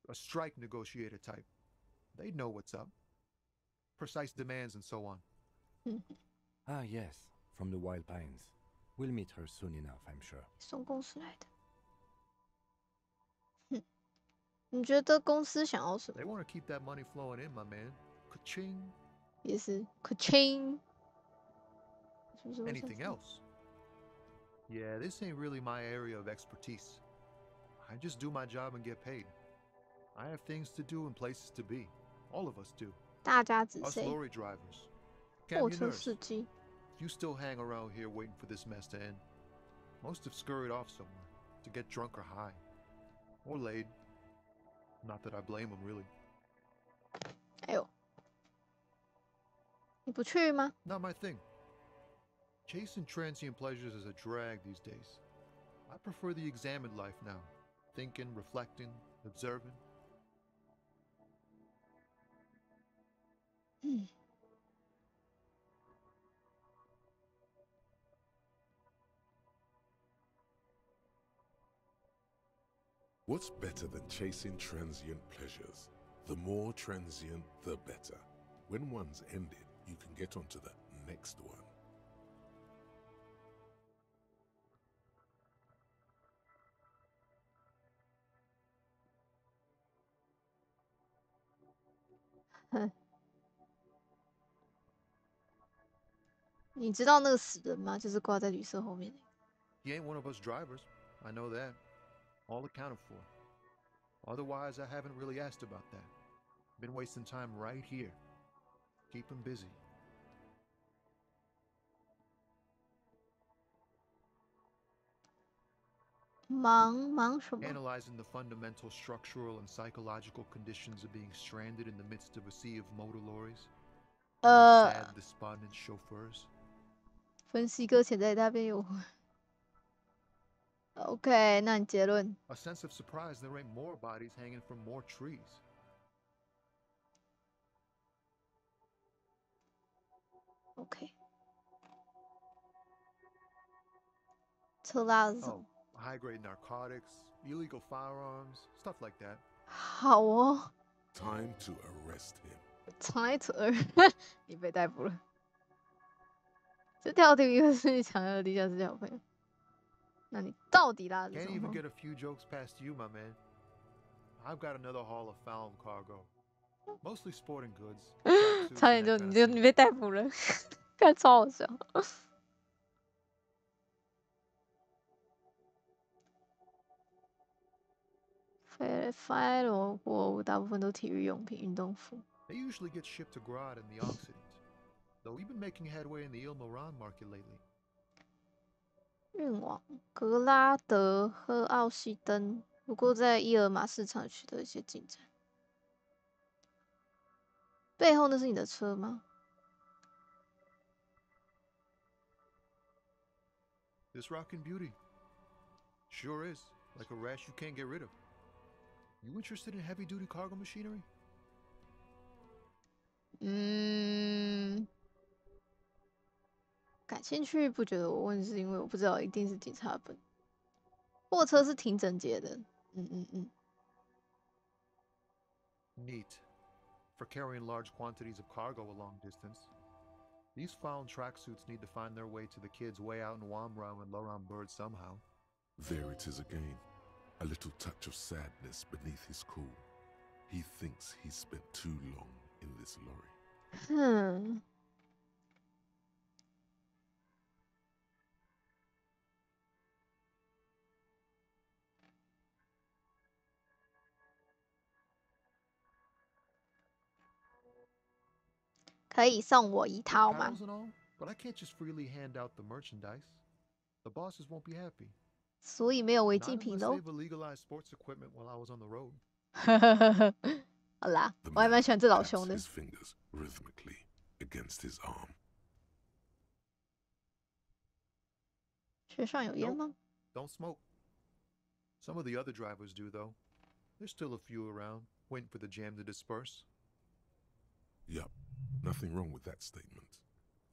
a strike negotiator type. They'd know what's up. Precise demands and so on. Ah, yes, from the Wild Pines. We'll meet her soon enough, I'm sure. 送公司来的。你觉得公司想要什么？ They want to keep that money flowing in, my man. Ka-ching. 也是 ka-ching。 Anything else? Yeah, this ain't really my area of expertise. I just do my job and get paid. I have things to do and places to be. All of us do. 大家指 Us 谁？ lorry drivers. 货 Cam, you 车 nurse. 司机。 You still hang around here waiting for this mess to end. Most have scurried off somewhere to get drunk or high. Or laid. Not that I blame them, really. 哎呦，你不去吗？ Not my thing. Chasing transient pleasures is a drag these days. I prefer the examined life now. Thinking, reflecting, observing. What's better than chasing transient pleasures? The more transient, the better. When one's ended, you can get on to the next one. Huh. 你知道那个死人吗？就是挂在旅社后面。He ain't one of us drivers. I know that. All accounted for. Otherwise, I haven't really asked about that. Been wasting time right here. Keep him busy. 忙什么？ Analyzing the fundamental structural and psychological conditions of being stranded in the midst of a sea of motor lorries. Sad, despondent chauffeurs. 分析搁浅在那边有。OK， 那你结论 ？A sense of surprise there ain't more bodies hanging from more trees. OK。车拉是什么？ High-grade narcotics, illegal firearms, stuff like that. 好哦。Time to arrest him. Time to arrest 你被逮捕了。这跳停一个是你抢的地下室小朋友。那你到底拉的什 Can't even 么？ get a few jokes past you, my man. I've got another haul of found cargo. Mostly sporting goods. 差点你被逮捕了，看超好笑。飞来的货物大部分都体育用品、运动服。 They usually get shipped to Grad in the Occident, though we've been making headway in the Il Moran market lately. 运往格拉德和奥西登，不过在伊尔马市场取得一些进展。背后那是你的车吗？ This rockin' beauty. Sure is. Like a rash you can't get rid of. You interested in heavy-duty cargo machinery? 感兴趣不觉得我问是因为我不知道一定是警察本。货车是挺整洁的。Neat. For carrying large quantities of cargo a long distance. These found tracksuits need to find their way to the kids way out in Wamra and Loran Bird somehow. There it is again. A little touch of sadness beneath his cool. He thinks he's spent too long in this lorry. 可以送我一套吗？ But I can't just freely hand out the merchandise. The bosses won't be happy. 所以没有违禁 Not 品 unless 喽。 they've illegalized sports equipment while I was on the road. 好啦，我还蛮喜欢这老兄的。 His fingers rhythmically against his arm. 车上有烟吗？ Don't smoke. Some of the other drivers do, though. There's still a few around, waiting for the jam to disperse. Yup, nothing wrong with that statement.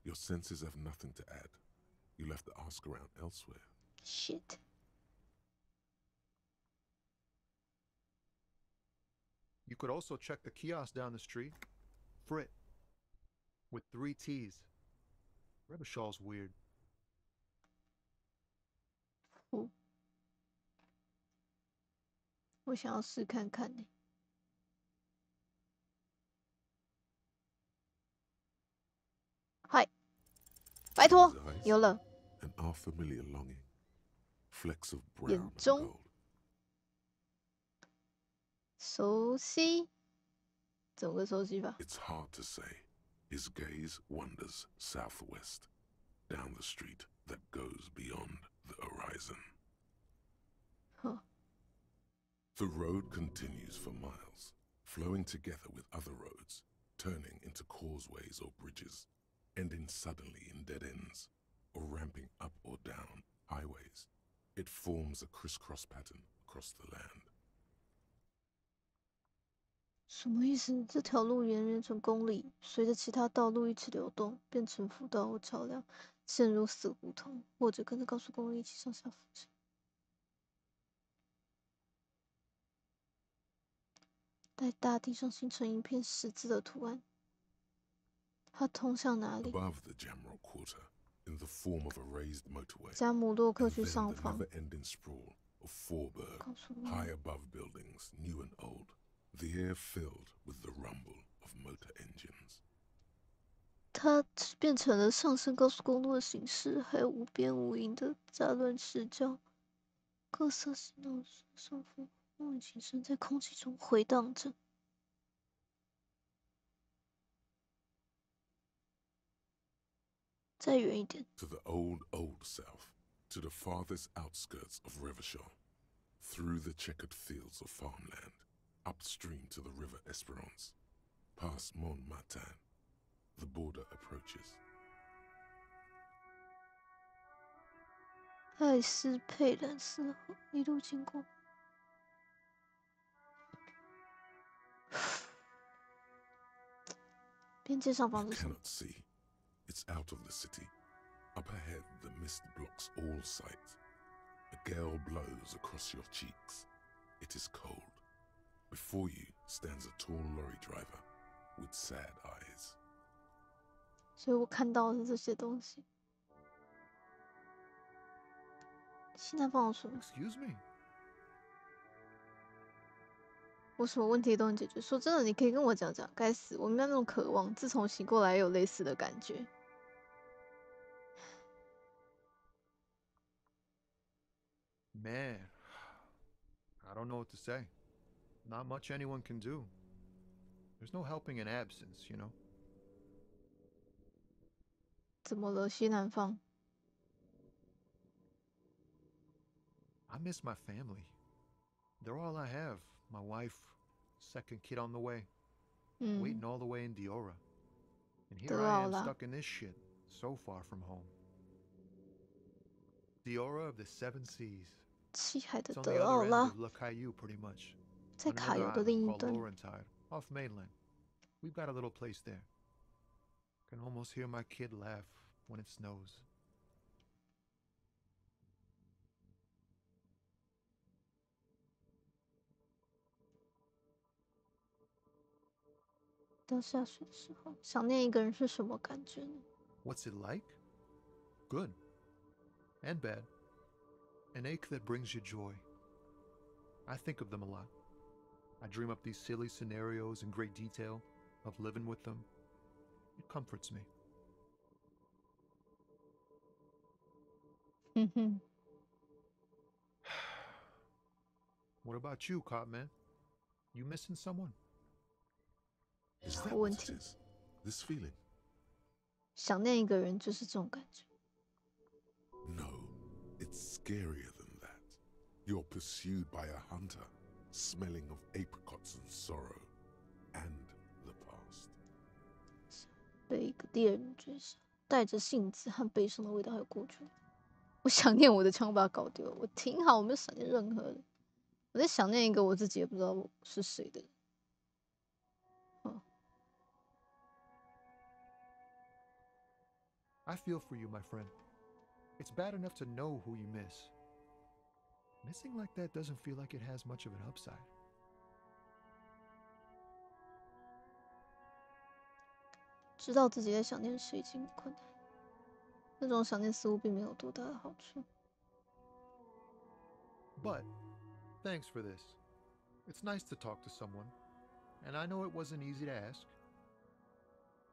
Your senses have nothing to add. You left the ask around elsewhere. Shit. You could also check the kiosk down the street. Frit. With 3 T's. Rebishaw's weird. 我想要试看看呢。嗨，拜托，有了。 An unfamiliar longing. Flecks of brown 眼 and 中 gold. 熟悉，怎么个熟悉法？ It's hard to say. His gaze wanders southwest, down the street that goes beyond the horizon. 哼， The road continues for miles, flowing together with other roads, turning into causeways or bridges, ending suddenly in dead ends, or ramping up or down highways. It forms a crisscross pattern across the land. 什么意思？这条路延绵成公里，随着其他道路一起流动，变成辅道或桥梁，陷入死胡同，或者跟着高速公路一起上下浮沉。在大地上形成一片十字的图案。它通向哪里？ Above the Jamrock Quarter, in the form of a raised motorway, 加姆洛克 and 区 then 上 the 方。 never-ending sprawl of Forberg, 告诉我 high above buildings, new and old, the air filled with the rumble of motor engines. 它变成了上升高速公路的形式，还有无边无垠的杂乱视角，各色洗脑上浮，梦里琴声在空气中回荡着。再远一点。 To the old, old south, to the farthest outskirts of Revershaw, through the checkered fields of farmland, upstream to the river Esperance, past Montmartin, the border approaches. 艾斯佩兰斯河一路经过。边界上方 You 是什么？ cannot see. It's out of the city. Up ahead, the mist blocks all sight. A gale blows across your cheeks. It is cold. Before you stands a tall lorry driver with sad eyes. 所以我看到的是这些东西。西南方有什么？ Excuse me. 我什么问题都能解决。说真的，你可以跟我讲讲。该死，我没有那种渴望。自从醒过来，也有类似的感觉。 Man, I don't know what to say. Not much anyone can do. There's no helping in absence, you know? 怎么了，西南方？ I miss my family. They're all I have. My wife, second kid on the way. Waiting all the way in Diora. And here I am stuck in this shit, so far from home. Diora of the Seven Seas. 七海的 It's on 德 the 奥 other 拉 end，of Le Caillou, pretty much. 在 On 卡 another 尤的 island 另一 called 端。 Laurentide, off mainland. We've got a little place there. Can almost hear my kid laugh when it snows. 到下雪的时候，想念一个人是什么感觉呢？ What's it like? Good. And bad. An ache that brings you joy. I think of them a lot. I dream up these silly scenarios in great detail of living with them. It comforts me. 哼哼。 What about you, Cop Man? You missing someone? Is that what it is? This feeling? 想念一个人就是这种感觉。 No, it's scarier than that. You're pursued by a hunter, smelling of apricots and sorrow, and the past. 被一个猎人追杀，带着杏子和悲伤的味道，还有过去。我想念我的枪，把它搞丢了。我挺好，我没有想念任何人。我在想念一个我自己也不知道我是谁的人。 I feel for you, my friend. It's bad enough to know who you miss. Missing like that doesn't feel like it has much of an upside. 知道自己在想念谁已经困难，那种想念似乎并没有多大的好处。 But thanks for this. It's nice to talk to someone, and I know it wasn't easy to ask.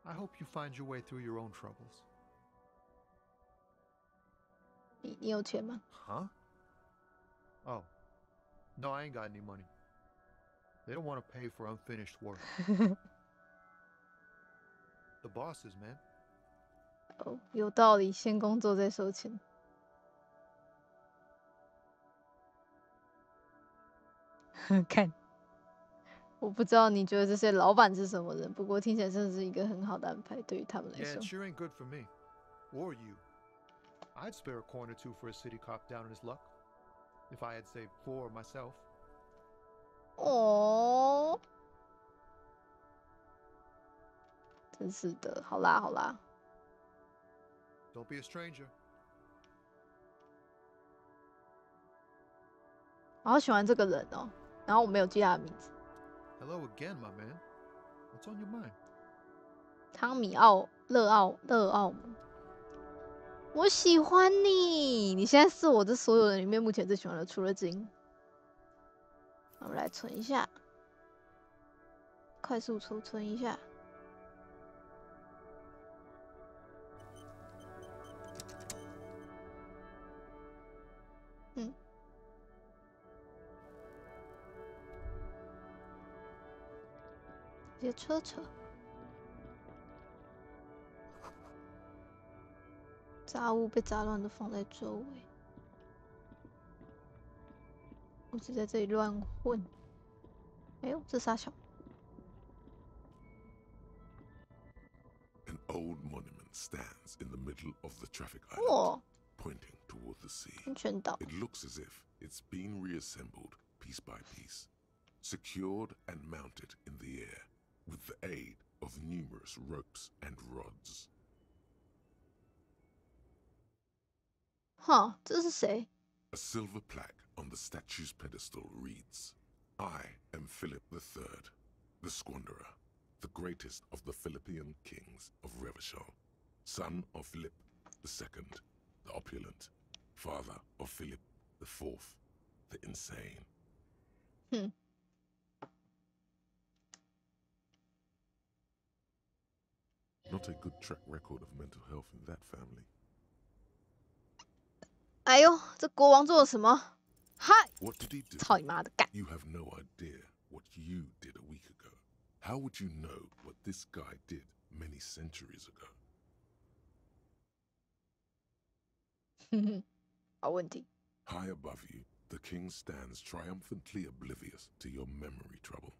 I hope you find your way through your own troubles. 你有钱吗？ Huh? Oh. No, I ain't got any money. They don't want to pay for unfinished work. The bosses, man. 哦，有道理，先工作再收钱。看，我不知道你觉得这些老板是什么人，不过听起来真的是一个很好的安排，对于他们来 Yeah, 说 it。sure ain't good for me. Or you. I'd spare a coin or two for a city cop down in his luck. If I had saved 4 myself. 哦，真是的，好啦好啦， Don't be a stranger. 我好喜欢这个人哦，然后我没有记他的名字， Hello again, my man. What's on your mind? 汤米奥勒奥姆，我喜欢你，你现在是我这所有人里面目前最喜欢的，除了金。我们来存一下，快速储存一下。直接车，杂物被杂乱的放在周围，我只在这里乱混。哎呦，这啥小？ An old monument stands in the middle of the traffic 哇 island, pointing toward the sea. 安全岛。 It looks as if it's been reassembled piece by piece, secured and mounted in the air with the aid of numerous ropes and rods. 哈，这是谁？ A silver plaque on the statue's pedestal reads, I am Philip III, the Squanderer, the greatest of the Philippian kings of Revachol, son of Philip II, the opulent, father of Philip IV, the insane. Not a good track record of mental health in that family. 哎呦，这国王做了什么？嗨！ What did he do? 操你妈的干！ You have no idea what you did a week ago. How would you know what this guy did many centuries ago? 好问题。 High above you, the king stands triumphantly oblivious to your memory trouble.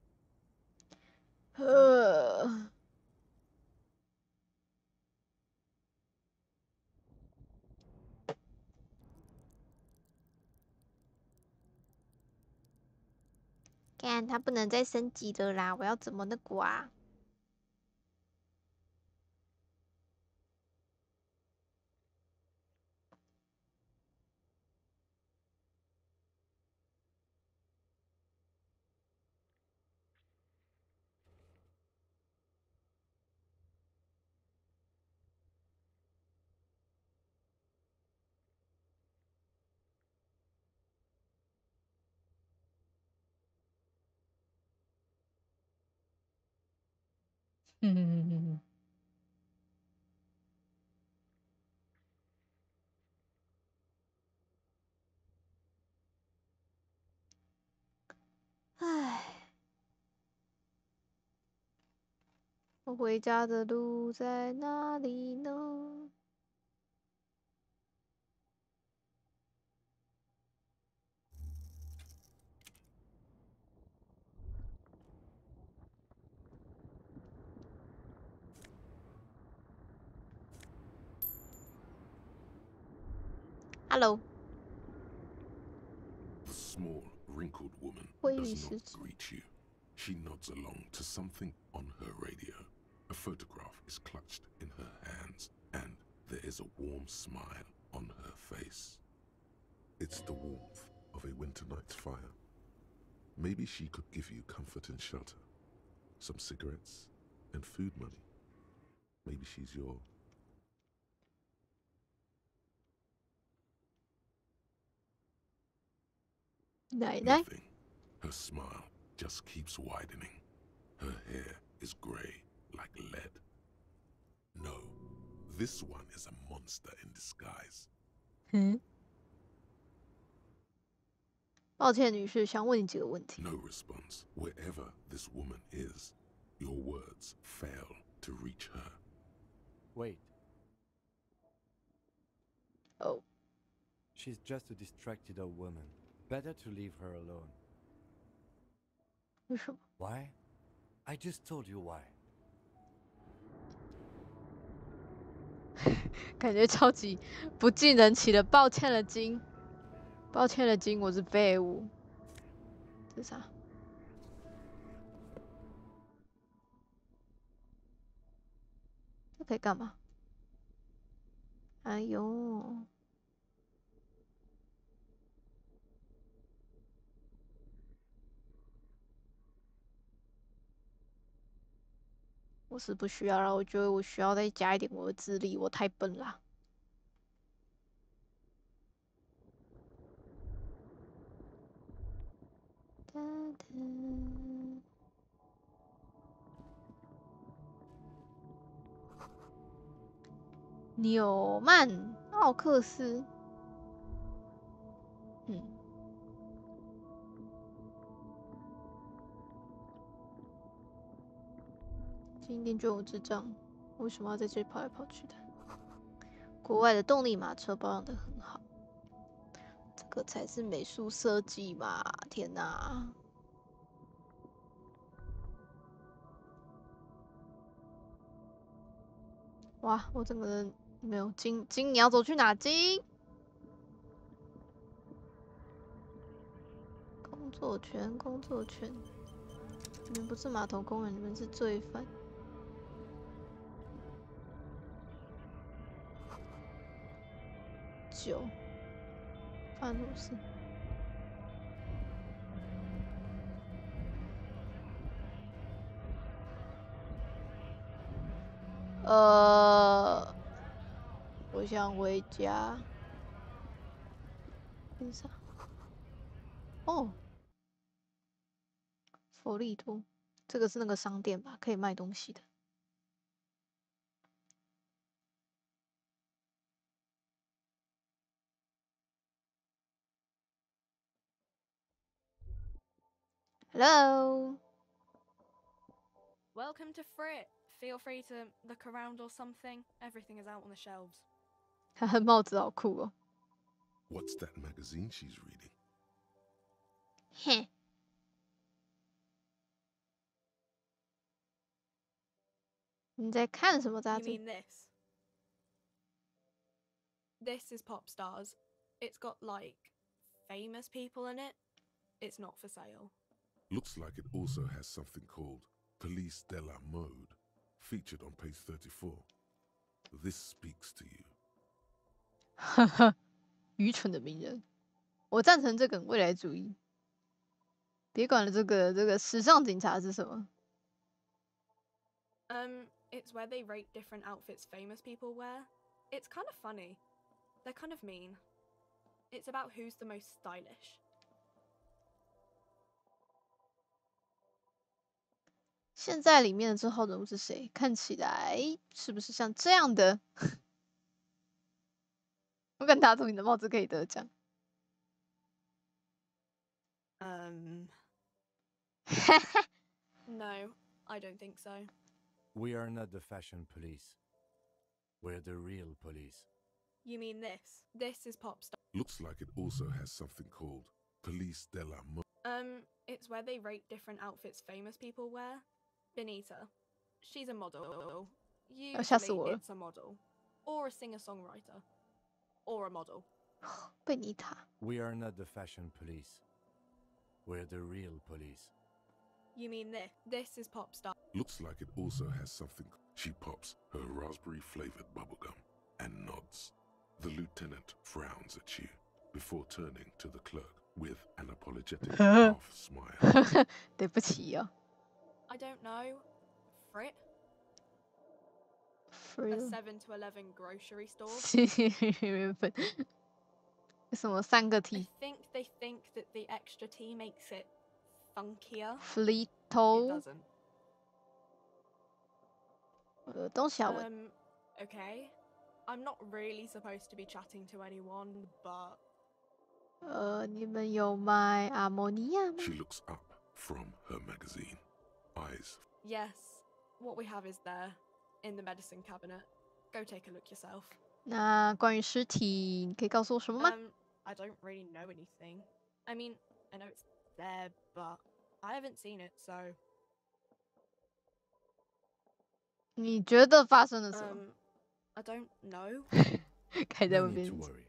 干，他不能再升级了啦！我要怎么那个啊？唉，我回家的路在哪里呢？ Hello， The small, wrinkled woman 会议 does 室 not greet you. She nods along to something on her radio. A photograph is clutched in her hands, and there is a warm smile on her face. It's the warmth of a winter night's fire. Maybe she could give you comfort and shelter, some cigarettes and food money. Maybe she's your... 奶奶， Nothing. Her smile just keeps widening. Her hair is gray like lead. No, this one is a monster in disguise. 抱歉，女士，想问你几个问题。 No response. Wherever this woman is, your words fail to reach her. Wait. Oh. She's just a distracted old woman. Better to leave her alone. 为什么 Why? I just told you why. 感觉超级不近人情的？抱歉了，金。抱歉了，金，我是废物。这是啥？这可以干嘛？哎呦！我是不需要了，我觉得我需要再加一点我的智力，我太笨啦。哒哒纽曼奥克斯，今天就有智障，为什么要在这里跑来跑去的？国外的动力马车保养得很好，这个才是美术设计嘛！天哪！哇，我整个人没有金，你要走去哪？金？工作权，你们不是码头工人，你们是罪犯。9，发生什么事？我想回家。为啥？哦，佛利多，这个是那个商店吧？可以卖东西的。Hello. Welcome to Frit. Feel free to look around or something. Everything is out on the shelves. 他的帽子好酷哦。What's that magazine she's reading? 嘿。你在看什么杂 You 志 mean this? This is Pop Stars. It's got like famous people in it. It's not for sale. Looks like it also has something called Police de la Mode, featured on page 34. This speaks to you. 哈哈，愚蠢的名人。我赞成这个未来主义。别管了这个时尚警察是什么。It's where they rate different outfits famous people wear. It's kind of funny. They're kind of mean. It's about who's the most stylish. 现在里面的这号人物是谁？看起来是不是像这样的？我敢打赌你的帽子可以得奖。No, I don't think so. We are not the fashion police. We're the real police. You mean this? This is Pop Star. Looks like it also has something called Police de la Mode. It's where they rate different outfits famous people wear. Benita. She's a model. Usually it's a model. Or a singer-songwriter. Or a model. Benita. We are not the fashion police. We're the real police. You mean this? This is Pop Star. Looks like it also has something. She pops her raspberry-flavored bubblegum and nods. The lieutenant frowns at you before turning to the clerk with an apologetic half smile. 对不起哦。I don't know. Frit? Frit. A 7 to 11 grocery store. 原本什么3个 T? I think they think that the extra T makes it funkier. Flito. It doesn't. 东西要问。Okay. I'm not really supposed to be chatting to anyone, but. 你们有卖阿摩尼亚吗？ She looks up from her magazine, eyes. Yes, what we have is there, in the medicine cabinet. Go take a look yourself. 那关于尸体，你可以告诉我什么吗？ I don't really know anything. I mean, I know it's there, but I haven't seen it, so. 你觉得发生了什么？ I don't know. 开在 No 我 need 边 to worry.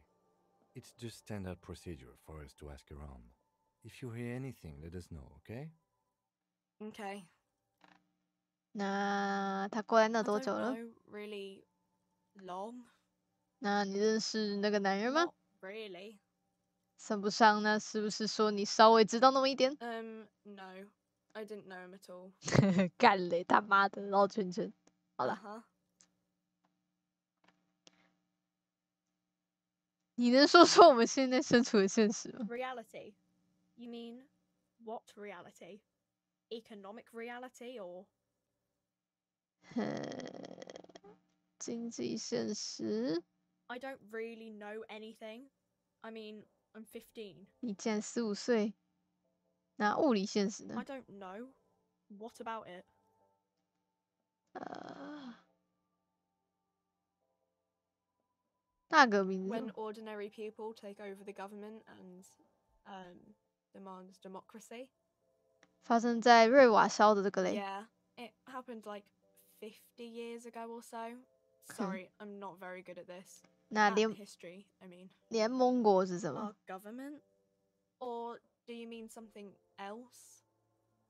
It's just standard procedure for us to ask around. If you hear anything, let us know, okay? Okay. 那他过来那多久了？ I don't know really long. 那你认识那个男人吗？ Not really. 算不上，那是不是说你稍微知道那么一点？ No. I didn't know him at all. 干嘞，他妈的绕圈圈。好了。你能说说我们现在身处的现实吗 ？Reality? You mean what reality? Economic reality or? 经济现实。 I don't really know anything. I mean, I'm 15. 你竟然15岁，那物理现实呢 I don't know. What about it? 大革命 When ordinary people take over the government and demand democracy. 发生在瑞瓦肖的这个嘞。 Yeah, it happened like 50 years ago or so. Sorry, I'm not very good at this. 那 history, I mean. 联盟国是什么 Our government? Or do you mean something else?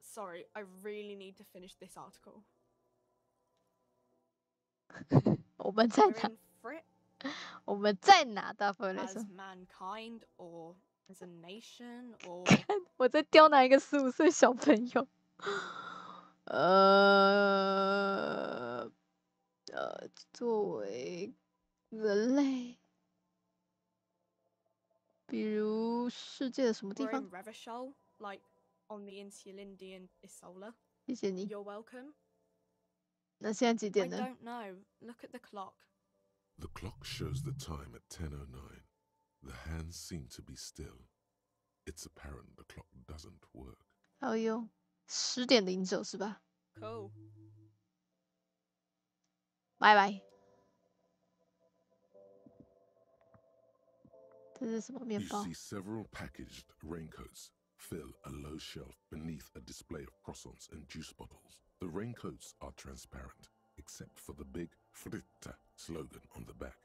Sorry, I really need to finish this article. 我们在 We're 哪 in Frit 我们在哪大部分来 as 说 mankind or as a nation or 我在刁难一个15岁小朋友。作为人类，比如世界的什么地 we're 方 in？ Revachol, like on the Insulindian Isola. 谢谢你。 You're welcome. 那现在几 I 点呢？ don't know. Look at the clock. The clock shows the time at 10:09. The hands seem to be still. It's apparent the clock doesn't work. 还有10:09是吧？ Cool. 拜拜。这是什么面 You 包？ see several packaged raincoats fill a low shelf beneath a display of croissants and juice bottles. The raincoats are transparent, except for the big Fritta slogan on the back.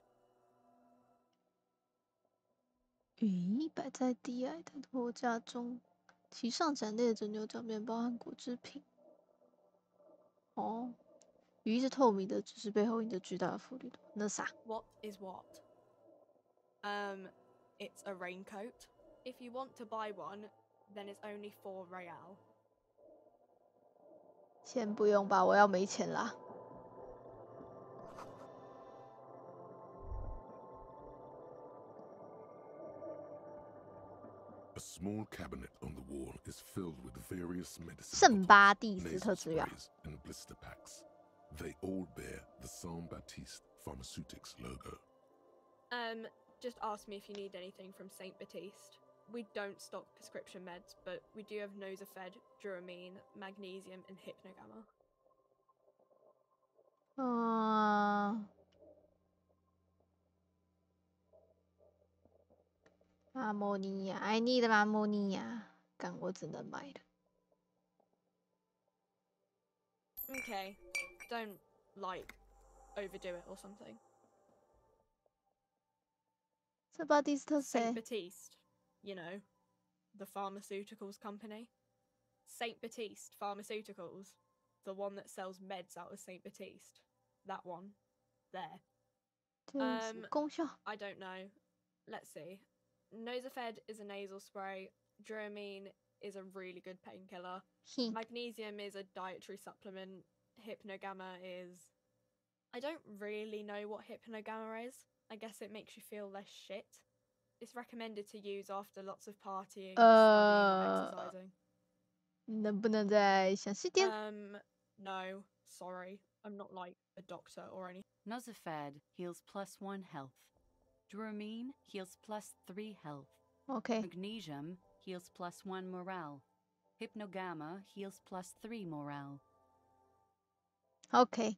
雨衣摆在低矮的货架中，其上展列着牛角面包和果汁瓶。哦，雨衣是透明的，只是背后印着巨大的福利。那啥 What is what? It's a raincoat. If you want to buy one, then it's only 4 real. 先不用吧，我要没钱啦。 A small cabinet on the wall is filled with various medicine 圣巴 bottles, 蒂斯 nasal 特制药。 sprays, and blister packs. They all bear the Saint Baptiste Pharmaceutics logo. Just ask me if you need anything from St. Baptiste. We don't stock prescription meds, but we do have Nosafed, Duramine, Magnesium, and Hypnogamma. 阿莫尼亚 ，I need 阿莫尼亚，干我只能买了。 Okay, don't, like, overdo it or something. 圣巴蒂斯特 St. 谁？ Baptiste, you know, the pharmaceuticals company. St. Baptiste Pharmaceuticals, the one that sells meds out of St. Baptiste. That one. There. 功效 I don't know. Let's see. Nosafed is a nasal spray. Duramine is a really good painkiller. Magnesium is a dietary supplement. Hypnogamma is... I don't really know what Hypnogamma is. I guess it makes you feel less shit. It's recommended to use after lots of partying, studying, or exercising. 能不能再详细点？ No. Sorry. I'm not like a doctor or anything. Nosafed heals +1 health. Duramine heals +3 health. Okay. Magnesium heals +1 morale. Hypnogamma heals +3 morale. OK，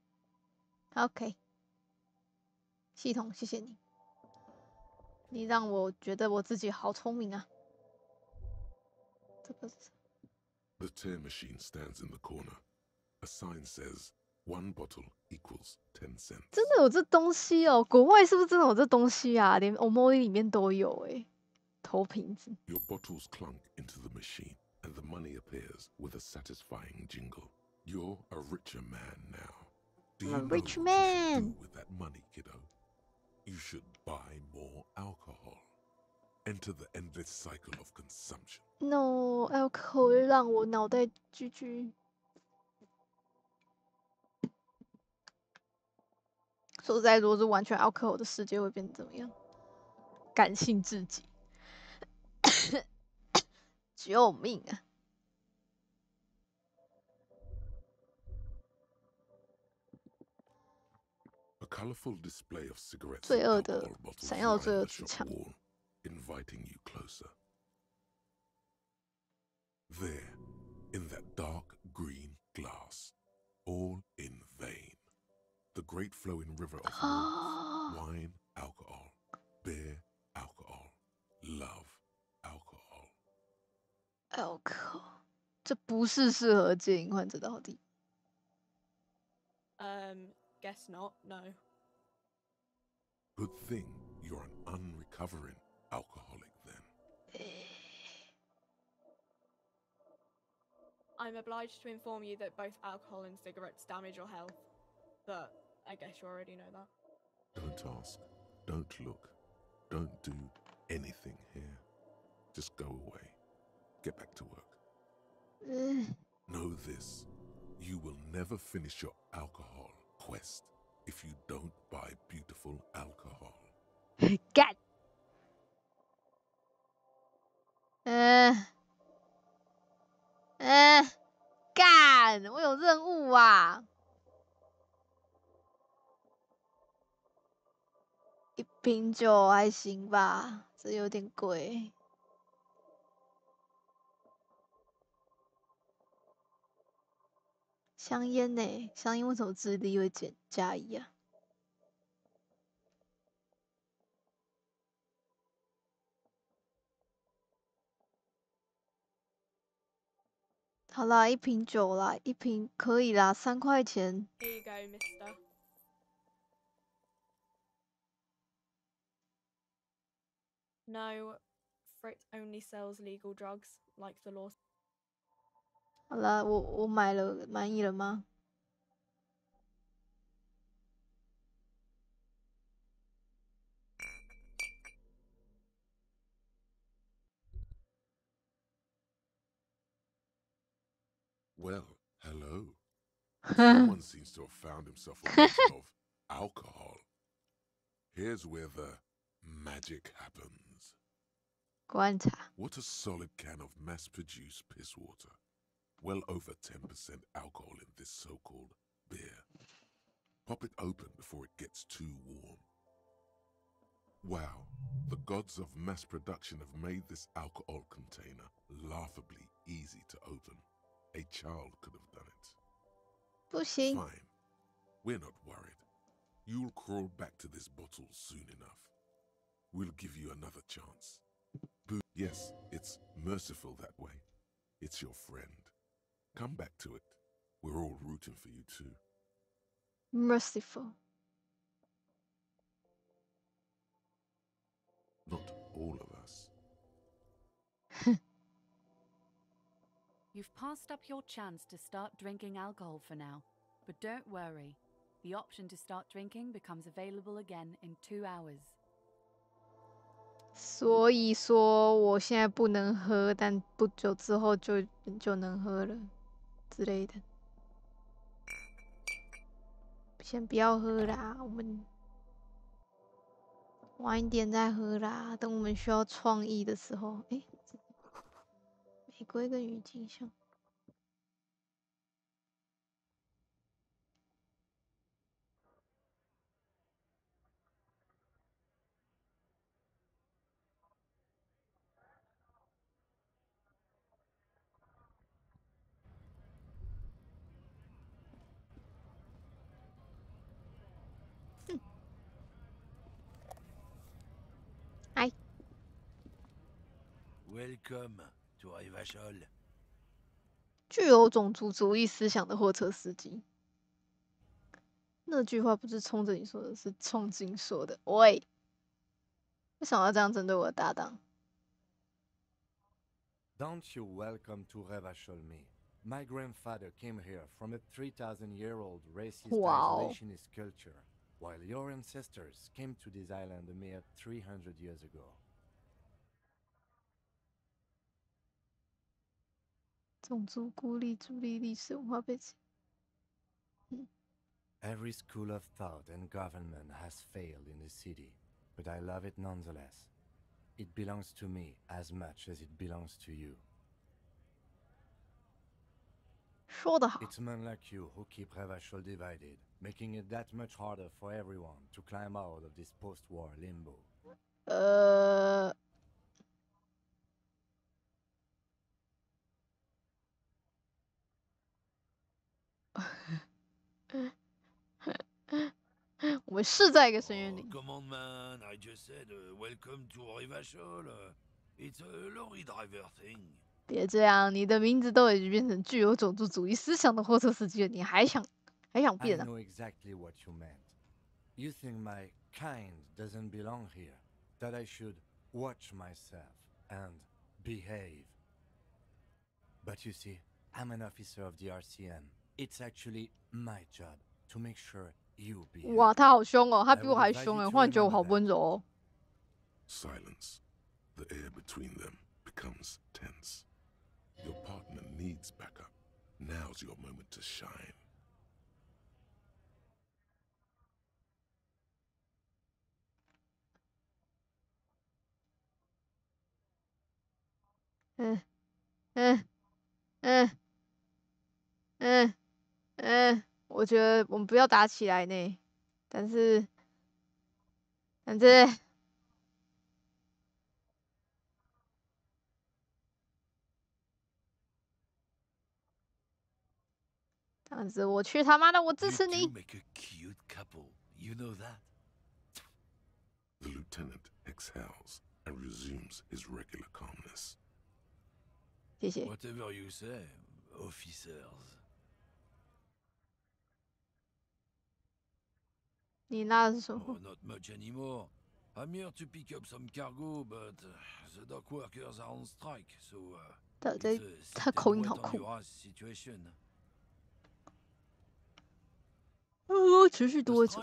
系统，谢谢你，你让我觉得我自己好聪明啊。这个是 The tear machine stands in the corner. A sign says 1 bottle equals 10 cents. 真的有这东西哦？国外是不是真的有这东西啊？连 Omori 里面都有哎，投瓶子。Your bottles clunk into the machine, and the money appears with a satisfying jingle. You're a richer man now. Do you I'm a know rich what man. you should do with that money, kiddo? You should buy more alcohol. Enter the endless cycle of consumption. No, alcohol 会让我脑袋居居。说实在，如果是完全 alcohol 的世界，会变成怎么样？感性至极。救命啊！ A colorful display of cigarettes 罪 and 恶的 alcohol bottles 闪耀 line 罪恶 the 之 shop 墙。 wall, inviting you closer. There, in that dark green glass, all in vain. The great flowing river of warmth, wine, alcohol, beer, alcohol, love, alcohol. alcohol， 这不是适合戒瘾患者的好地。Guess not. No. Good thing you're an unrecovering alcoholic then. I'm obliged to inform you that both alcohol and cigarettes damage your health, but I guess you already know that. Don't ask, don't look, don't do anything here. Just go away. Get back to work. Know this, you will never finish your alcohol quest if you don't buy beautiful alcohol. 干。干！我有任务啊！一瓶酒还行吧，这有点贵。香烟呢？香烟为什么智力会加1啊？好啦，一瓶酒啦，一瓶可以啦，3块钱。Here you go, mister. No, Frit only sells legal drugs, like the law. 好啦，我买了，满意了吗？ Well, hello. Someone seems to have found himself a bottle of alcohol. Here's where the magic happens. 观察。 What a solid can of mass-produced piss water. Well over 10% alcohol in this so-called beer. Pop it open before it gets too warm. Wow, the gods of mass production have made this alcohol container laughably easy to open. A child could have done it. 不行。 Fine. We're not worried. You'll crawl back to this bottle soon enough. We'll give you another chance. Yes, it's merciful that way. It's your friend. Come back to it. We're all rooting for you too. Merciful. Not all of us. You've passed up your chance to start drinking alcohol for now, but don't worry. The option to start drinking becomes available again in 2 hours. 所以说我现在不能喝，但不久之后就能喝了之类的。先不要喝啦，我们晚一点再喝啦。等我们需要创意的时候，诶，玫瑰跟郁金香。嗨。Welcome to Rivachol. 具有种族主义思想的货车司机。那句话不是冲着你说的，是冲金说的。喂，为什么要这样针对我的搭档？ Don't you welcome to Revacholmi. My grandfather came here from a 3,000-year-old racist isolationist culture, while your ancestors came to this island a mere 300 years ago. 种族孤立、主力历史文化背景。Every school of thought and government has failed in the city, but I love it nonetheless. It belongs to me as much as it belongs to you. 说得好。 It's men like you who keep Revachol divided, making it that much harder for everyone to climb out of this post-war limbo. 我们是在一个深渊里。 Come on, man! I just said welcome to Revachol. It's a lorry driver thing. 别这样，你的名字都已经变成具有种族主义思想的货车司机了，你还想变啊 I know exactly what you meant. You think my kind doesn't belong here, that I should watch myself and behave. But you see, I'm an officer of the RCM. It's actually my job to make sure you behave. 哇，他好凶哦，他比我还凶哎，忽然觉得我好温柔哦。 Silence. The air between them becomes tense. Your partner needs backup. Now's your moment to shine. 我觉得我们不要打起来呢，但是，我去他妈的，我支持你。 Make a cute couple, you know that. The lieutenant exhales and resumes his regular calmness. 谢谢。 Whatever you say, officers. 你拉的是什么？ Oh, not much anymore. I'm here to pick up some cargo, but the dock workers are on strike, so 他口音好酷。 situation. 持续多久？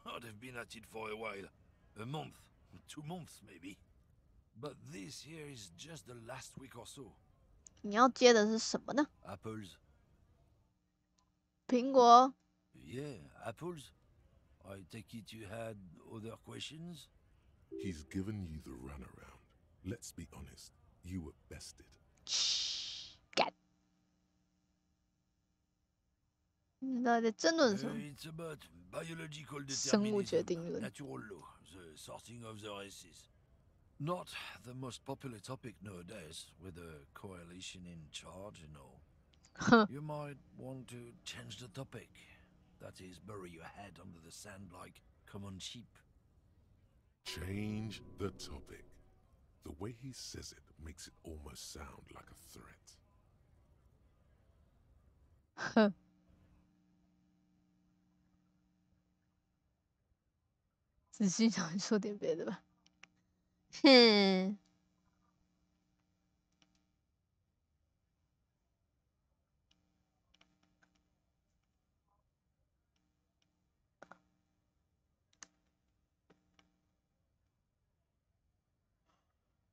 Oh, they've been at it for a while. A month, 2 months maybe. But this here is just the last week or so. 你要接的是什么呢？ Apples. 苹果。 Yeah, apples. I take it you had other questions? He's given you the runaround. Let's be honest, you were bested. 干。你到底在争论什么？ It's about biological 生物决定 determinism, 论。 natural law, the sorting of the races. Not the most popular topic nowadays, with the coalition in charge and all. You might want to change the topic. That is, bury your head under the sand like common sheep. Change the topic. The way he says it makes it almost sound like a threat. 哼。仔细想说点别的吧。哼。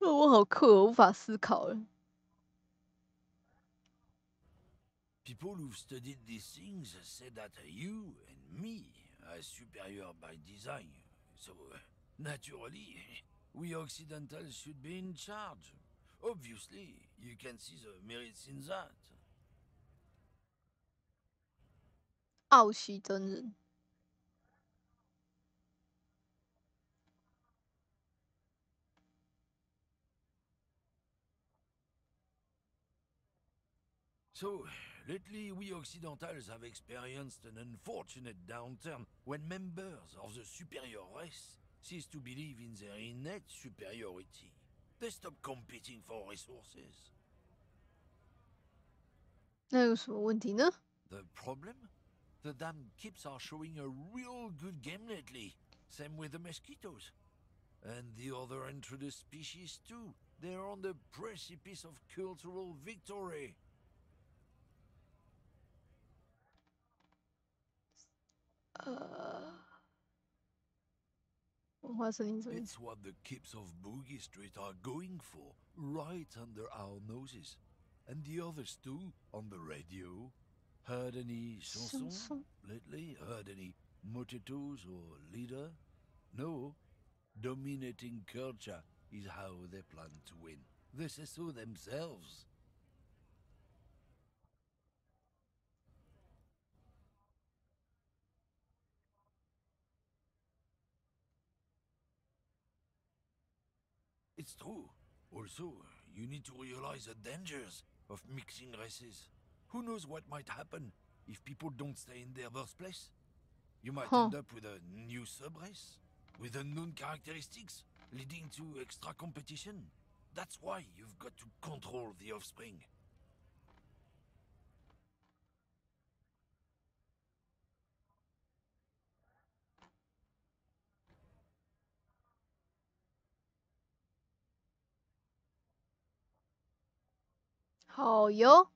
我好困，我无法思考了。 People who've studied these things say that you and me are superior by design. So, naturally, we Occidentals should be in charge. Obviously, you can see the merits in that. 奥西真人。 So, lately we Occidentals have experienced an unfortunate downturn when members of the superior race cease to believe in their innate superiority. They stop competing for resources. 那有什么问题呢？ The problem? The damn kips are showing a real good game lately. Same with the mosquitoes. And the other introduced species too. They're on the precipice of cultural victory. 文化森林什么意 It's what the kips of Boogie Street are going for, right under our noses. And the others too, on the radio. Heard any chansons lately? Heard any mojitos or leader? No. Dominating culture is how they plan to win. They say so themselves. It's true. Also, you need to realize the dangers of mixing races. Who knows what might happen if people don't stay in their birthplace? You might end up with a new sub-race, with unknown characteristics, leading to extra competition. That's why you've got to control the offspring. 好哟。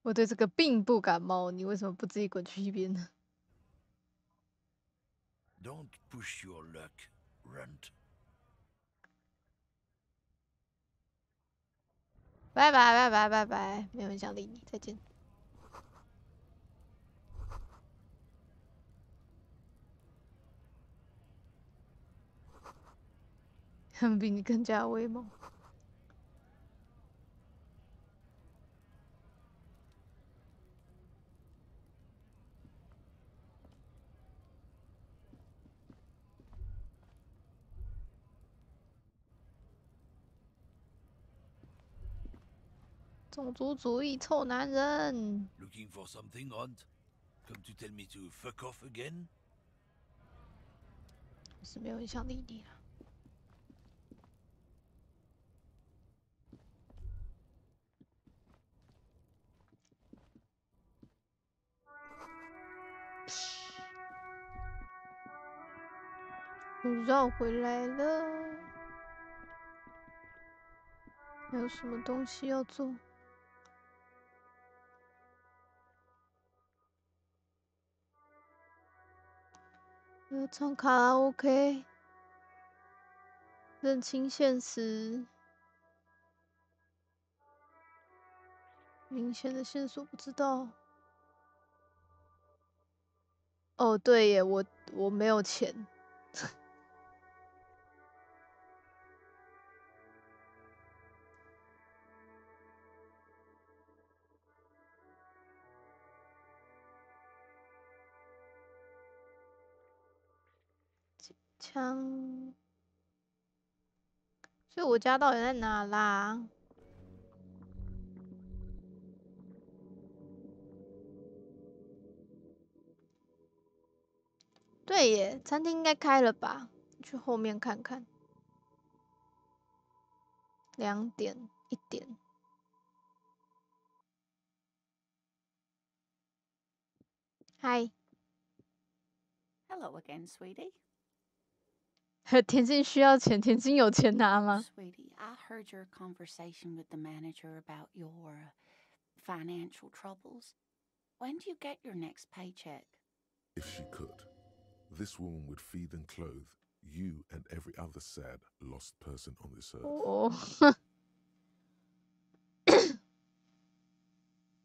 我对这个并不感冒，你为什么不自己滚去一边呢？ Don't push your luck, Runt. 拜拜拜拜拜拜，没有人想理你，再见。他们比你更加威猛。种族主义臭男人。 Looking for something, Runt? Come to tell me to fuck off again? 是没有人想理你了。 又绕回来了，还有什么东西要做？要唱卡拉 OK， 认清现实，明显的线索不知道。哦，对耶，我没有钱。枪，所以我家到底在哪啦？对耶，餐厅应该开了吧？去后面看看。2点、1点。嗨。Hello again, sweetie. 田径需要钱，田径有钱拿吗 Sweetie, I heard your conversation with the manager about your financial troubles. When do you get your next paycheck? If she could, this woman would feed and clothe you and every other sad, lost person on this earth. Oh.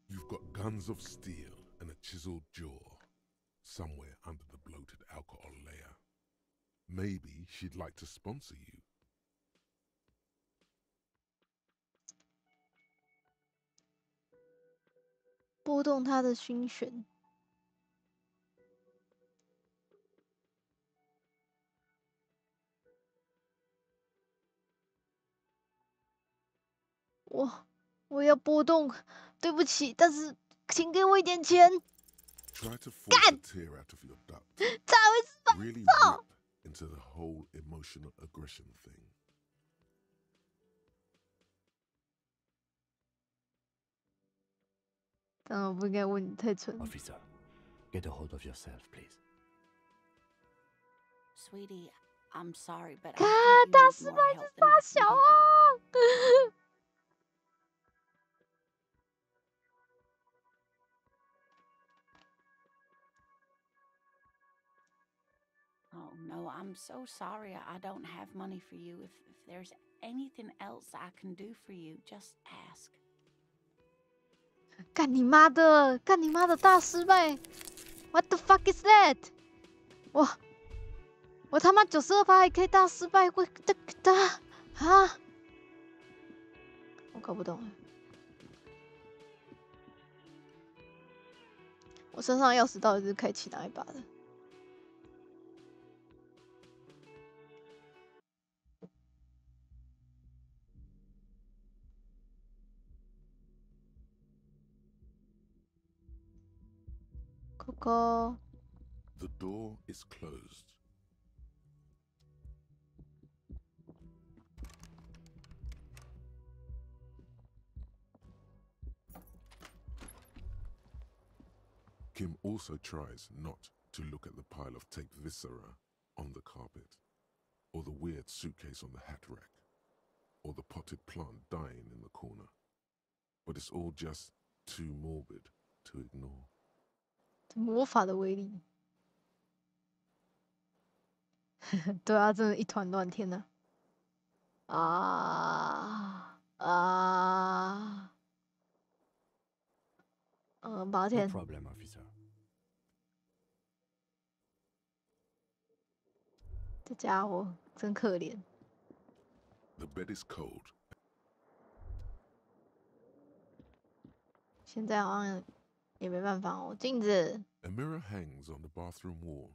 You've got guns of steel and a chiseled jaw somewhere under the bloated alcohol layer. Maybe she'd like to sponsor you. 拨动他的心弦。我要波动，对不起，但是请给我一点钱。 Try to force a tear out of your duct. 才会是 Really rip into the whole emotional aggression thing. 当然我不应该问你太蠢。Officer, get a hold of yourself, please. Sweetie, I'm sorry, but 看 I think 大 you 失 need 败 more 是 help 大 than I 小 can 啊 give you.！Oh, no, I'm so sorry. I don't have money for you. If there's anything else I can do for you, just ask. 干你妈的！干你妈的大失败 ！What the fuck is that？ 我他妈92%还可以大失败，我啊！我搞不懂。我身上钥匙到底是开启哪一把的？Coco. The door is closed. Kim also tries not to look at the pile of taped viscera on the carpet, or the weird suitcase on the hat rack, or the potted plant dying in the corner. But it's all just too morbid to ignore. 魔法的威力。对啊，真的一团乱，天哪！抱歉。No problem, officer. 这家伙真可怜。The bed is cold. 现在好像也没办法哦，镜子。A mirror hangs on the bathroom wall.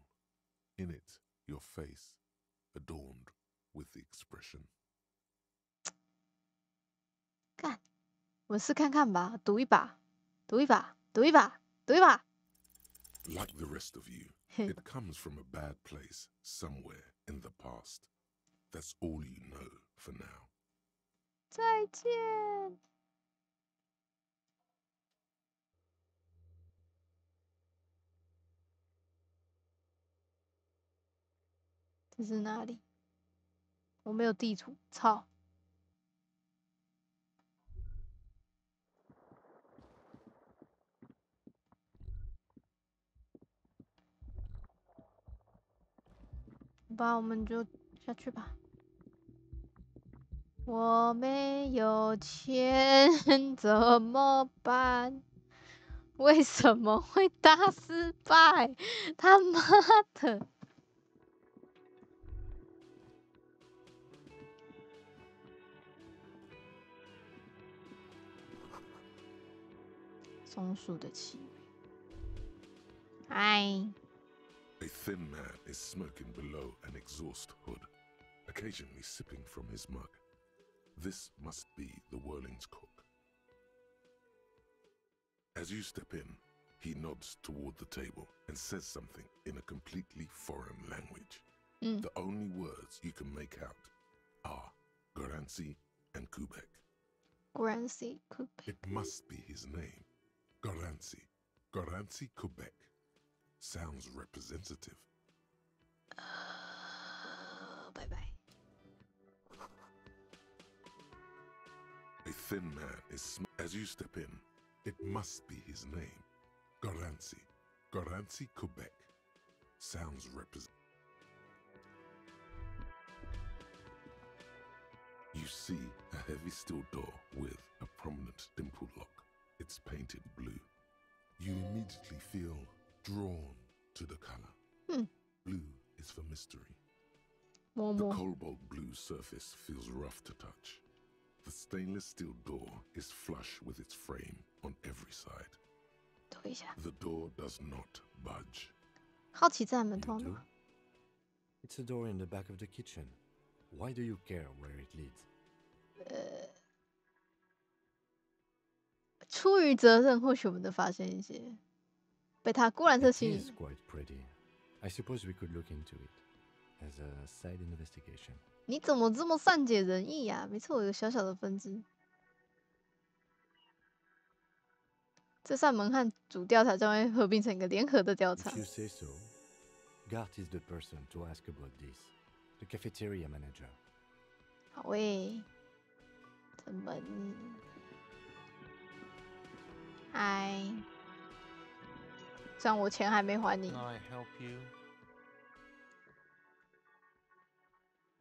In it, your face, adorned with the expression. 干，我试看看吧，赌一把，赌一把，赌一把，赌一把。Like the rest of you, it comes from a bad place somewhere in the past. That's all you know for now. 再见。这是哪里？我没有地图，操！好吧，我们就下去吧。我没有钱怎么办？为什么会大失败？他妈的！松鼠的气味。嗨。A thin man is smoking below an exhaust hood, occasionally sipping from his mug. This must be the Whirling's cook. As you step in, he nods toward the table and says something in a completely foreign language. The only words you can make out are Garansi and Kubek. Garansi Kubek. It must be his name. Garansi. Garansi Kubek. Sounds representative. Bye-bye. A thin man is as you step in. It must be his name. Garansi. Garansi Kubek. Sounds representative. You see a heavy steel door with a prominent dimple lock. It's painted blue. You immediately feel drawn to the color. Blue is for mystery. The cobalt blue surface feels rough to touch. The stainless steel door is flush with its frame on every side. The door does not budge. 好奇在门通吗？ It's a door in the back of the kitchen. Why do you care where it leads? 出于责任，或许我们能发现一些被他孤蓝色吸 It 引 is。quite pretty. I suppose we could look into it as a side investigation. 你怎么这么善解人意呀、没错，我有小小的分支。这扇门和主调查将会合并成一个联合的调查。 If you say so, Gart is the person to ask about this. The cafeteria manager. 好诶，这门，嗨，虽然我钱还没还你。 Can I help you?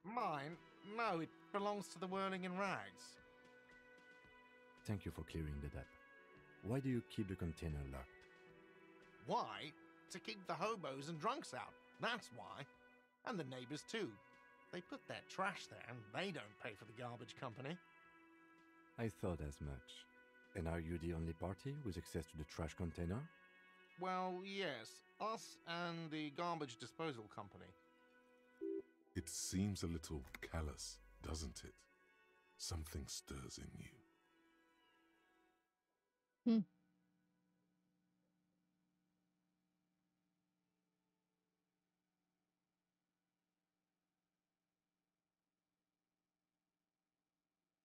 Mine? No, it belongs to the Whirling in Rags. Thank you for clearing that up. Why do you keep the container locked? Why? To keep the hobos and drunks out. That's why. And the neighbors too. They put their trash there and they don't pay for the garbage company. I thought as much. And are you the only party with access to the trash container? Well, yes. Us and the garbage disposal company. It seems a little callous, doesn't it? Something stirs in you.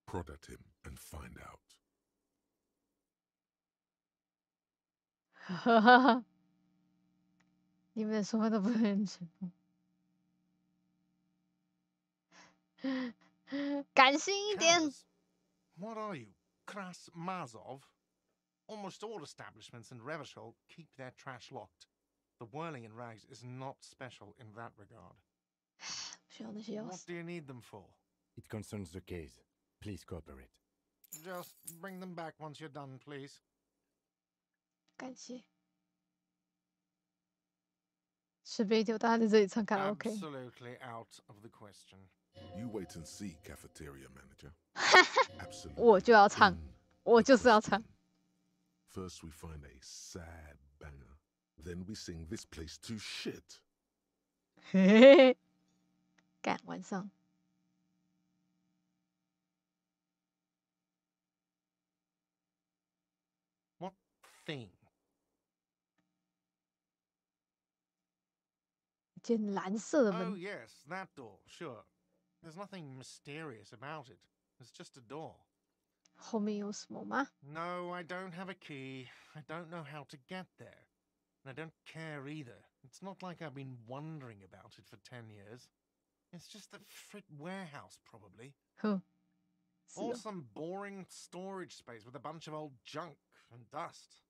Prod at him and find out. 哈哈哈！你们说话都不认真。感性一点。 What are you, Kras Mazov? Almost all establishments in Revachol keep their trash locked. The Whirling in Rags is not special in that regard. What do you need them for? It concerns the case. Please cooperate. Just bring them back once you're done, please. 感谢。随便一条，大家在这里唱卡拉 OK。 Absolutely out of the question. You wait and see, cafeteria manager. 我就要唱，我就是要唱。 First we find a sad banger, then we sing this place to shit. 嘿嘿嘿，干晚上。 What thing? 间蓝色的门。 Oh yes, that door. Sure. There's nothing mysterious about it. It's just a door. 后面有什么吗？ No, I don't have a key. I don't know how to get there. And I don't care either. It's not like I've been wondering about it for 10 years. It's just a frit warehouse, probably. Or some boring storage space with a bunch of old junk and dust.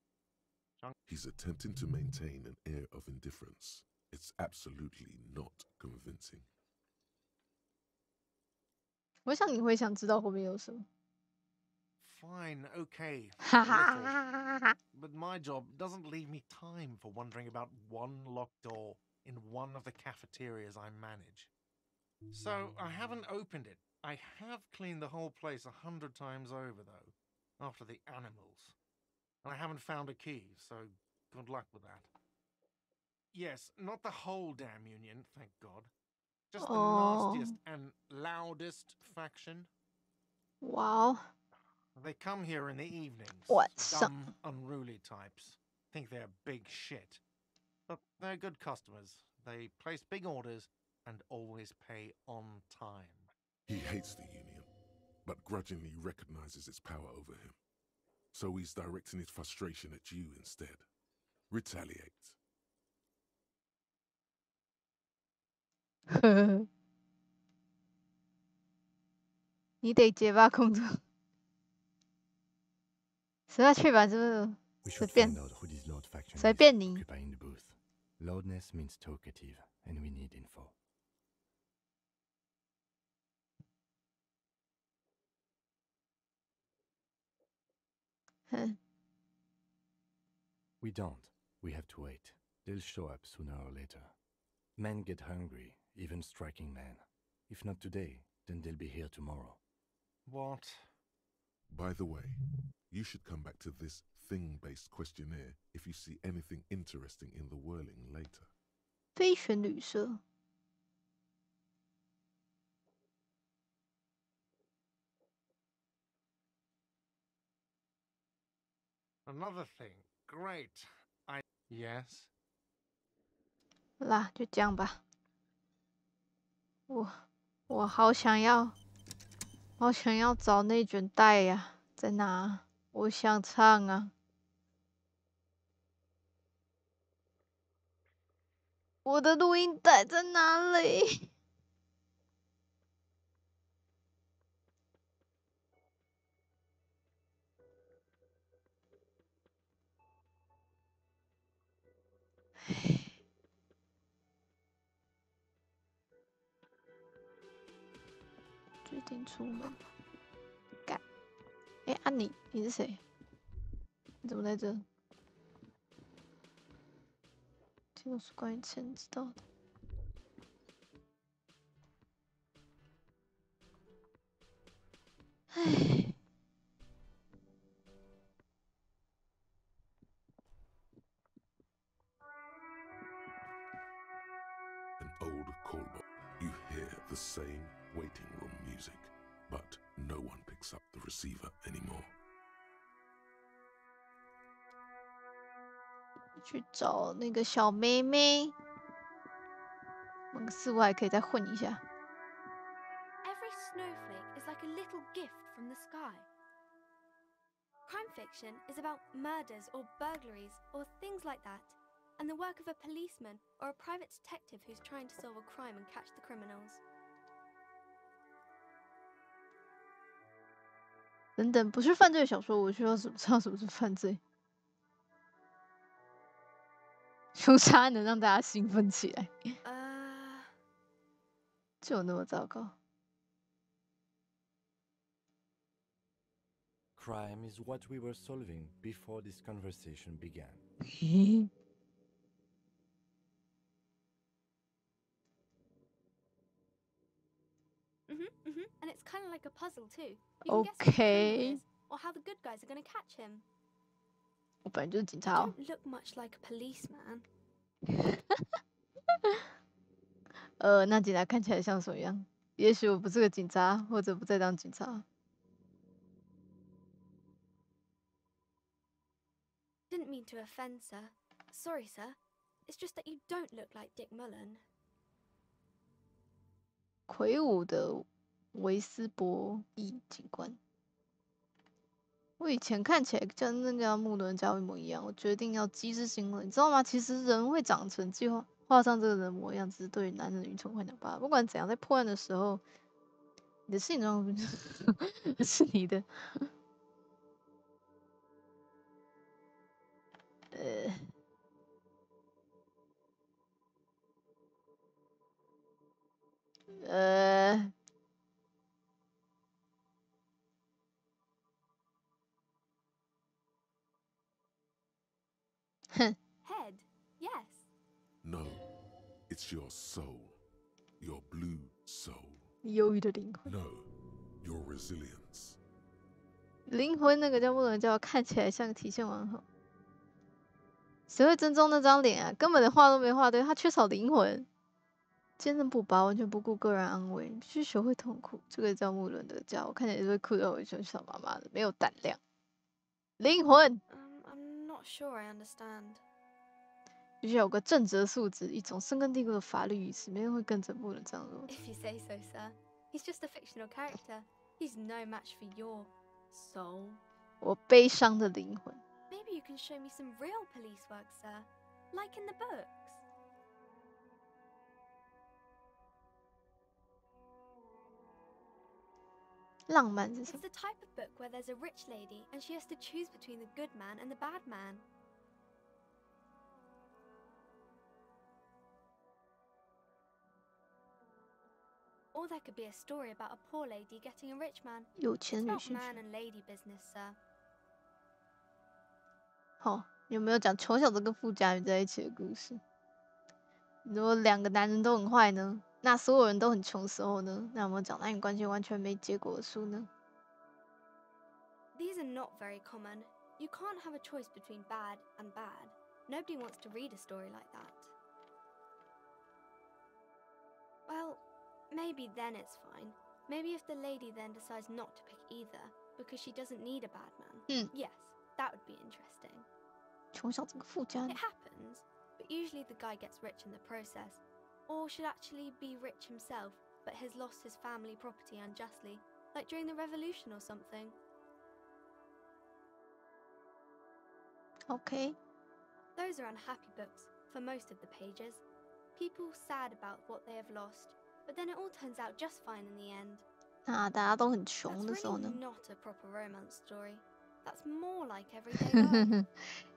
He's attempting to maintain an air of indifference. It's absolutely not convincing. 我想你会想知道后面有什么。 Fine, okay. 哈哈哈哈 But my job doesn't leave me time for wondering about one locked door in one of the cafeterias I manage. So I haven't opened it. I have cleaned the whole place 100 times over, though, after the animals. And I haven't found a key, so good luck with that. Yes, not the whole damn union, thank God. Just the nastiest and loudest faction. Wow. They come here in the evenings. What? Dumb, unruly types. Think they're big shit. But they're good customers. They place big orders and always pay on time. He hates the union, but grudgingly recognizes its power over him. So he's directing his frustration at you instead. Retaliate. 你得结巴工作。随他去吧，这随便，随便你。 Loudness means talkative, and we need info. We don't. We have to wait. They'll show up sooner or later. Men get hungry, even striking men. If not today, then they'll be here tomorrow. What? By the way, you should come back to this thing-based questionnaire if you see anything interesting in the Whirling later. 非旋旅社。 Another thing. Great. Yes? 啦，就这样吧。我好想要找那卷带呀，在哪？我想唱啊。我的录音带在哪里？决定出门。干！哎，啊你是谁？你怎么在这？这都是关于钱知道的。唉。An old call box. You hear the same waiting room music, but no one picks up the receiver anymore. 去找那个小妹妹。我们似乎还可以再混一下。Every snowflake is like a little gift from the sky. Crime fiction is about murders or burglaries or things like that, and the work of a policeman or a private detective who's trying to solve a crime and catch the criminals. 等等，不是犯罪小说，我需要知道什么是犯罪。凶杀案能让大家兴奋起来，就有那么糟糕？ Crime is what we were solving before this conversation began. And it's kind of like a puzzle too. Okay. Or how the good guys are going to catch him. 我本来就是警察哦。You don't look much like a policeman. 那警察看起来像什么样？也许我不是个警察，或者不再当警察。 Didn't mean to offend, sir. Sorry, sir. It's just that you don't look like Dick Mullen. 魁梧的维斯伯义警官，我以前看起来跟那个穆伦家一模一样。我决定要机智行为，你知道吗？其实人会长成计划画上这个人模样，只是对于男人的愚蠢幻想罢了。不管怎样，在破案的时候，你的性状是你的。Head, yes. No, it's your soul. Your blue soul. 忧郁的灵魂。 No, your resilience. 灵魂那个叫穆伦叫看起来像个体现完好。谁会珍重那张脸啊？根本连画都没画对，他缺少灵魂。坚韧不拔，完全不顾个人安危，必须学会痛苦。这个叫穆伦的家伙看起来就会哭得我就像妈妈的，没有胆量。灵魂。 I'm not sure I understand. 必须有个正直的素质，一种深根蒂固的法律意识，没人会跟着穆伦这样做。 If you say so, sir. He's just a fictional character. He's no match for your soul. 我悲伤的灵魂。 Maybe you can show me some real police work, sir, like in the books. 浪漫是什么？ It's the type of book where there's a rich lady and she has to choose between the good man and the bad man. Or there could be a story about a poor lady getting a rich man. 有钱 It's 女 not 性 man and lady business, sir. 好，有没有讲穷小子跟富家女在一起的故事？如果两个男人都很坏呢？那所有人都很穷的时候呢？那有没有讲男女关系完全没结果的书呢？ These are not very common. You can't have a choice between bad and bad. Nobody wants to read a story like that. Well, maybe then it's fine. Maybe if the lady then decides not to pick either because she doesn't need a bad man. Yes, that would be interesting. 穷小子跟富家女 It happens, but usually the guy gets rich in the process. Or should actually be rich himself, but has lost his family property unjustly, like during the revolution or something. OK， Those are unhappy books for most of the pages. People sad about what they have lost, but then it all turns out just fine in the end. 那大家都很穷 That's 的时候 really 呢？ not a proper romance story. That's more like everyday life.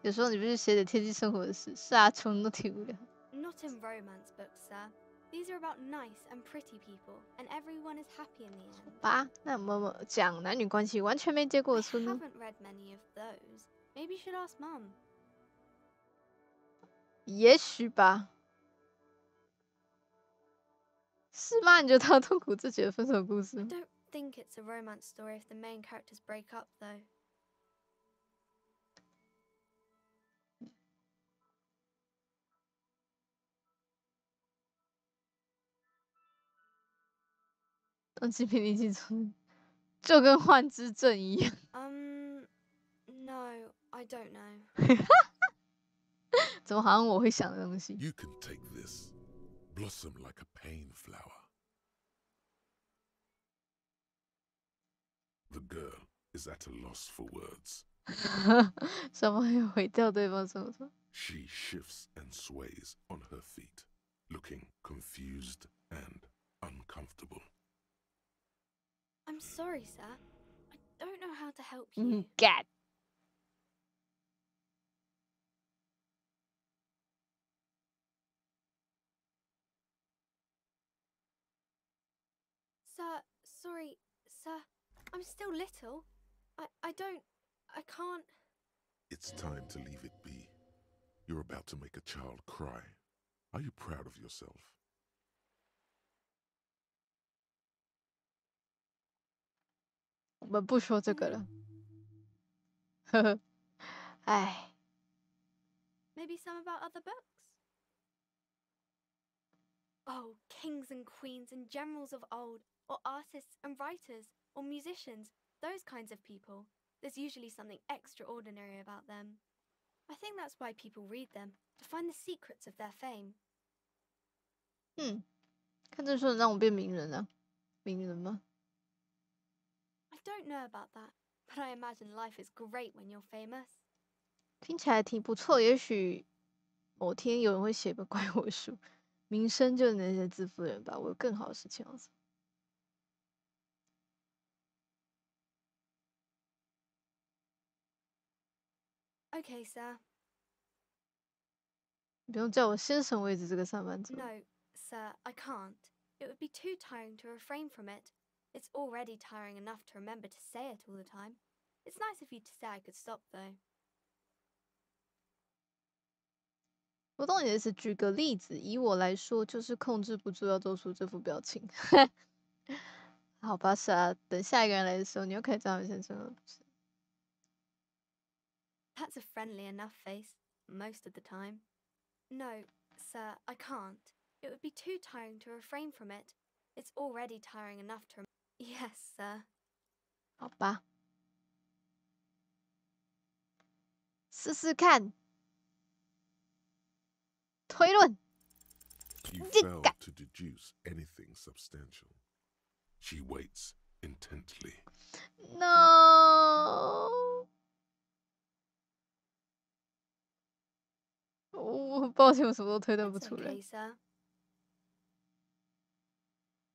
有时候你不是写点贴近生活的事，是啊，穷都挺无聊。 Not in romance books, sir. These are about nice and pretty people, and everyone is happy in the end. 吧，那有没有讲男女关系完全没结果的 I 书呢？ haven't read many of those. Maybe you should ask Mum. 也许吧。是吗？你觉得他痛苦自己的分手故事 I don't think it's a romance story if the main characters break up, though. 极品离奇村就跟幻之症一样。No, I don't know. 怎么好像我会想的东西 You can take this. Blossom like a pain flower. The girl is at a loss for words. 什么会毁掉对方什么什么 She shifts and sways on her feet, looking confused and uncomfortable. I'm sorry, sir. I don't know how to help you. God. Sir, sorry, sir. I'm still little. I can't. It's time to leave it be. You're about to make a child cry. Are you proud of yourself? 我们不说这个了。呵呵，唉。 Maybe some about other books? Oh, kings and queens and generals of old, or artists and writers, or musicians, those kinds of people. There's usually something extraordinary about them. I think that's why people read them, to find the secrets of their fame. 看这书能让我变名人啊？名人吗？ I don't know about that, but I imagine life is great when you're famous. 听起来挺不错，也许某天有人会写本关于我的书，名声就是那些自负的人吧，我有更好的事情要做。Okay, sir. 不用叫我先生为止这个上班族。 No, sir, I can't. It would be too tiring to refrain from it. It's already tiring enough to remember to say it all the time. It's nice of you to say I could stop, though. 我懂你的意思，举个例子，以我来说，就是控制不住要做出这副表情。好吧，是啊，等下一个人来的时候，你又可以叫他们先生了，不是？ That's a friendly enough face, most of the time. No, sir, I can't. It would be too tiring to refrain from it. It's already tiring enough to. Yes, sir. 好吧，试试看。推论。 You fail to deduce anything substantial. She waits intently. No. 我抱歉，我什么都推断不出来。 Okay, sir.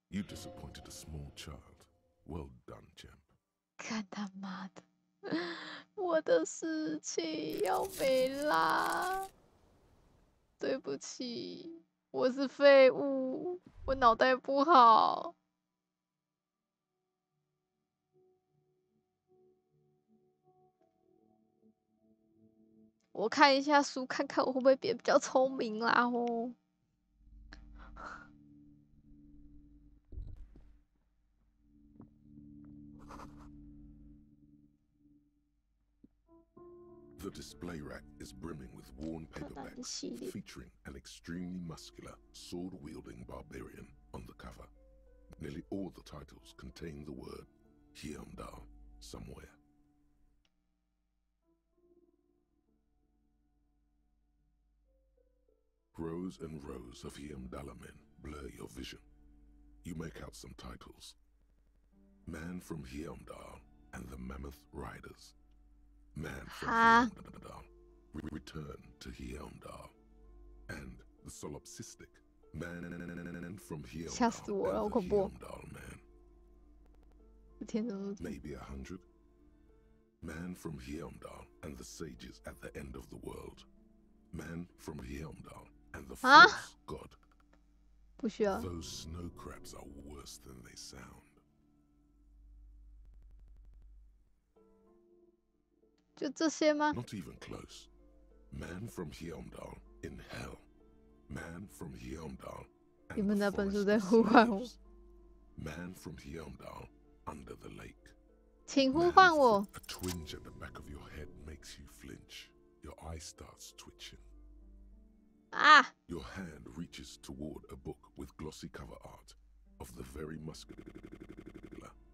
You disappointed a small child. Well done, champ. 看他妈的，我的事情要没啦！对不起，我是废物，我脑袋不好。我看一下书，看看我会不会变比较聪明啦吼。 The display rack is brimming with worn paperbacks featuring an extremely muscular, sword-wielding barbarian on the cover. Nearly all the titles contain the word Hyundai somewhere. Rows and rows of Hyundala men blur your vision. You make out some titles. Man from Hyundai and the Mammoth Riders. Man from Hyundai, return to Hyundai, and the solipsistic Man from here 吓死我了，好恐怖！ man. 天哪 Maybe 100. Man from Heimdall and the sages at the end of the world. Man from Heimdall and the false god. 不需要。 Those snow crabs are worse than they sound. 就这些吗？ Not even close. Man from Heimdall in hell. Man from Heimdall 你 and 们 the 的本 forest 书在 of 呼唤我， slaves. Man from Heimdall under the lake. 请呼唤我。 A twinge at the back of your head makes you flinch. Your eye starts twitching. 啊！ Your hand reaches toward a book with glossy cover art of the very muscular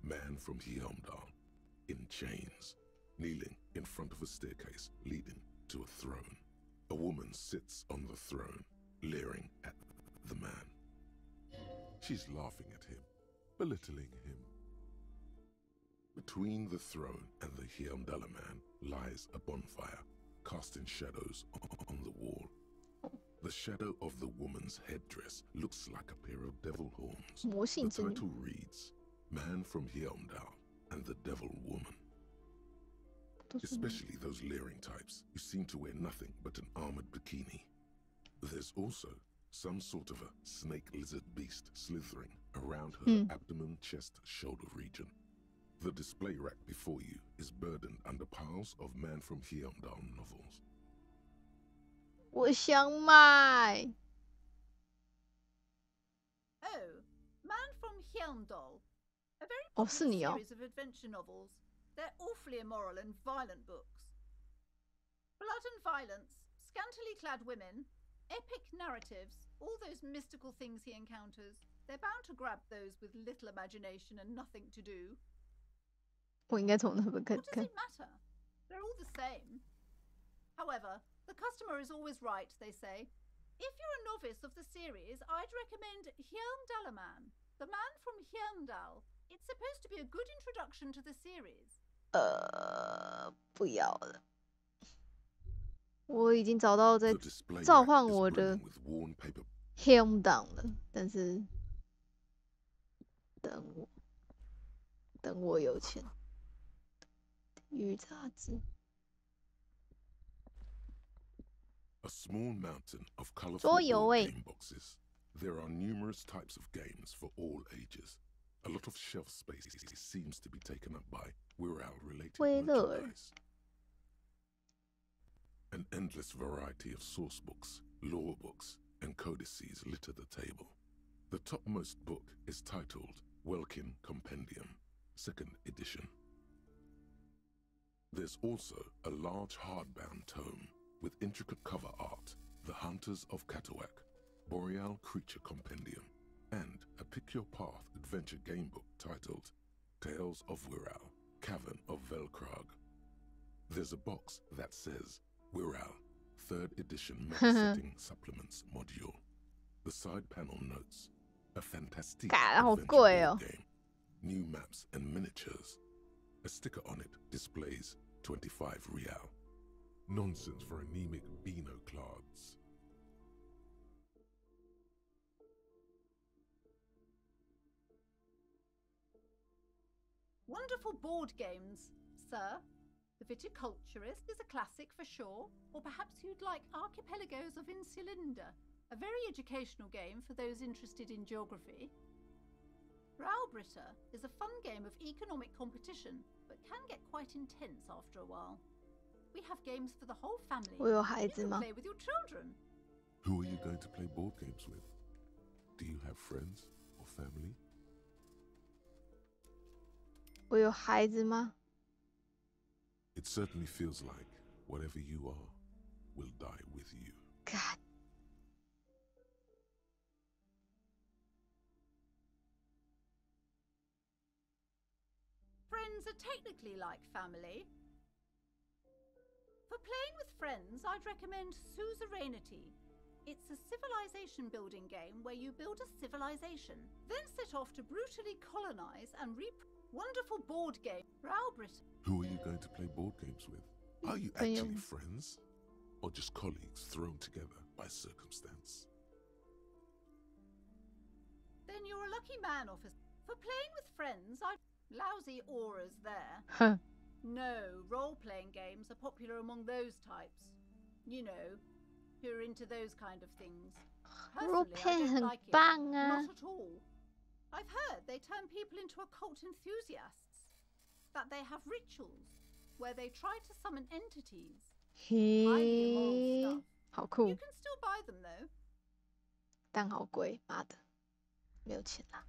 man from Heimdall in chains, kneeling in front of a staircase leading to a throne. A woman sits on the throne, leering at the man. She's laughing at him, belittling him. Between the throne and the Heimdall man lies a bonfire, casting shadows on the wall. The shadow of the woman's headdress looks like a pair of devil horns. 魔性 The 之女。 title reads, Man from Heimdall and the Devil Woman. Especially those leering types who seem to wear nothing but an armored bikini. There's also some sort of a snake lizard beast slithering around her abdomen, chest, shoulder region. The display rack before you is burdened under piles of Man from Heimdall novels. 我想买。 Oh, Man from Heimdall. A very 哦，是 popular 你哦。 series of adventure novels. They're awfully immoral and violent books. Blood and violence, scantily clad women, epic narratives, all those mystical things he encounters. They're bound to grab those with little imagination and nothing to do. 我应该从那边看 What does 看。 it matter? They're all the same. However, the customer is always right, they say. If you're a novice of the series, I'd recommend Heimdallaman, the man from Heimdall. It's supposed to be a good introduction to the series. 不要了。我已经找到在召唤我的 Him Down 了，但是等我有钱。体育杂志。 A small mountain of colorful 桌游 board 欸 game boxes. There are numerous types of games for all ages. A lot of shelf space seems to be taken up by Wirral-related 威勒尔 merchandise. An endless variety of source books, lore books, and codices litter the table. The topmost book is titled Welkin Compendium, 2nd edition. There's also a large hardbound tome with intricate cover art, The Hunters of Katawak, Boreal Creature Compendium, and a Pick Your Path adventure game book titled Tales of Wirral, Cavern of Velkrag. There's a box that says Wirral, 3rd edition map setting supplements module. The side panel notes a fantastic 好 adventure 贵 board 哦。 game, new maps and miniatures. A sticker on it displays 25 real. Nonsense for anemic Beano-clads. Wonderful board games, sir. The Viticulturist is a classic for sure, or perhaps you'd like Archipelagos of Insulinda, a very educational game for those interested in geography. Raubritta is a fun game of economic competition, but can get quite intense after a while. We have games for the whole family. 我有孩 You 子 can 吗？ play with your children. Who are you going to play board games with? Do you have friends or family? 我有孩子吗？ It certainly feels like whatever you are will die with you. God. Friends are technically like family. For playing with friends, I'd recommend Suzerainty. It's a civilization building game where you build a civilization, then set off to brutally colonize and wonderful board game. Raubritta. Who are you going to play board games with? Are you actually friends? Or just colleagues thrown together by circumstance? Then you're a lucky man, officer. For playing with friends, I've lousy auras there. No, role-playing games are popular among those types. You know, who are into those kind of things. Personally, I don't like it. Not at all. I've heard they turn people into occult enthusiasts. That they have rituals where they try to summon entities. Highly immoral stuff. 好酷。You can still buy them though. 但好贵，妈的，没有钱啊。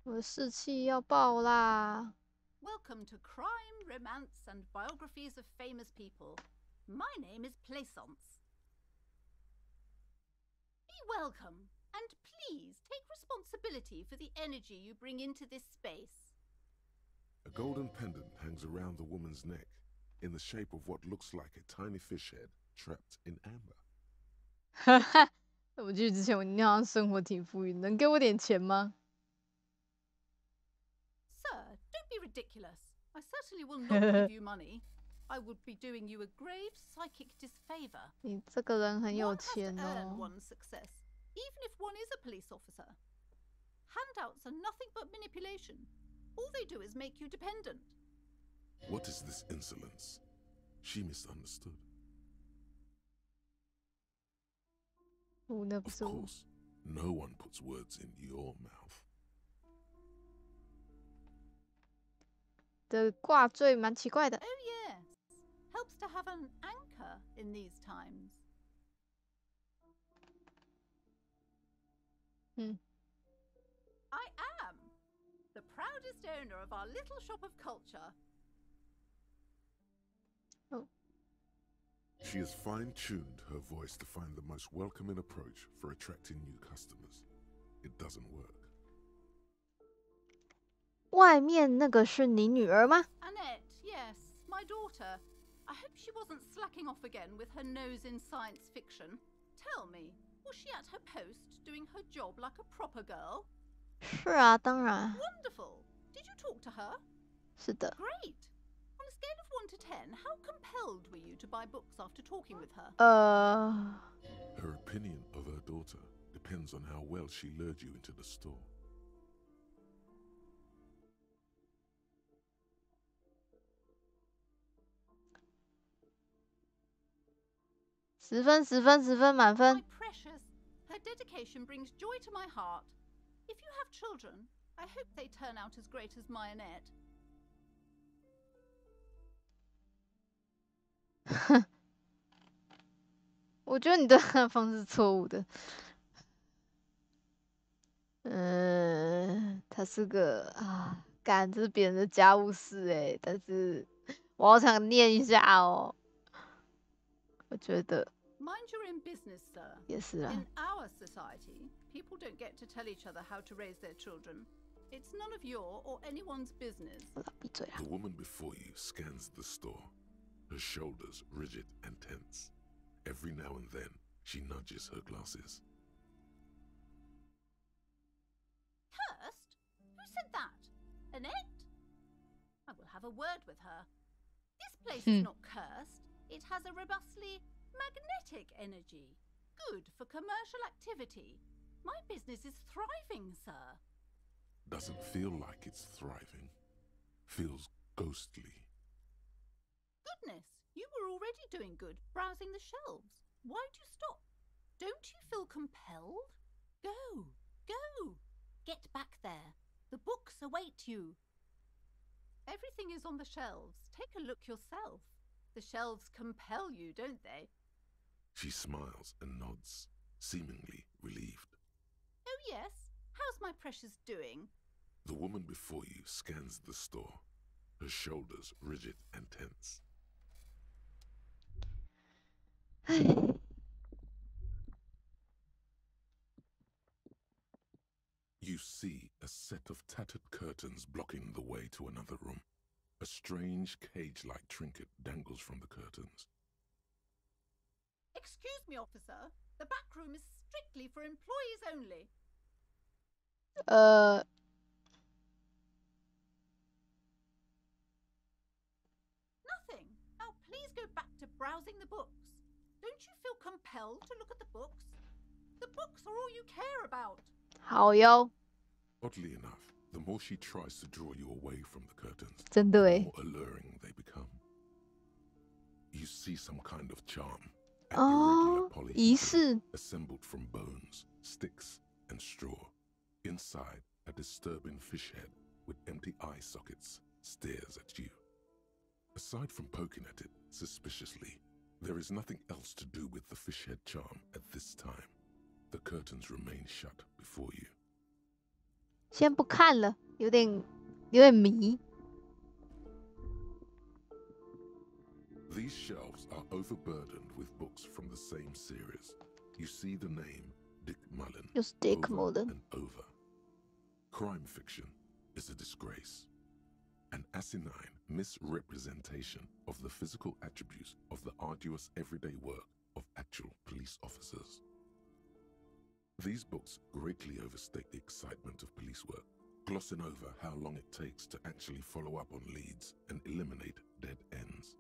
我的士气要爆啦！ Welcome to Crime, Romance, and Biographies of Famous People. My name is Plaisance. Be welcome, and please take responsibility for the energy you bring into this space. A golden pendant hangs around the woman's neck, in the shape of what looks like a tiny fish head trapped in amber. 哈哈，我记得之前你好像生活挺富裕，能给我点钱吗？ Sir, don't be ridiculous. I certainly will not give you money. I would be doing you a grave psychic disfavor. 你这个人很有钱 One has to earn 哦。 one's success, even if one is a police officer. Handouts are nothing but manipulation. All they do is make you dependent. What is this insolence? She misunderstood. Of course, no one puts words in your mouth. 的挂坠蛮奇怪的。 Oh yes, helps to have an anchor in these times. I am the proudest owner of our little shop of culture. Oh. She has fine-tuned her voice to find the most welcoming approach for attracting new customers. It doesn't work. 外面那个是你女儿吗？ Annette, yes, my daughter. I hope she wasn't slacking off again with her nose in science fiction. Tell me, was she at her post doing her job like a proper girl? 是啊，当然。 Wonderful. Did you talk to her? 是的。 Great. On a scale of 1 to 10, how compelled were you to buy books after talking with her? Her opinion of her daughter depends on how well she lured you into the store. 10分，10分，10分，满分。 My precious, her dedication brings joy to my heart. If you have children, I hope they turn out as great as my Annette. 我觉得你对他的方式错误的。他是个啊，干这是别人的家务事哎，但是我好想念一下哦。我觉得。 Mind your own business, sir. 也是啊。 In our society, people don't get to tell each other how to raise their children. It's none of your or anyone's business. 闭嘴啊！ The woman before you scans the store, her shoulders rigid and tense. Every now and then, she nudges her glasses. Cursed? Who said that? Annette? I will have a word with her. This place is not cursed. It has a robustly magnetic energy. Good for commercial activity. My business is thriving, sir. Doesn't feel like it's thriving. Feels ghostly. Goodness, you were already doing good, browsing the shelves. Why'd you stop? Don't you feel compelled? Go, go. Get back there. The books await you. Everything is on the shelves. Take a look yourself. The shelves compel you, don't they? She smiles and nods, seemingly relieved. Oh yes? How's my precious doing? The woman before you scans the store, her shoulders rigid and tense. You see a set of tattered curtains blocking the way to another room. A strange cage-like trinket dangles from the curtains. Excuse me, officer. The back room is strictly for employees only. the books? Don't you feel compelled to look at the books? The books are all you care about. 好哟。 Oddly enough, the more she tries to draw you away from the curtains, 真的 the 诶。 more alluring they become. You see some kind of charm, an 哦， irregular 仪式。 assembled from bones, sticks, and straw. Inside, a disturbing fish head with empty eye sockets stares at you. Aside from poking at it suspiciously, there is nothing else to do with the fish head charm at this time. The curtains remain shut before you. 先不看了，有点迷。 These shelves are overburdened with books from the same series. You see the name Dick Mullen 又是 Dick over Mullen。 and over. Crime fiction is a disgrace, an asinine misrepresentation of the physical attributes of the arduous everyday work of actual police officers. These books greatly overstate the excitement of police work, glossing over how long it takes to actually follow up on leads and eliminate dead ends.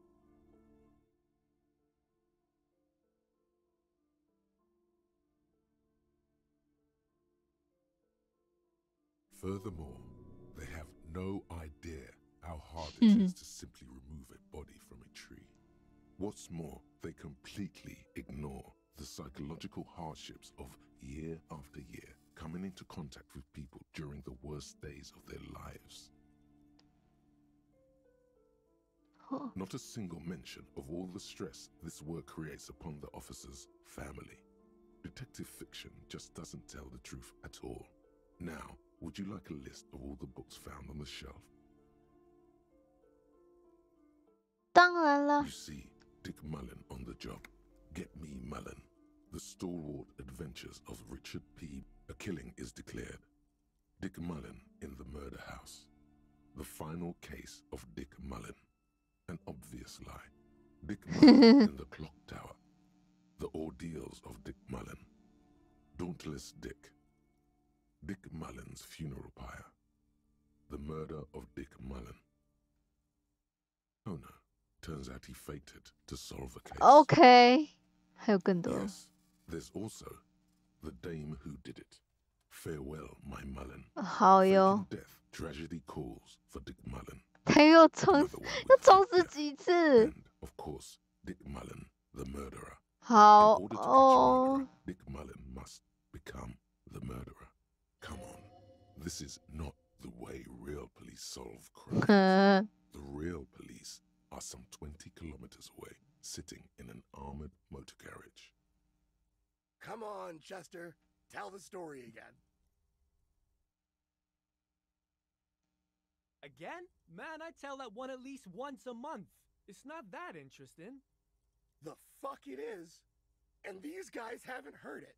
Furthermore, they have no idea how hard it is to simply remove a body from a tree. What's more, they completely ignore the psychological hardships of year after year coming into contact with people during the worst days of their lives. Not a single mention of all the stress this work creates upon the officer's family. Detective fiction just doesn't tell the truth at all. Now, would you like a list of all the books found on the shelf? 当然了。 You see Dick Mullen on the job. Get me Mullen. The stalwart adventures of Richard P. A killing is declared. Dick Mullen in the murder house. The final case of Dick Mullen. An obvious lie. Dick Mullen in the clock tower. The ordeals of Dick Mullen. Dauntless Dick. Dick Mullen's funeral pyre. The murder of Dick Mullen. Oh no. Turns out he faked it to solve a case. OK， 还有更多。 Yes, there's also the dame who did it. Farewell, my Mullen. 好哟。 Faking death, tragedy calls for Dick Mullen. 他又重死几次 And of course, Dick Mullen, the murderer. 好 In order to catch a 哦 murderer, Dick Mullen must become the murderer. Come on, this is not the way real police solve crimes. The real police are some 20 kilometers away, sitting in an armored motor carriage. Come on, Chester. Tell the story again. Again? Man, I tell that one at least once a month. It's not that interesting. The fuck it is. And these guys haven't heard it.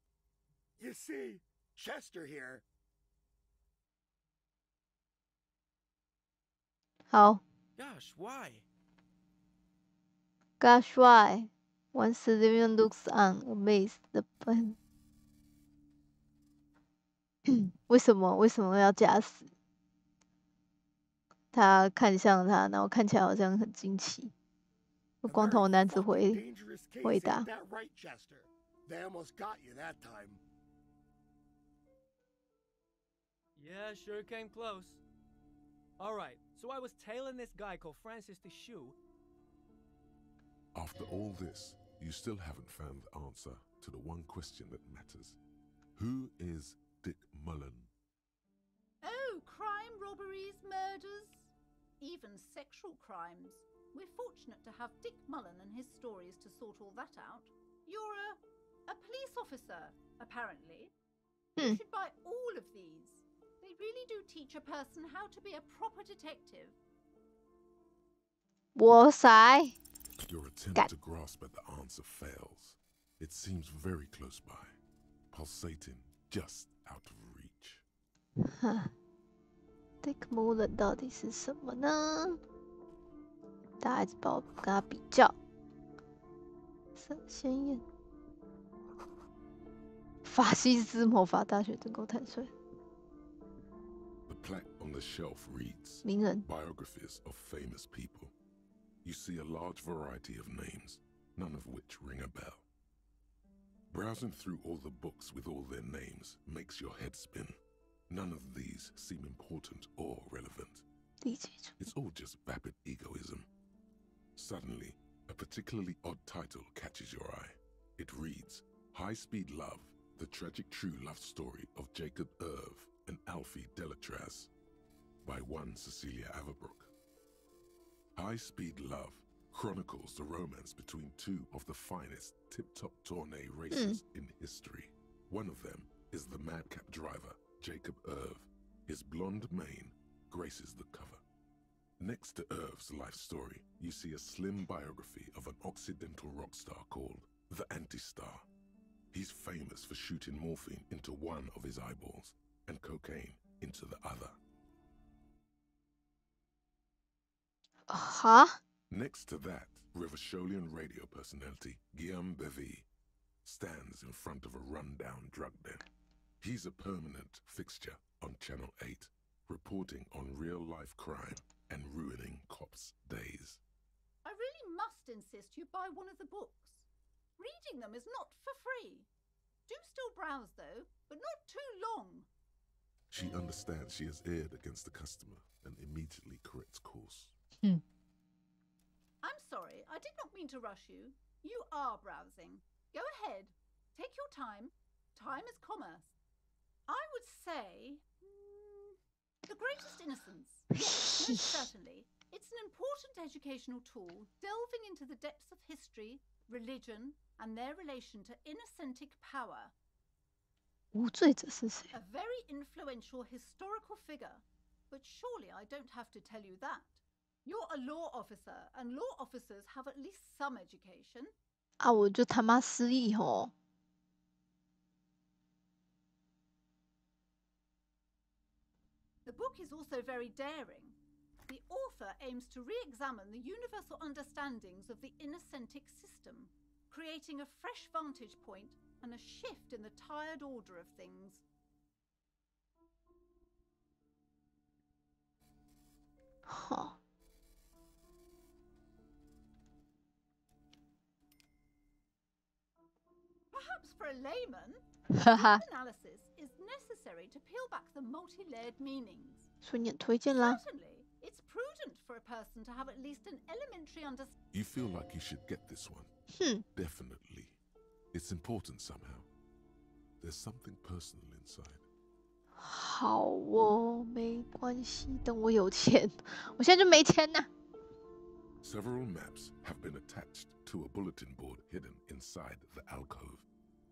You see, Chester here. 好。 Gosh, why? Gosh, why? Once the living looks on, amazed the pen. 为什么要假死？他看向他，然后看起来好像很惊奇。光头男子回答 That right, Chester. They almost got you that time. Yeah, sure came close. Alright, so I was tailing this guy called Francis the Shoe. After all this, you still haven't found the answer to the one question that matters. Who is Dick Mullen? Oh, crime, robberies, murders, even sexual crimes. We're fortunate to have Dick Mullen and his stories to sort all that out. You're a police officer, apparently. You should buy all of these. They really do teach a person how to be a proper detective. 我塞 Your attempt to grasp at the answer fails. It seems very close by, pulsating just out of reach. Dick Mullen 到底是什么呢？大家一直把我跟他比较，很鲜艳。法西斯魔法大学真够太帅。 The plaque on the shelf reads, 名人 Biographies of famous people. You see a large variety of names, none of which ring a bell. Browsing through all the books with all their names makes your head spin. None of these seem important or relevant. It's all just vapid egoism. Suddenly, a particularly odd title catches your eye. It reads, High Speed Love, the tragic true love story of Jacob Irv and Alfie Delatraz, by one Cecilia Averbrook. High Speed Love chronicles the romance between two of the finest tip-top tourney racers in history. One of them is the madcap driver, Jacob Irv. His blonde mane graces the cover. Next to Irv's life story, you see a slim biography of an Occidental rock star called the Anti-Star. He's famous for shooting morphine into one of his eyeballs and cocaine into the other. Next to that, Rivasholian radio personality Guillaume Bevy stands in front of a rundown drug den. He's a permanent fixture on Channel 8, reporting on real-life crime and ruining cops' days. I really must insist you buy one of the books. Reading them is not for free. Do still browse, though, but not too long. She understands she has erred against the customer and immediately corrects course. I'm sorry, I did not mean to rush you. You are browsing. Go ahead. Take your time. Time is commerce. I would say... the greatest innocence. Yes, most certainly. It's an important educational tool, delving into the depths of history, religion, and their relation to innocentic power. 无罪者是谁? A very influential historical figure. But surely I don't have to tell you that. You're a law officer, and law officers have at least some education. 啊，我就他妈失忆吼。The book is also very daring. The author aims to re-examine the universal understandings of the innocentic system, creating a fresh vantage point and a shift in the tired order of things. Huh. Perhaps for a layman, deep analysis is necessary to peel back the multi-layered meanings. 所以你很推荐啦。 Certainly, it's prudent for a person to have at least an elementary understanding. You feel like you should get this one. Definitely. It's important somehow. There's something personal inside. 好哦，没关系，等我有钱，我现在就没钱呐。Several maps have been attached to a bulletin board hidden inside the alcove.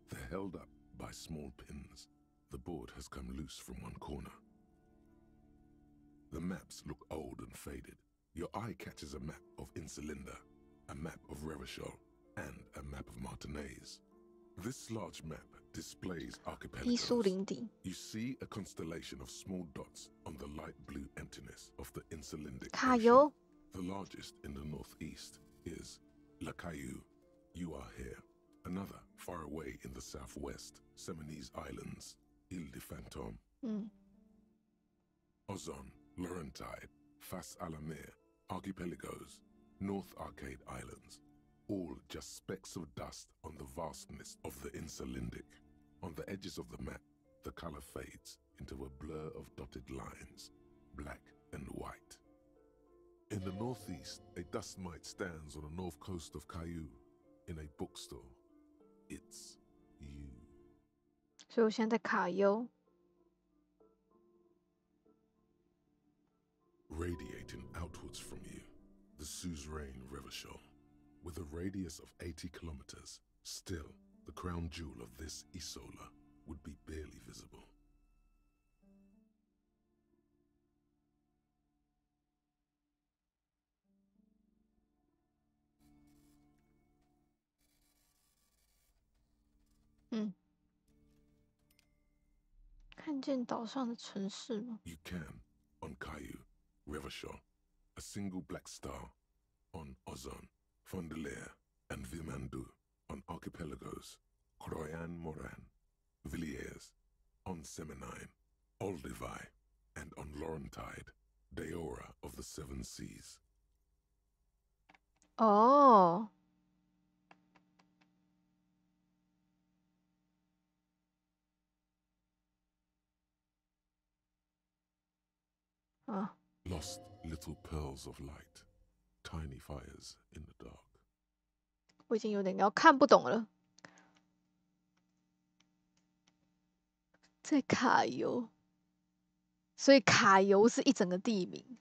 They're held up by small pins. The board has come loose from one corner. The maps look old and faded. Your eye catches a map of Insulinda, a map of Revachol, and a map of Martinez. This large map displays archipelagos. You see a constellation of small dots on the light blue emptiness of the Insulindic Ocean. The largest in the northeast is La Caillou. You are here. Another far away in the southwest, Seminese Islands, Ile de Fantôme. Ozon, Laurentide, Fas a la Mer, Archipelagos, North Arcade Islands, all just specks of dust on the vastness of the Insulindic. On the edges of the map, the color fades into a blur of dotted lines, black and white. In the northeast, a dust mite stands on the north coast of Caillou, in a bookstore. It's you. 所以我现在在卡优。 Radiating outwards from you, the suzerain Revachol, with a radius of 80 kilometers, still the crown jewel of this Isola would be barely visible. You can, on Caillou, Revachol, a single black star, on Ozon, Fondelier, and Vilmandu, on archipelagos, Croyan Moran, Villiers, on Seminine, Olduvai, and on Laurentide, Deora of the Seven Seas. Oh. Lost little pearls of light, tiny fires in the dark. 我已经有点要看不懂了。在卡尤，所以卡尤是一整个地名，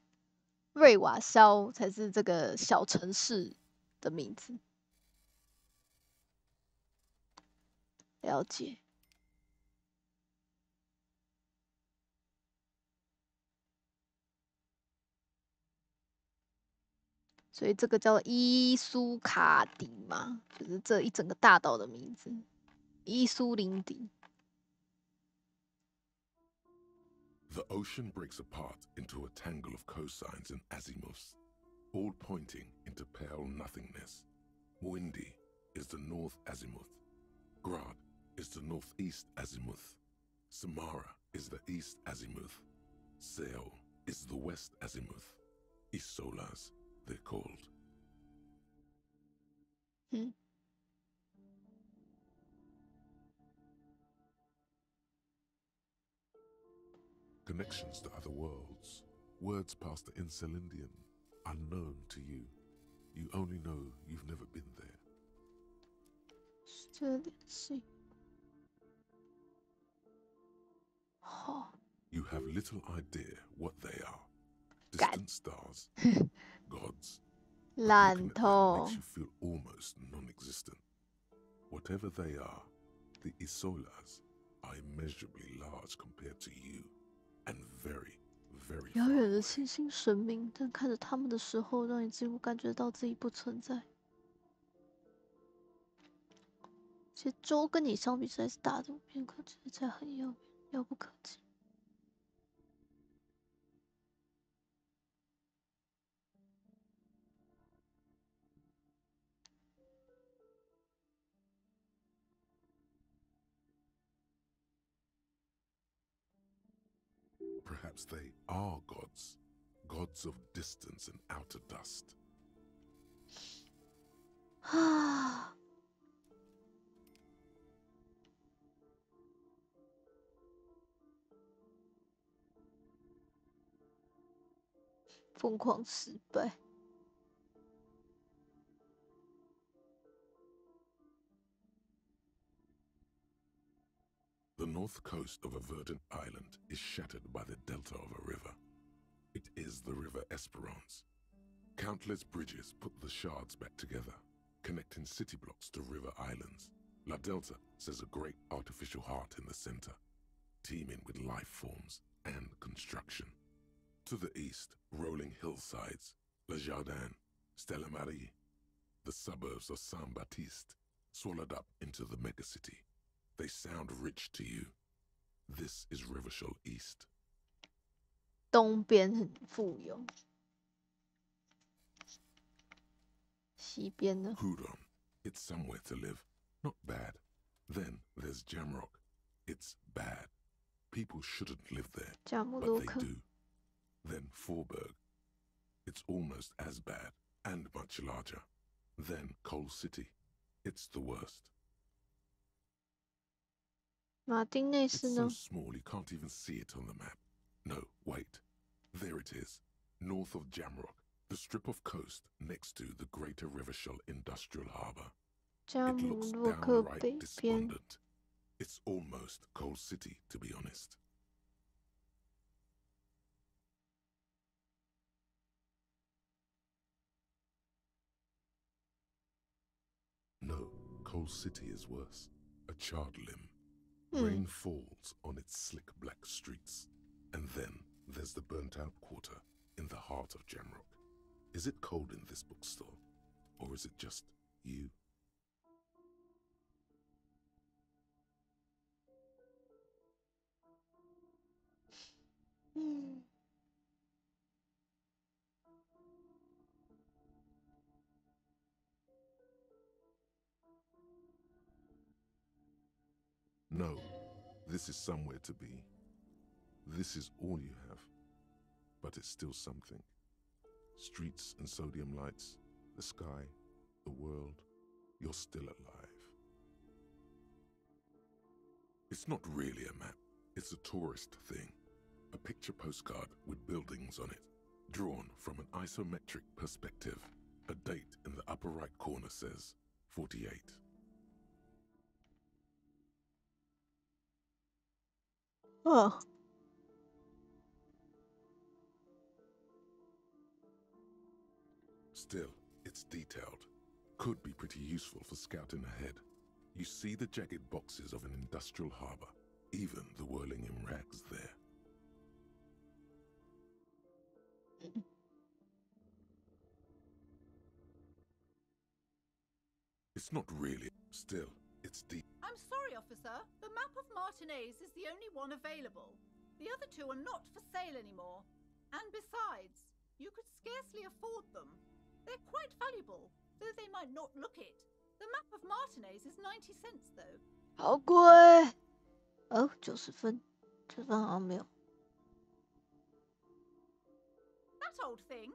瑞瓦肖才是这个小城市的名字。了解。所以这个叫伊苏卡迪嘛，就是这一整个大岛的名字，伊苏林迪。The ocean breaks apart into a tangle of cosines and azimuths, all pointing into pale nothingness. Muindi is the north azimuth. Grad is the northeast azimuth. Samara is the east azimuth. Seo is the west azimuth. Isolas, they're called. Connections to other worlds, words past the Insulindian, unknown to you. You only know you've never been there. 这联系。好。You have little idea what they are. Distant stars, gods.烂透。 Makes you feel almost non-existent. Whatever they are, the Isolas are immeasurably large compared to you, and very, very 遥远的星星神明，但看着他们的时候，让你几乎感觉到自己不存在。这州跟你相比实在是大的，片刻觉得才很遥远，遥不可及。Perhaps they are gods, gods of distance and outer dust. 啊！疯狂失败。The north coast of a verdant island is shattered by the delta of a river. It is the river Esperance. Countless bridges put the shards back together, connecting city blocks to river islands. La Delta says a great artificial heart in the center, teeming with life forms and construction. To the east, rolling hillsides, Le Jardin, Stella Marie, the suburbs of Saint-Baptiste, swallowed up into the megacity. They sound rich to you. This is Rivershell East. 东边很富有，西边呢？ Hudon, it's somewhere to live. Not bad. Then there's Jamrock. It's bad. People shouldn't live there, but they do. Then Forberg. It's almost as bad and much larger. Then Coal City. It's the worst. 马丁内 It's 斯 so 呢？ small you can't even see it on the map. No, wait. There it is. North of Jamrock. The strip of coast next to the Greater Rivershell Industrial Harbour. 加 It 姆 looks 洛克北 downright 边。 despondent. It's almost Coal City, to be honest. No, Coal City is worse. A charred limb. Rain falls on its slick black streets. And then there's the burnt-out quarter in the heart of Jamrock. Is it cold in this bookstore? Or is it just you? No, this is somewhere to be. This is all you have. But it's still something. Streets and sodium lights, the sky, the world. You're still alive. It's not really a map. It's a tourist thing. A picture postcard with buildings on it. drawn from an isometric perspective. A date in the upper right corner says 48. Oh. Still, it's detailed. Could be pretty useful for scouting ahead. You see the jagged boxes of an industrial harbor, even the whirling in rags there. It's not really. Still, it's deep. I'm sorry, officer. The map of Martinez is the only one available. The other two are not for sale anymore. And besides, you could scarcely afford them. They're quite valuable, though they might not look it. The map of Martinez is 90 cents, though. 好贵哦，90分，90分好像没有。That old thing?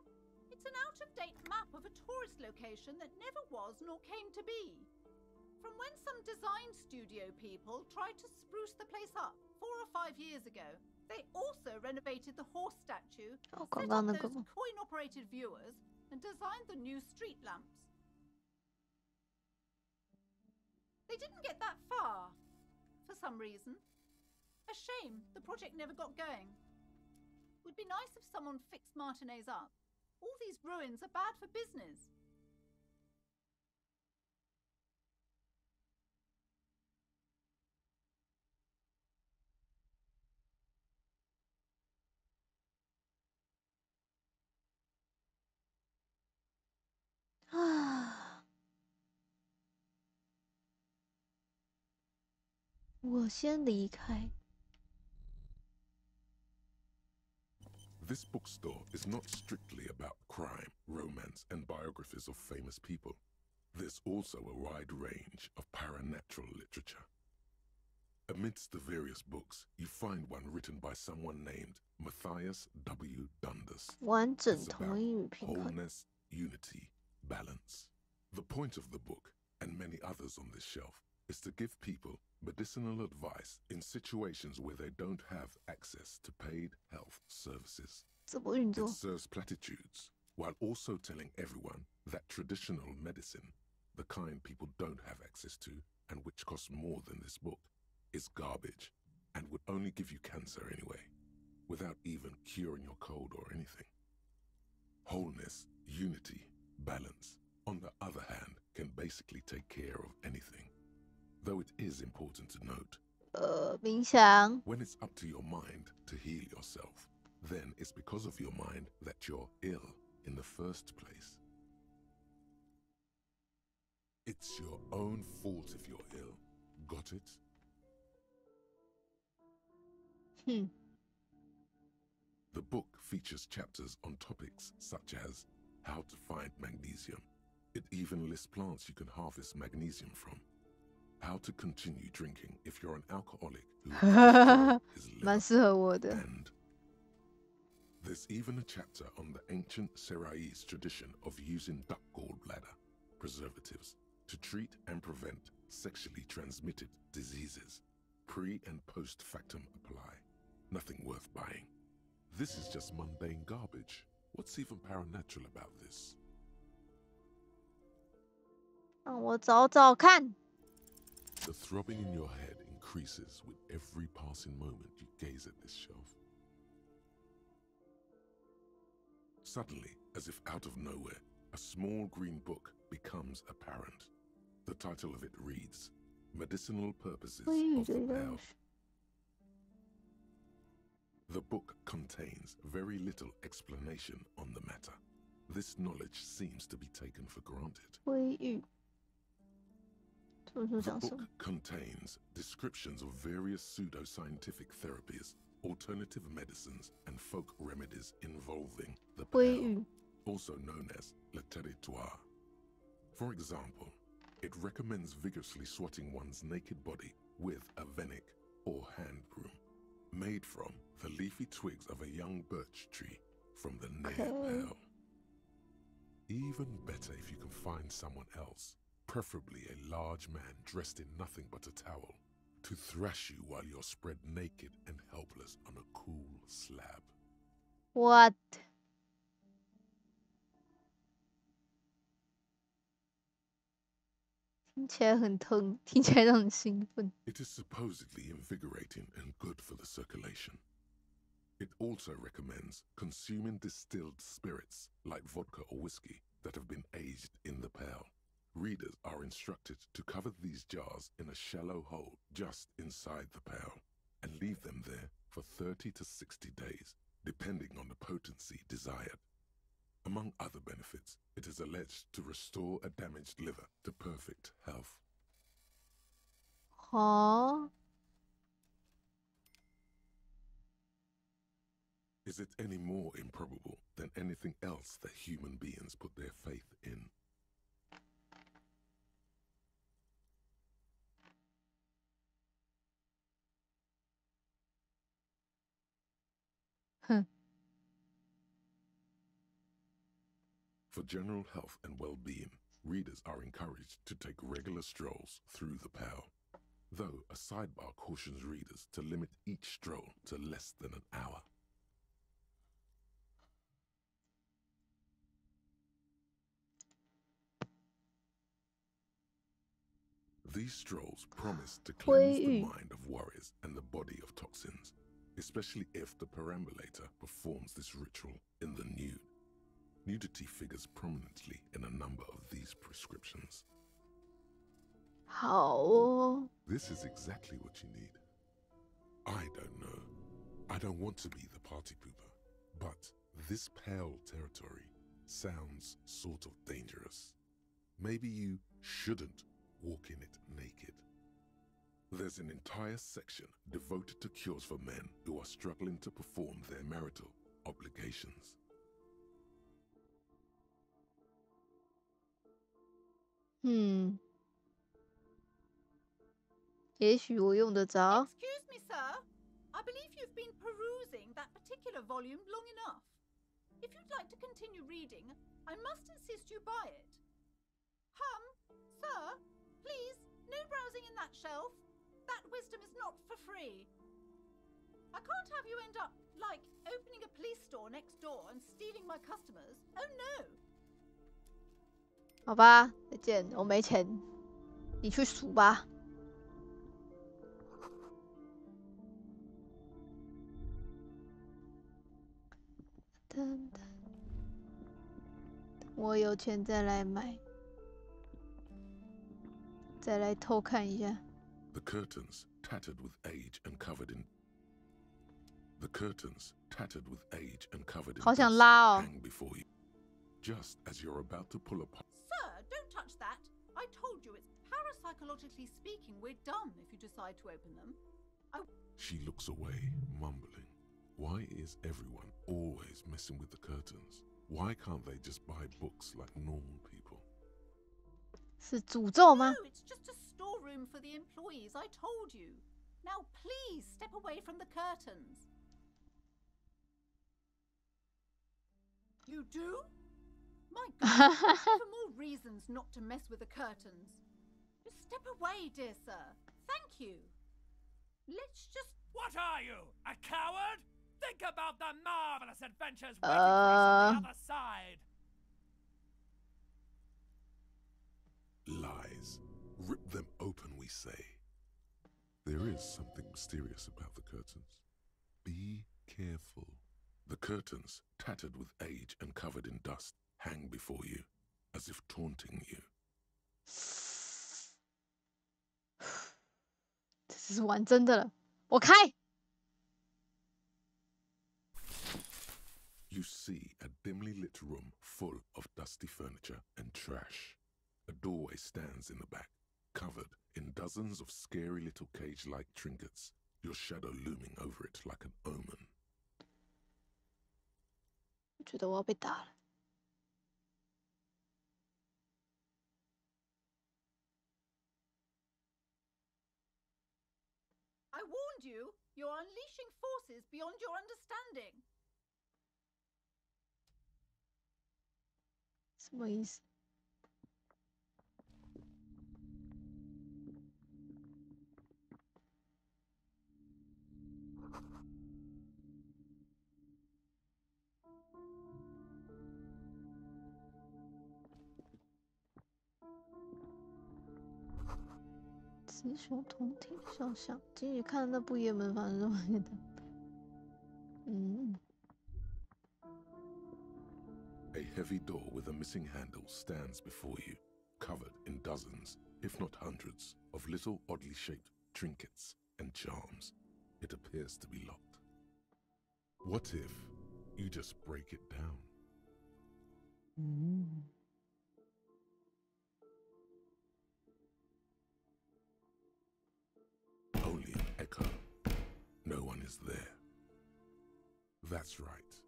It's an out-of-date map of a tourist location that never was nor came to be. From when some design studio people tried to spruce the place up 4 or 5 years ago, they also renovated the horse statue, set up those coin-operated viewers, and designed the new street lamps. They didn't get that far, for some reason. A shame the project never got going. Would be nice if someone fixed Martinez up. All these ruins are bad for business. Ah. 我先离开。 This bookstore is not strictly about crime, romance, and biographies of famous people. There's also a wide range of paranatural literature. Amidst the various books, you find one written by someone named Matthias W. Dundas. 完整同英语评分。 Wholeness, unity, balance. The point of the book, and many others on this shelf, is to give people medicinal advice in situations where they don't have access to paid health services. It serves platitudes, while also telling everyone that traditional medicine, the kind people don't have access to and which costs more than this book, is garbage and would only give you cancer anyway, without even curing your cold or anything. Wholeness, unity, balance, on the other hand, can basically take care of anything. Though it is important to note, 冥想。 when it's up to your mind to heal yourself, then it's because of your mind that you're ill in the first place. It's your own fault if you're ill. Got it? The book features chapters on topics such as how to find magnesium. It even lists plants you can harvest magnesium from. How to continue drinking if you're an alcoholic who his liver. And there's even a chapter on the ancient Seraïs tradition of using duck gallbladder preservatives to treat and prevent sexually transmitted diseases. Pre and post factum apply. Nothing worth buying. This is just mundane garbage. What's even paranatural about this? 让我找找看。 The throbbing in your head increases with every passing moment you gaze at this shelf. Suddenly, as if out of nowhere, a small green book becomes apparent. The title of it reads, Medicinal Purposes of the Pill. The book contains very little explanation on the matter. This knowledge seems to be taken for granted. The book contains descriptions of various pseudoscientific therapies, alternative medicines, and folk remedies involving the pill, also known as le territoire. For example, it recommends vigorously swatting one's naked body with a venik or hand broom, made from the leafy twigs of a young birch tree from the Nepal. Even better if you can find someone else, preferably a large man dressed in nothing but a towel, to thrash you while you're spread naked and helpless on a cool slab. What? 听起来很疼，听起来让人兴奋。It is supposedly invigorating and good for the circulation. It also recommends consuming distilled spirits like vodka or whiskey that have been aged in the pail. Readers are instructed to cover these jars in a shallow hole just inside the pail and leave them there for 30 to 60 days, depending on the potency desired. Among other benefits, it is alleged to restore a damaged liver to perfect health. Huh? Is it any more improbable than anything else that human beings put their faith in? For general health and well-being, readers are encouraged to take regular strolls through the pale, though a sidebar cautions readers to limit each stroll to less than an hour. These strolls promise to cleanse the mind of worries and the body of toxins, especially if the perambulator performs this ritual in the nude. Nudity figures prominently in a number of these prescriptions. How? This is exactly what you need. I don't know. I don't want to be the party pooper, but this pale territory sounds sort of dangerous. Maybe you shouldn't walk in it naked. There's an entire section devoted to cures for men who are struggling to perform their marital obligations. Excuse me, sir. I believe you've been perusing that particular volume long enough. If you'd like to continue reading, I must insist you buy it. Sir, please, no browsing in that shelf. That wisdom is not for free. I can't have you end up, like, opening a police store next door and stealing my customers. Oh no! 好吧，再见，我没钱，你去数吧。我有钱再来买，再来偷看一下。The curtains, tattered with age and covered in好想拉哦。 hang before you, just as you're about to pull apart. Sir, don't touch that. I told you it's parapsychologically speaking, we're done if you decide to open them. She looks away, mumbling. Why is everyone always messing with the curtains? Why can't they just buy books like normal people? 是诅咒吗？ No, it's just a storeroom for the employees. I told you. Now please step away from the curtains. You do? My God, even more reasons not to mess with the curtains. Just step away, dear sir. Thank you. Let's just... What are you, a coward? Think about the marvelous adventures waiting for us on the other side. Lies. Rip them open, we say. There is something mysterious about the curtains. Be careful. The curtains, tattered with age and covered in dust, hang before you, as if taunting you. 这是玩真的了，我开。 You see a dimly lit room full of dusty furniture and trash. A doorway stands in the back, covered in dozens of scary little cage-like trinkets, your shadow looming over it like an omen. 我觉得我要被打了。 I warned you. You're unleashing forces beyond your understanding. 什么意思？雌雄同体肖像。金宇看的那部也蛮反正的。A heavy door with a missing handle stands before you, covered in dozens, if not hundreds, of little oddly shaped trinkets and charms. It appears to be locked. What if you just break it down? Only an echo. No one is there. That's right.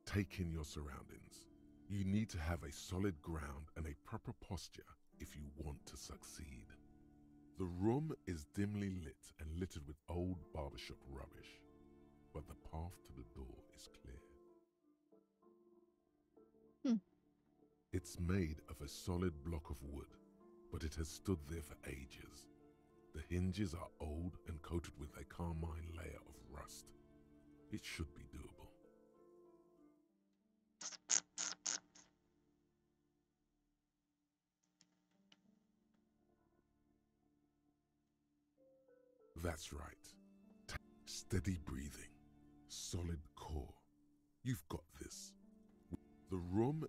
Take in your surroundings. You need to have a solid ground and a proper posture if you want to succeed. The room is dimly lit and littered with old barbershop rubbish, but the path to the door is clear. It's made of a solid block of wood, but it has stood there for ages. The hinges are old and coated with a carmine layer of rust. It should be doable. That's right. Steady breathing. Solid core. You've got this. The room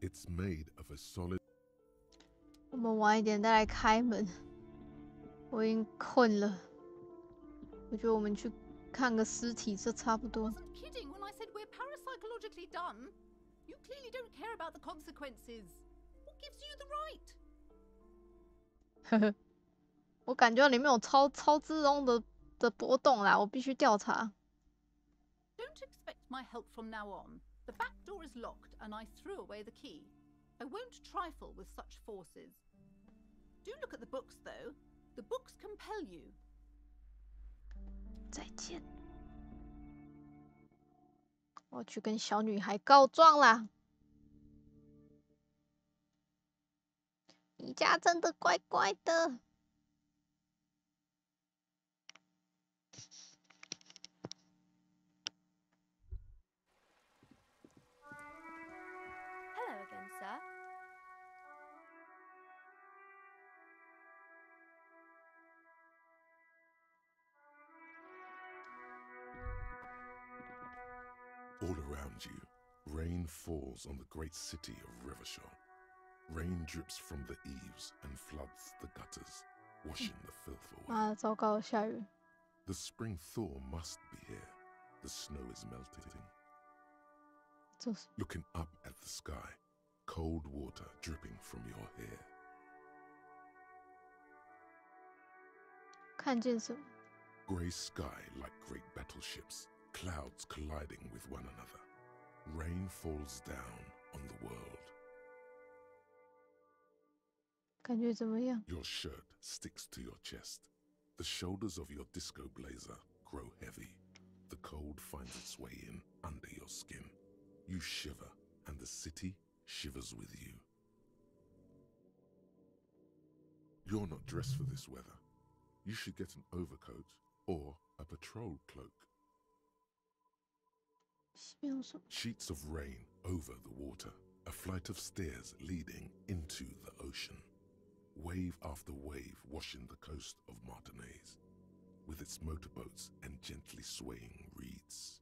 it's made of a solid. 我们晚一点再来开门。我已经困了。我觉得我们去看个尸体，这差不多。 wasn't kidding when I said we're parapsychologically done. You clearly don't care about the consequences. What gives you the right? 呵呵。我感觉里面有超自动的波动啦，我必须调查。Don't expect my help from now on. The back door is locked, and I threw away the key. I won't trifle with such forces. Do look at the books, though. The books compel you. 再见。我去跟小女孩告状啦！你家真的怪怪的。Hello again, sir. All around you, rain falls on the great city of Rivershaw. Rain drips from the eaves and floods the gutters, washing the filth away. 啊，糟糕，下雨。The spring thaw must be here. The snow is melting. Looking up at the sky, cold water dripping from your hair. 看见什么？ Grey sky like great battleships, clouds colliding with one another. Rain falls down on the world. 感觉怎么样？ Your shirt sticks to your chest. The shoulders of your disco blazer grow heavy. The cold finds its way in under your skin. You shiver, and the city shivers with you. You're not dressed for this weather. You should get an overcoat or a patrol cloak. Sheets of rain over the water, a flight of stairs leading into the ocean. Wave after wave washing the coast of Martinez, with its motorboats and gently swaying reeds.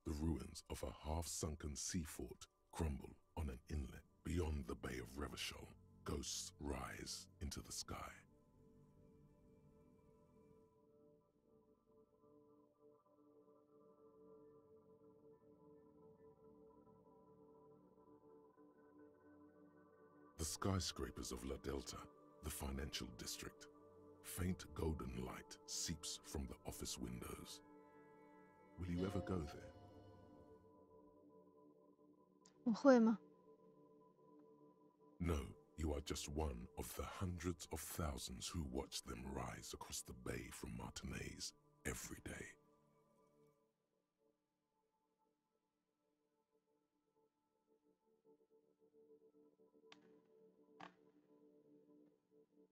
The ruins of a half-sunken sea fort crumble on an inlet beyond the Bay of Revachol. Ghosts rise into the sky. The skyscrapers of La Delta, the financial district. Faint golden light seeps from the office windows. Will you ever go there? 我会吗？ No, you are just one of the hundreds of thousands who watch them rise across the bay from Martinez every day.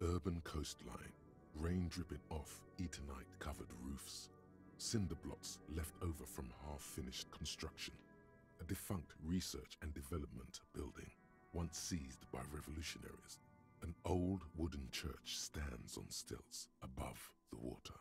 Urban coastline, rain dripping off Eternite-covered roofs, cinder blocks left over from half-finished construction, a defunct research and development building, once seized by revolutionaries, An old wooden church stands on stilts above the water.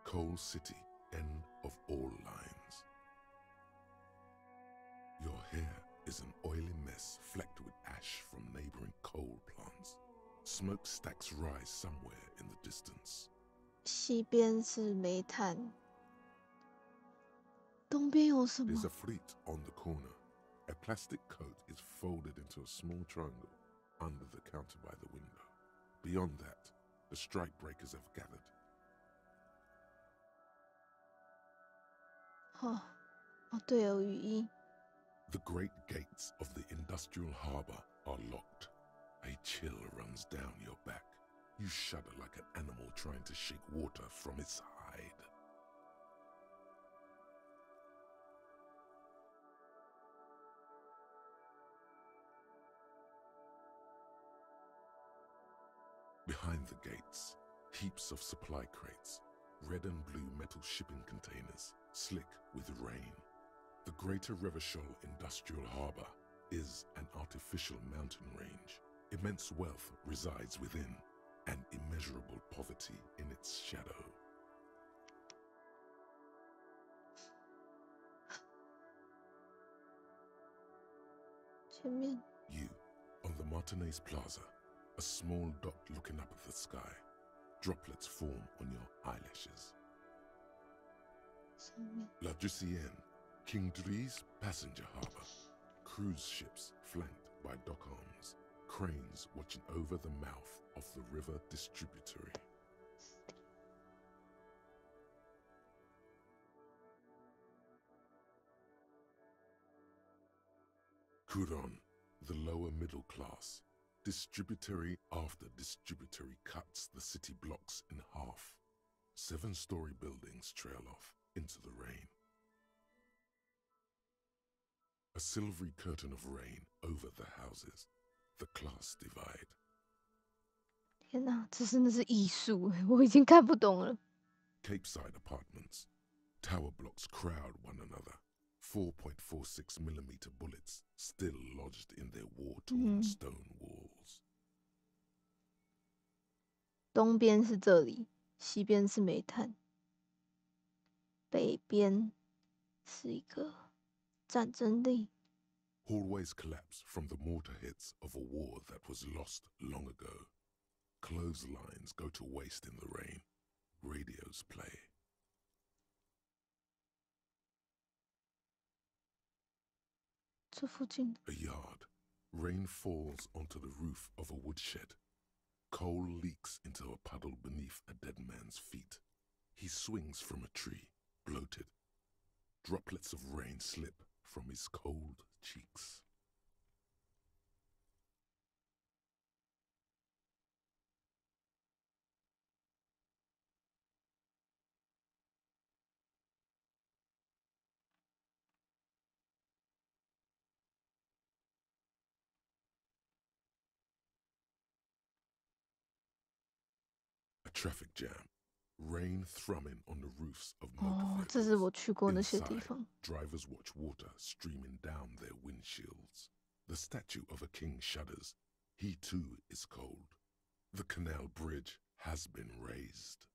Coal City, end of all lines. Your hair is an oily mess flecked with ash from neighboring coal plants. Smokestacks rise somewhere in the distance. 西边是煤炭，东边有什么？ There's a fleet on the corner. A plastic coat is folded into a small triangle under the counter by the window. Beyond that, the strike breakers have gathered. 哦，对哦，雨衣。 The great gates of the industrial harbor are locked. A chill runs down your back. You shudder like an animal trying to shake water from its hide. Behind the gates, heaps of supply crates, red and blue metal shipping containers, slick with rain. The Greater Revachol Industrial Harbor is an artificial mountain range. Immense wealth resides within, and immeasurable poverty in its shadow. You, on the Martinez Plaza, a small dot looking up at the sky. Droplets form on your eyelashes. La Jussienne, King Dries passenger harbor. Cruise ships flanked by dock arms. Cranes watching over the mouth of the river distributary. Couronne, the lower middle class. Distributary after distributary cuts the city blocks in half. 7-story buildings trail off into the rain. A silvery curtain of rain over the houses. The class divide. 天哪，这真的是艺术，我已经看不懂了。 Capeside apartments. Tower blocks crowd one another. 4.46mm bullets still lodged in their war-torn stone walls. 东边是这里，西边是煤炭，北边是一个战争地。 Hallways collapse from the mortar hits of a war that was lost long ago. Clotheslines go to waste in the rain. Radios play. 这附近。 A yard. Rain falls onto the roof of a woodshed. Coal leaks into a puddle beneath a dead man's feet. He swings from a tree, bloated. Droplets of rain slip from his cold cheeks. A traffic jam. Rain thrumming on the roofs of motor vehicles. 这是我去过那些地方。 Drivers watch water streaming down their windshields. The statue of a king shudders. He too is cold. The canal bridge has been raised.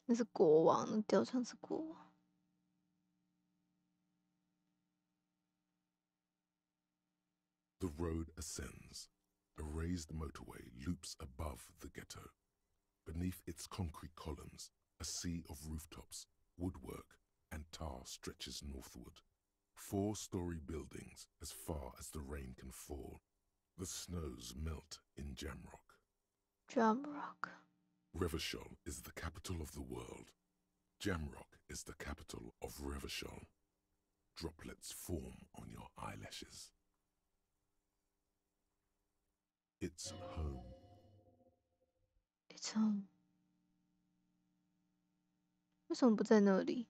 那是国王，那雕像是国王。 The road ascends. A raised motorway loops above the ghetto. Beneath its concrete columns, a sea of rooftops, woodwork, and tar stretches northward. 4-story buildings as far as the rain can fall. The snows melt in Jamrock. Jamrock. Revachol is the capital of the world. Jamrock is the capital of Revachol. Droplets form on your eyelashes. It's home. It's home. 为什么不在那里？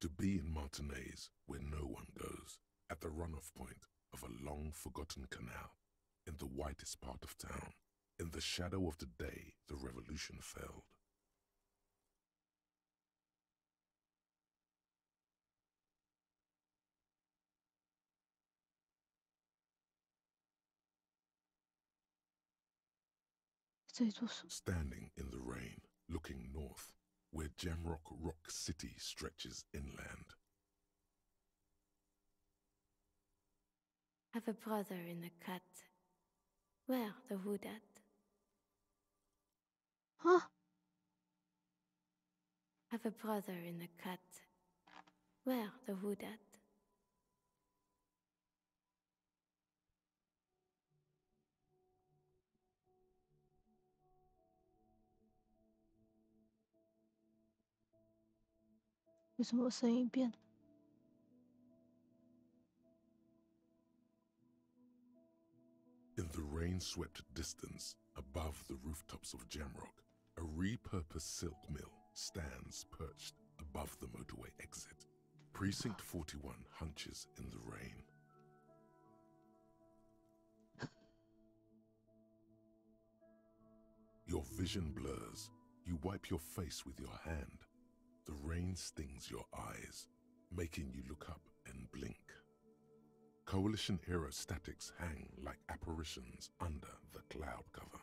To be in Martinez, where no one goes, at the runoff point, of a long-forgotten canal in the whitest part of town. In the shadow of the day, the revolution failed. Standing in the rain, looking north, where Jamrock Rock City stretches inland. Have a brother in the cut. Where the wood at? Huh? Have a brother in the cut. Where the wood at?为什么声音变？ In the rain-swept distance, above the rooftops of Jamrock, a repurposed silk mill stands perched above the motorway exit. Precinct 41 hunches in the rain. Your vision blurs. You wipe your face with your hand. The rain stings your eyes, making you look up and blink. Coalition aerostatics hang like apparitions under the cloud cover.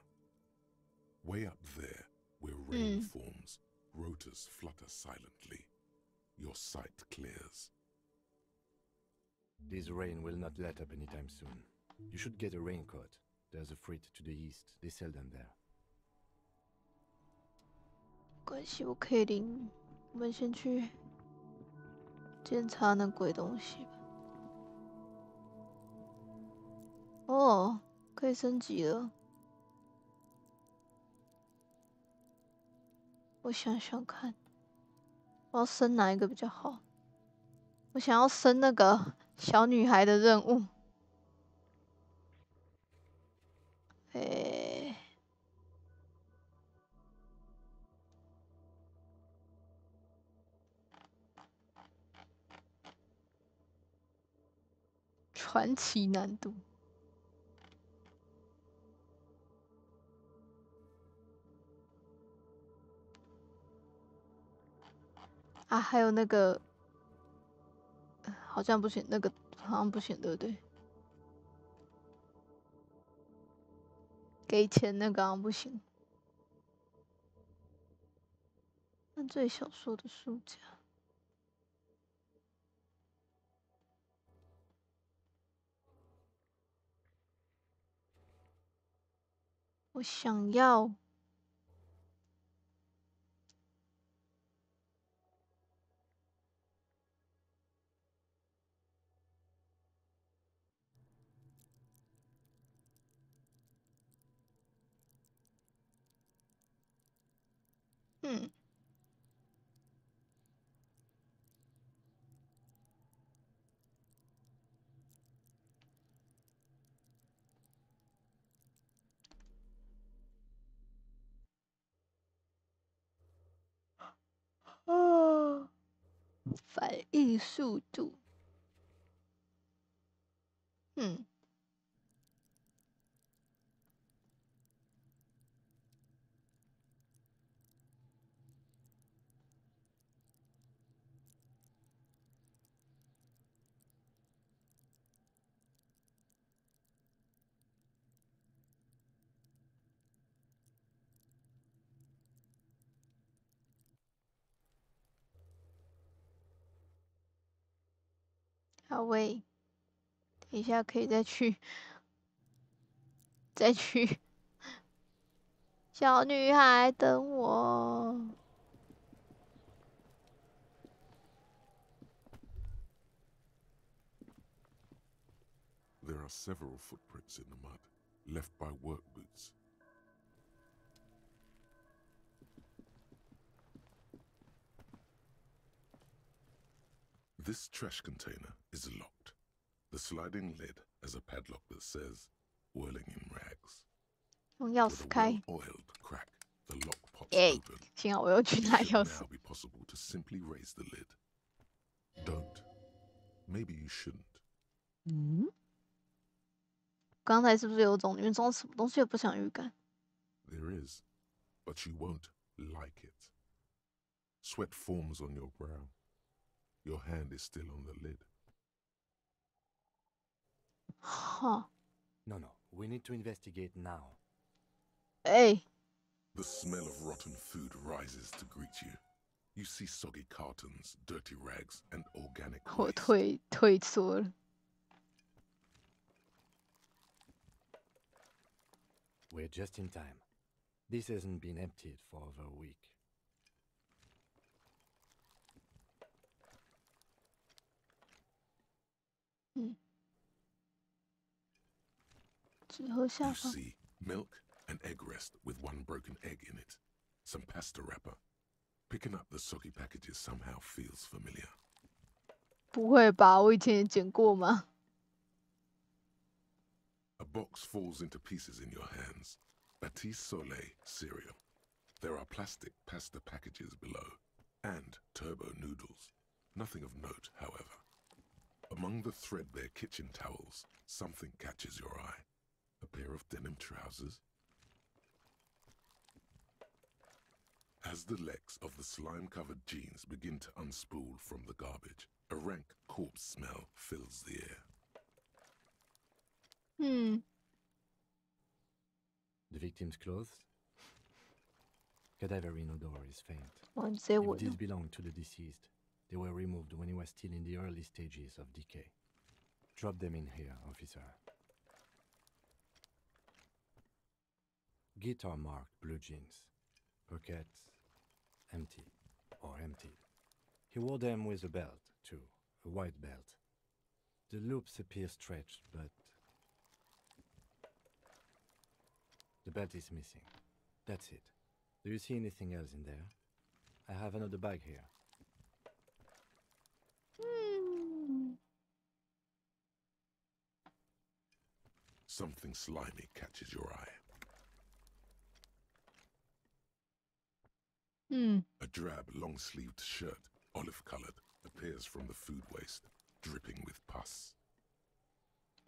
Way up there, where rain forms, rotors flutter silently. Your sight clears. This rain will not let up anytime soon. You should get a raincoat. There's a freight to the east. They sell them there. 关系，我可以领。我们先去检查那鬼东西吧。哦，可以升级了。我想想看，我要升哪一个比较好？我想要升那个小女孩的任务。传奇难度。啊，还有那个，好像不行，那个好像不行，对不对？给钱那个好像不行。犯罪小说的书架。我想要。反应速度。好喂，等一下可以再去，小女孩等我。There are several footprints in the mud, left by work boots. This trash container is locked. The sliding lid has a padlock that says, "Whirling in rags." 用钥匙开。 Oiled crack, the lock pops 耶， open. 幸好我又去拿 It 钥 should 匙 now。be possible to simply raise the lid. Don't. Maybe you shouldn't. 刚才是不是有种里面装什么东西的不祥预感？ There is, but you won't like it. Sweat forms on your brow. Your hand is still on the lid. Huh. No, we need to investigate now. Hey. The smell of rotten food rises to greet you. You see soggy cartons, dirty rags, and organic waste. 我退缩了。 We're just in time. This hasn't been emptied for over a week. 纸盒下 You 方。 see milk and egg rest with one broken egg in it. Some pasta wrapper. Picking up the soggy packages somehow feels familiar. 不会吧？我以前也捡过吗？ A box falls into pieces in your hands. Batiste Soleil cereal. There are plastic pasta packages below. And turbo noodles. Nothing of note, however. Among the threadbare kitchen towels, something catches your eye. A pair of denim trousers. As the legs of the slime-covered jeans begin to unspool from the garbage, a rank corpse smell fills the air. The victim's clothes? Cadaverine odor is faint. If these belong to the deceased, they were removed when he was still in the early stages of decay. Drop them in here, officer. Guitar-marked blue jeans. Pockets empty or emptied. He wore them with a belt, too, a white belt. The loops appear stretched, but the belt is missing. That's it. Do you see anything else in there? I have another bag here. Something slimy catches your eye. A drab, long-sleeved shirt, olive-colored, appears from the food waste, dripping with pus.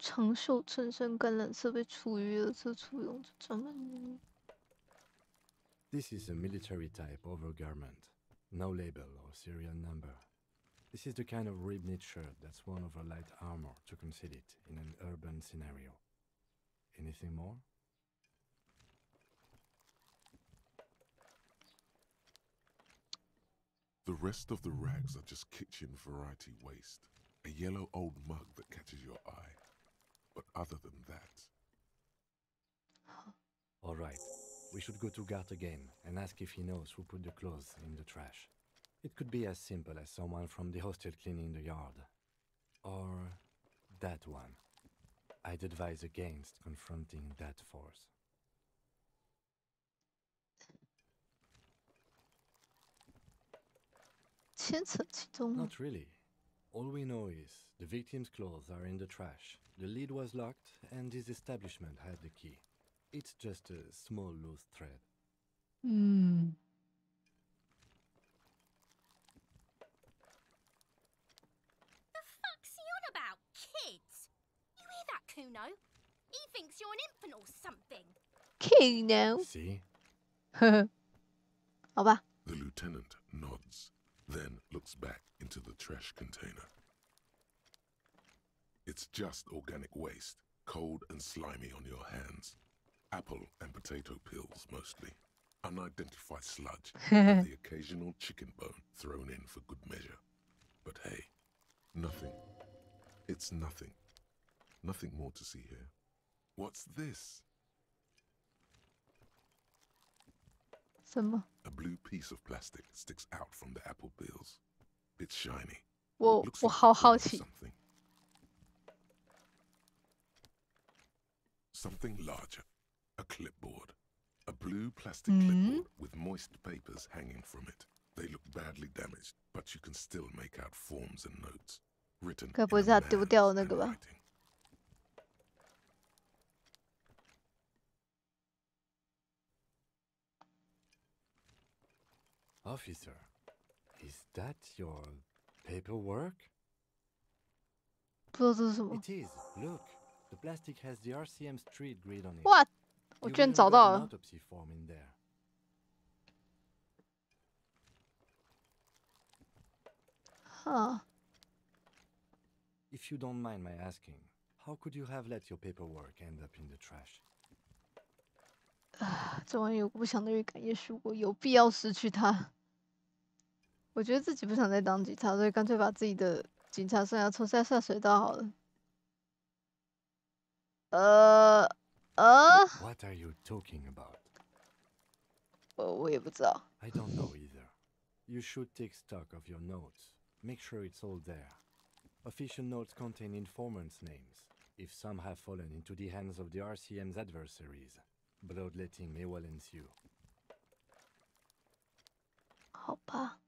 长袖衬衫干染色被处于垃圾处用的专门。 This is a military-type overgarment. No label or serial number. This is the kind of rib-knit shirt that's worn over light armor to conceal it in an urban scenario. Anything more? The rest of the rags are just kitchen variety waste. A yellow old mug that catches your eye. But other than that... All right. We should go to Gart again and ask if he knows who put the clothes in the trash. It could be as simple as someone from the hostel cleaning the yard. Or that one. I'd advise against confronting that force. Not really. All we know is the victim's clothes are in the trash. The lid was locked and this establishment had the key. It's just a small loose thread. The fuck's he on about? Kids? You hear that, Kuno? He thinks you're an infant or something. Kuno. See? 好吧。 The lieutenant nods, then looks back into the trash container. It's just organic waste, cold and slimy on your hands. Apple and potato peels, mostly. Unidentified sludge, and the occasional chicken bone thrown in for good measure. But hey, nothing. It's nothing. Nothing more to see here. What's this? 什么？ A blue piece of plastic sticks out from the apple peels. It's shiny. 我好好奇。 Something larger. A clipboard. A blue plastic clipboard with moist papers hanging from it. They look badly damaged, but you can still make out forms and notes. Written in a man's handwriting. Officer, is that your paperwork? It is. Look. The plastic has the RCM street grid on it. What? You 我居然 even 找 got 到 an 了。 autopsy form in there. 哈。 If you don't mind my asking, how could you have let your paperwork end up in the trash? 这玩意有不祥的预感，也许我有必要失去它。我觉得自己不想再当警察，所以干脆把自己的警察生涯抽下水道好了。What are you talking about? 我也不知道。 I don't know either. You should take stock of your notes. Make sure it's all there. Official notes contain informants' names. If some have fallen into the hands of the RCM's adversaries, bloodletting may well ensue. 好吧。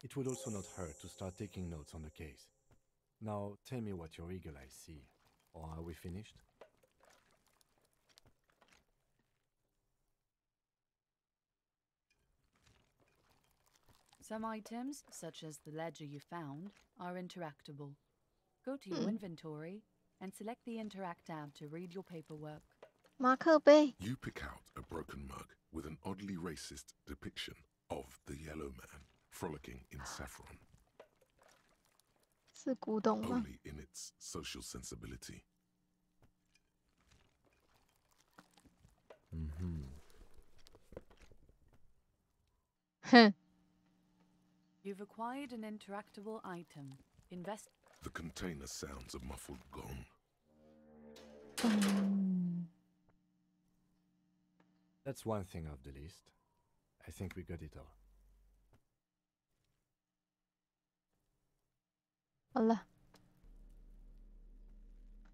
It would also not hurt to start taking notes on the case. Now, tell me what your eagle eyes see. Or are we finished? Some items, such as the ledger you found, are interactable. Go to your inventory and select the Interact tab to read your paperwork. 马克杯。 You pick out a broken mug with an oddly racist depiction of the yellow man frolicking in saffron. 是古董吗？ Only in its social sensibility. You've acquired an interactable item. Invest. The container sounds a muffled gong. That's one thing off the list. I think we got it all. 好了，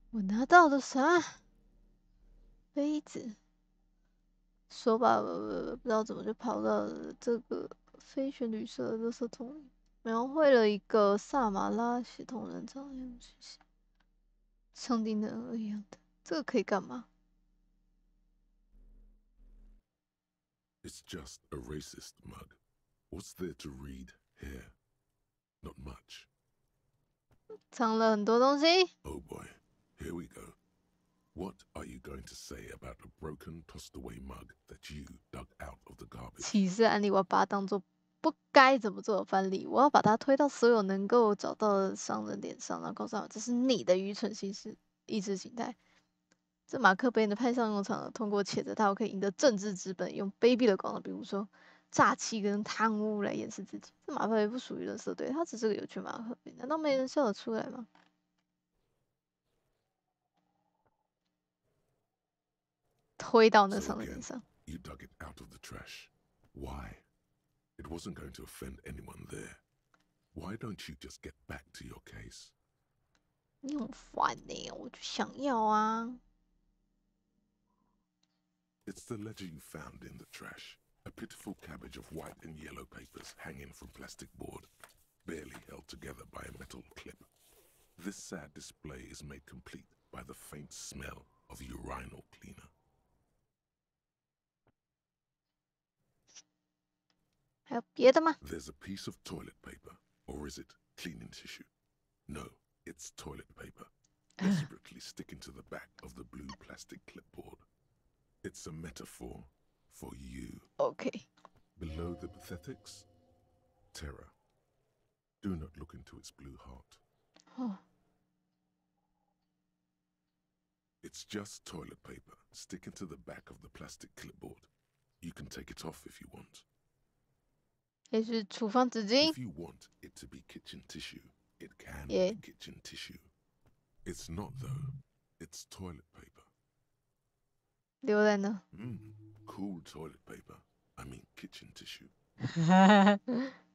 我拿到了啥？杯子。手把不知道怎么就跑到了这个非旋旅社的垃圾桶里，描绘了一个萨马拉血统人照样，谢谢。上帝人儿一样的，这个可以干嘛？ It's just a racist mug. What's there to read here? Not much. 藏了很多东西。 Oh boy, here we go. What are you going to say about a broken, tossed-away mug that you dug out of the garbage? 歧视案例，我要把它当做不该怎么做的范例，我要把它推到所有能够找到的商人脸上，然后告诉他们这是你的愚蠢形式意识形态。这马克杯的派上用场了，通过谴责他，我可以赢得政治资本，用卑鄙的广告，比如说诈欺跟贪污来掩饰自己。这马克杯不属于垃圾堆，它只是个有趣马克杯，难道没人笑得出来吗？ 推到那商人脸上。 You dug it out of the trash. Why? It wasn't going to offend anyone there. Why don't you just get back to your case? 你很烦呢，我就想要啊。 It's the ledger you found in the trash. A pitiful cabbage of white and yellow papers hanging from plastic board, barely held together by a metal clip. This sad display is made complete by the faint smell of urinal cleaner. 还有别的吗？ There's a piece of toilet paper, or is it cleaning tissue? No, it's toilet paper, desperately sticking to the back of the blue plastic clipboard. It's a metaphor for you. Okay. Below the pathetics, terror. Do not look into its blue heart. Oh. It's just toilet paper sticking to the back of the plastic clipboard. You can take it off if you want. 也是厨房纸巾。 If you want it to be kitchen tissue, it can be kitchen tissue. It's not though. It's toilet paper. 留在那。Cool toilet paper. I mean kitchen tissue.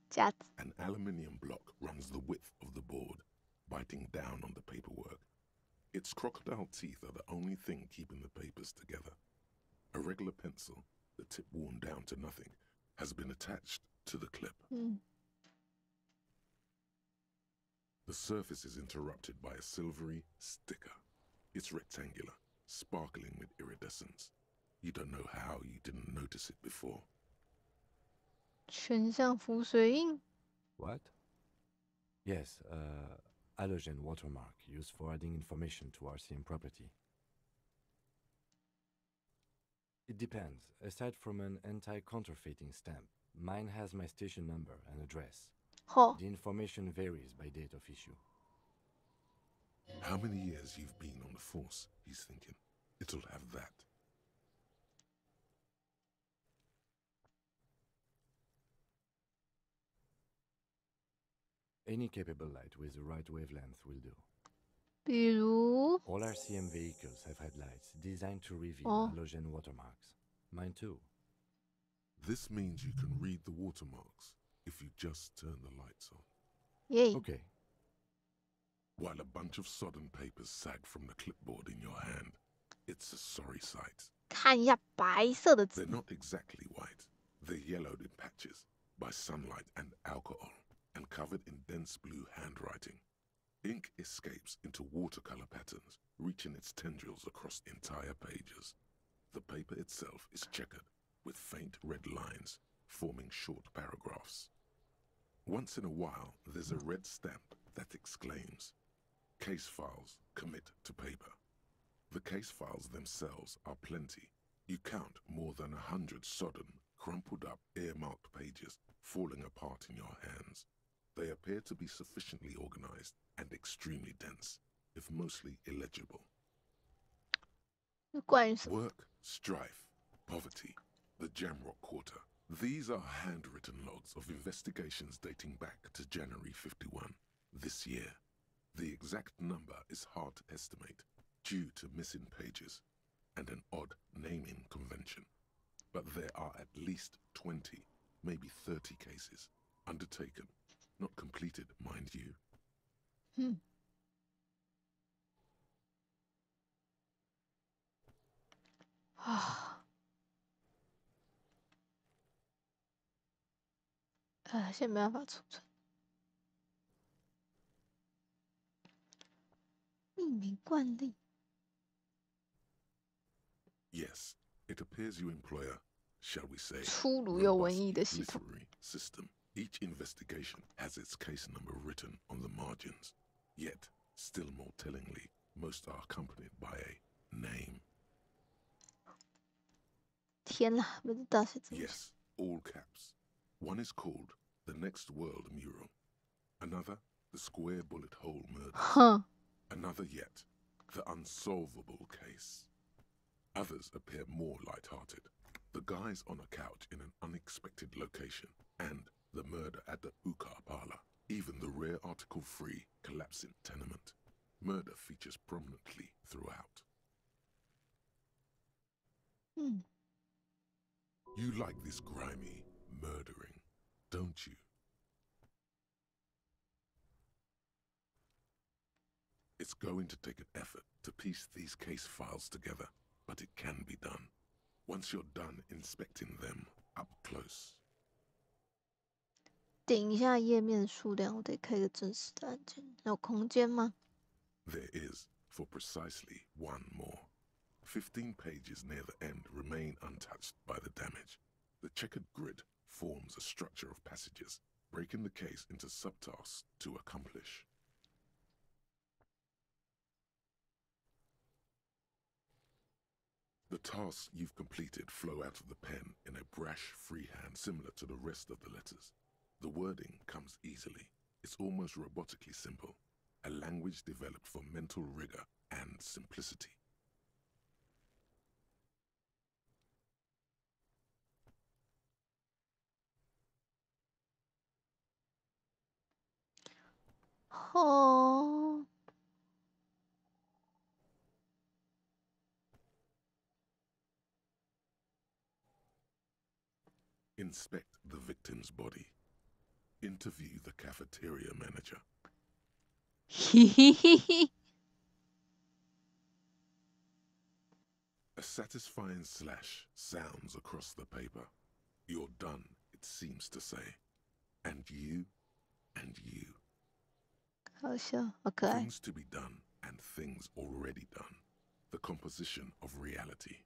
夹子。 An aluminium block runs the width of the board, biting down on the paperwork. Its crocodile teeth are the only thing keeping the papers together. A regular pencil, the tip worn down to nothing, has been attached to the clip. The surface is interrupted by a silvery sticker. It's rectangular, sparkling with iridescence. You don't know how you didn't notice it before. 全像浮水印。 What? Yes, halogen watermark used for adding information to RCM property. It depends. Aside from an anti-counterfeiting stamp, mine has my station number and address. The information varies by date of issue. How many years you've been on the force, he's thinking. It'll have that. Any capable light with the right wavelength will do. 比如 All RCM vehicles have headlights designed to reveal halogen watermarks. Mine too. This means you can read the watermarks if you just turn the lights on. Yay. Okay. While a bunch of sodden papers sag from the clipboard in your hand, it's a sorry sight. 看一下白色的字。 They're not exactly white. They're yellowed in patches by sunlight and alcohol and covered in dense blue handwriting. Ink escapes into watercolor patterns, reaching its tendrils across entire pages. The paper itself is checkered with faint red lines forming short paragraphs. Once in a while, there's a red stamp that exclaims, "Case files commit to paper." The case files themselves are plenty. You count more than 100 sodden, crumpled up, earmarked pages falling apart in your hands. They appear to be sufficiently organized and extremely dense, if mostly illegible. Work, strife, poverty, the Jamrock Quarter. These are handwritten logs of investigations dating back to January 51, this year. The exact number is hard to estimate due to missing pages and an odd naming convention. But there are at least 20, maybe 30 cases undertaken, not completed, mind you. Hmm. Ah. 现在没办法储存。命名惯例。 Yes, it appears you employ a, shall we say, 粗鲁又文艺的系统。 literary system. Each investigation has its case number written on the margins. Yet, still more tellingly, most are accompanied by a name. 天哪，不知道是怎么。 Yes, all caps. One is called the Next World Mural. Another, the Square Bullet Hole Murders. Another yet, the Unsolvable Case. Others appear more light-hearted. The guys on a couch in an unexpected location, and the murder at the hookah parlor. Even the rare article-free collapsing tenement. Murder features prominently throughout. You like this grimy murdering, don't you? It's going to take an effort to piece these case files together, but it can be done. Once you're done inspecting them up close. 点一下页面数量，我得开个真实的按键。有空间吗？ There is, for precisely one more. 15 pages near the end remain untouched by the damage. The checkered grid forms a structure of passages, breaking the case into subtasks to accomplish. The tasks you've completed flow out of the pen in a brash freehand similar to the rest of the letters. The wording comes easily. It's almost robotically simple, a language developed for mental rigor and simplicity. Oh. Inspect the victim's body. Interview the cafeteria manager. A satisfying slash sounds across the paper. You're done, it seems to say. And you, and you. 好笑，好可爱。 Things to be done and things already done. the composition of reality.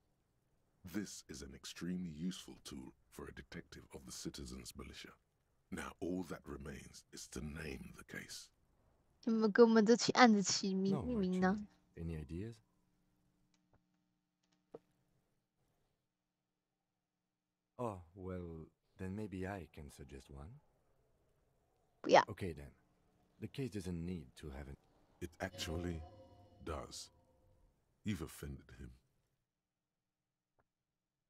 This is an extremely useful tool for a detective of the citizens' militia. Now all that remains is to name the case. 有没有给我们这起案子起命名呢？ Any ideas? Oh, well, then maybe I can suggest one. 不要。 Okay then. The case doesn't need to have an... It actually does. You've offended him.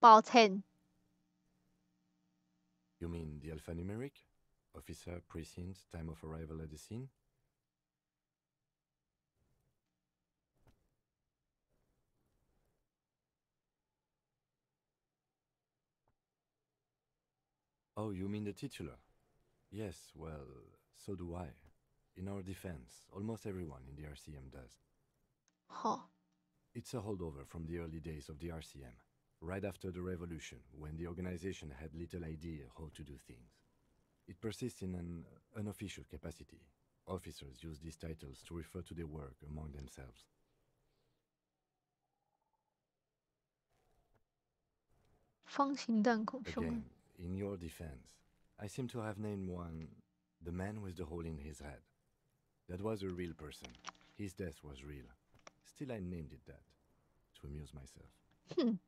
抱歉。 You mean the alphanumeric? Officer, precinct, time of arrival at the scene? Oh, you mean the titular? Yes, well, so do I. In our defense, almost everyone in the RCM does. Huh. It's a holdover from the early days of the RCM, right after the revolution, when the organization had little idea how to do things. It persists in an unofficial capacity. Officers use these titles to refer to their work among themselves. Again, in your defense, I seem to have named one the man with the hole in his head. That was a real person. His death was real. Still, I named it that, to amuse myself.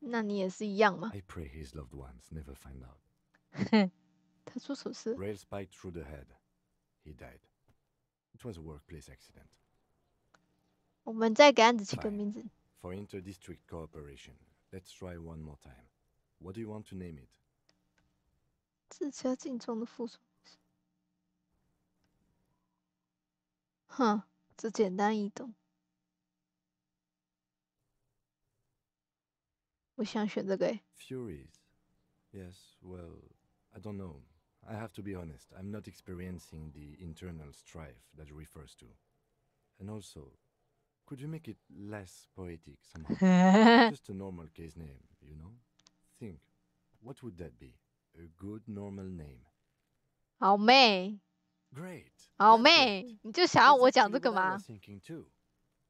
那你也是一样嘛？ I pray his loved ones never find out. 他做什么事？ Rail spiked through the head. He died. It was a workplace accident. 我们再给案子起个名字。 For inter-district cooperation, let's try one more time. What do you want to name it? 自家竞争的附属。哼，这简单易懂。我想选这个诶。 Furies. Yes, well, I don't know. I have to be honest. I'm not experiencing the internal strife that it refers to. And also, could you make it less poetic somehow? Just a normal case name, you know? Think, what would that be? A good normal name. 好妹。 Great. 好妹，你就想要我讲这个吗？ Thinking too.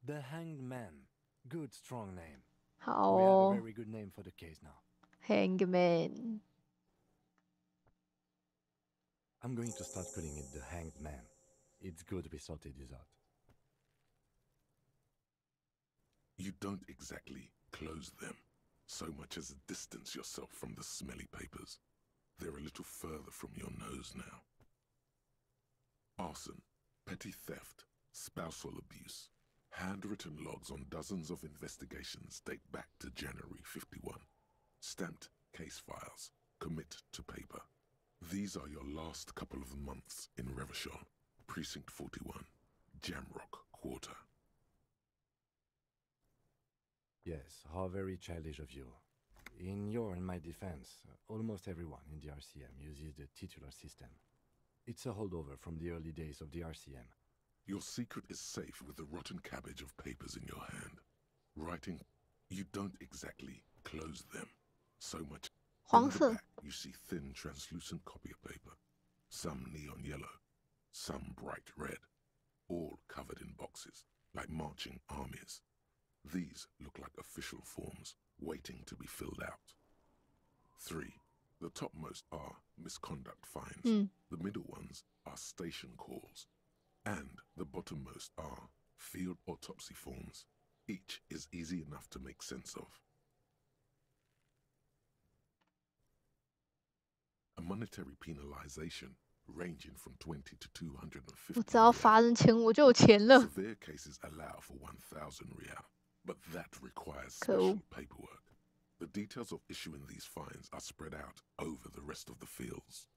The Hanged Man. Good strong name. 好 We have a 哦。 very good name for the case now. Hangman。 I'm going to start calling it the Hanged Man. It's good we sorted this out. You don't exactly close them, so much as distance yourself from the smelly papers. They're a little further from your nose now. Arson, petty theft, spousal abuse. Handwritten logs on dozens of investigations date back to January 51. Stamped case files. Commit to paper. These are your last couple of months in Revachol, Precinct 41, Jamrock Quarter. Yes, how very childish of you. In your and my defense, almost everyone in the RCM uses the titular system. It's a holdover from the early days of the RCM. Your secret is safe with the rotten cabbage of papers in your hand. Writing, you don't exactly close them. So much. In the back, you see thin, translucent copy of paper. Some neon yellow, some bright red, all covered in boxes, like marching armies. These look like official forms, waiting to be filled out. 3. The topmost are misconduct fines. The middle ones are station calls. And the bottommost are field autopsy forms. Each is easy enough to make sense of. A monetary penalization ranging from 20 to 250. 我只要罚人钱，我就有钱了。 Severe cases allow for 1,000 real, but that requires special paperwork. The details of issuing these fines are spread out over the rest of the fields.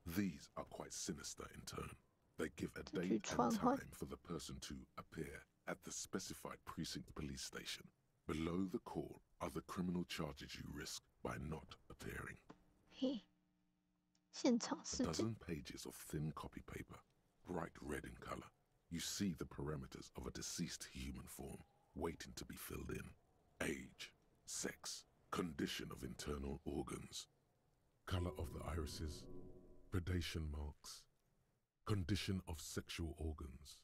These are quite sinister in turn. They give a date and time for the person to appear at the specified precinct police station. Below the call are the criminal charges you risk by not appearing. 嘿，现场事 A 件。 dozen pages of thin copy paper, bright red in color. You see the parameters of a deceased human form waiting to be filled in. Age, sex, condition of internal organs, color of the irises, predation marks. Condition of sexual organs.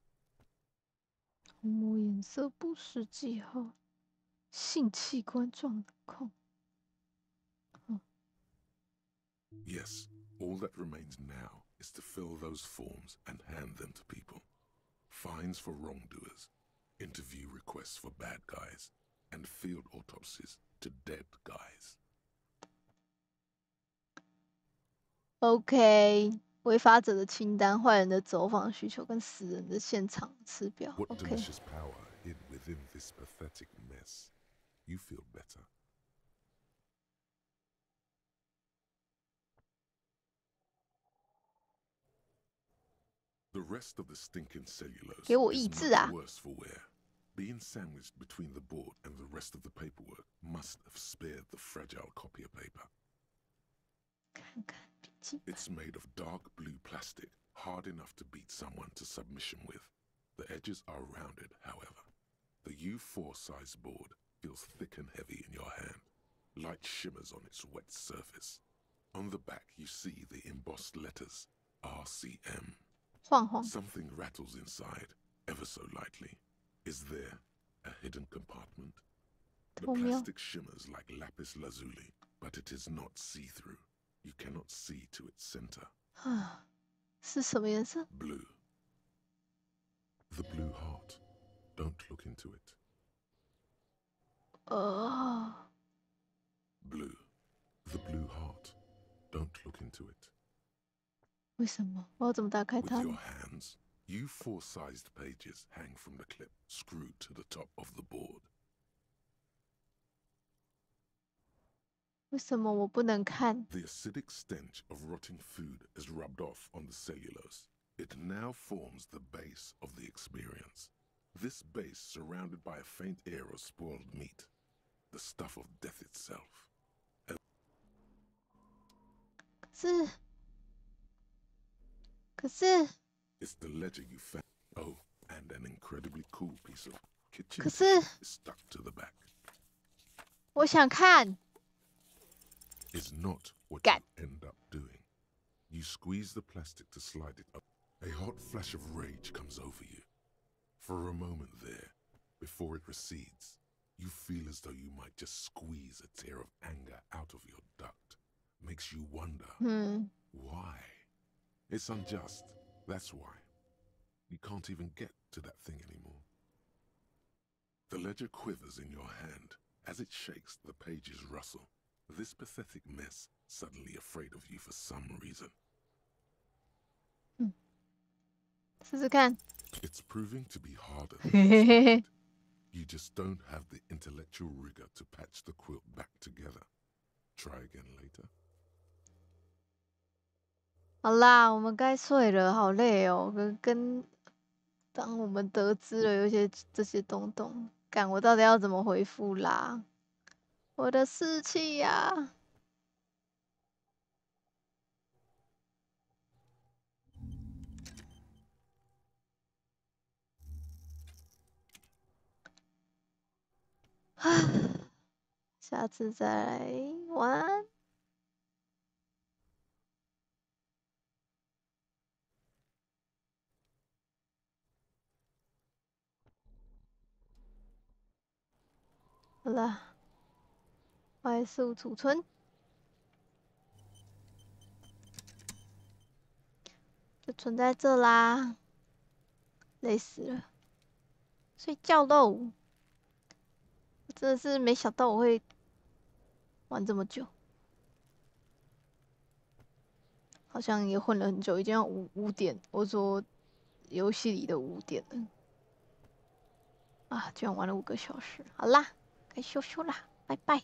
虹膜颜色不实际后，性器官状况。Yes, all that remains now is to fill those forms and hand them to people. Fines for wrongdoers, interview requests for bad guys, and field autopsies to dead guys. OK， 违法者的清单、坏人的走访需求跟死人的现场词表。What OK。 delicious power hid within this pathetic mess. You feel better. The rest of the stinking cellulose 给我 is 意 much 志啊！ worse for wear. Being sandwiched between the board and the rest of the paperwork must have spared the fragile copier paper. 看看笔记。 It's made of dark blue plastic, hard enough to beat someone to submission with. The edges are rounded, however. The U4 size board feels thick and heavy in your hand. Light shimmers on its wet surface. On the back, you see the embossed letters RCM. 晃晃。 Something rattles inside, ever so lightly. Is there a hidden compartment? The plastic shimmers like lapis lazuli, but it is not see-through. You cannot see to its center. 是什么颜色 Blue. The blue heart. Don't look into it. Blue. The blue heart. Don't look into it. 为什么？我要怎么打开 With 它 your hands, U4-sized pages hang from the clip, screwed to the top of the board. 为什么我不能看？ The acidic stench of rotting food is rubbed off on the cellulose. It now forms the base of the experience. This base surrounded by a faint air of spoiled meat, the stuff of death itself. 可是 It's the ledger you found. Oh, and an incredibly cool piece of kitchen 可是 is stuck to the back. 我想看。 Is not what you end up doing. You squeeze the plastic to slide it up. A hot flash of rage comes over you. For a moment there, before it recedes, you feel as though you might just squeeze a tear of anger out of your duct. Makes you wonder, why? It's unjust, that's why. You can't even get to that thing anymore. The ledger quivers in your hand. As it shakes, the pages rustle. This pathetic mess suddenly afraid of you for some reason. 试试看。 It's proving to be harder than expected. You just don't have the intellectual rigor to patch the quilt back together. Try again later. 好啦，我们该睡了，好累哦。当我们得知了有些这些东东，干我到底要怎么回复啦？我的士气呀！下次再来玩。好了，快速储存，就存在这啦。累死了，睡觉喽！我真的是没想到我会玩这么久，好像也混了很久，已经要5点，我说游戏里的5点了。啊，居然玩了5个小时。好啦，该休息啦，拜拜。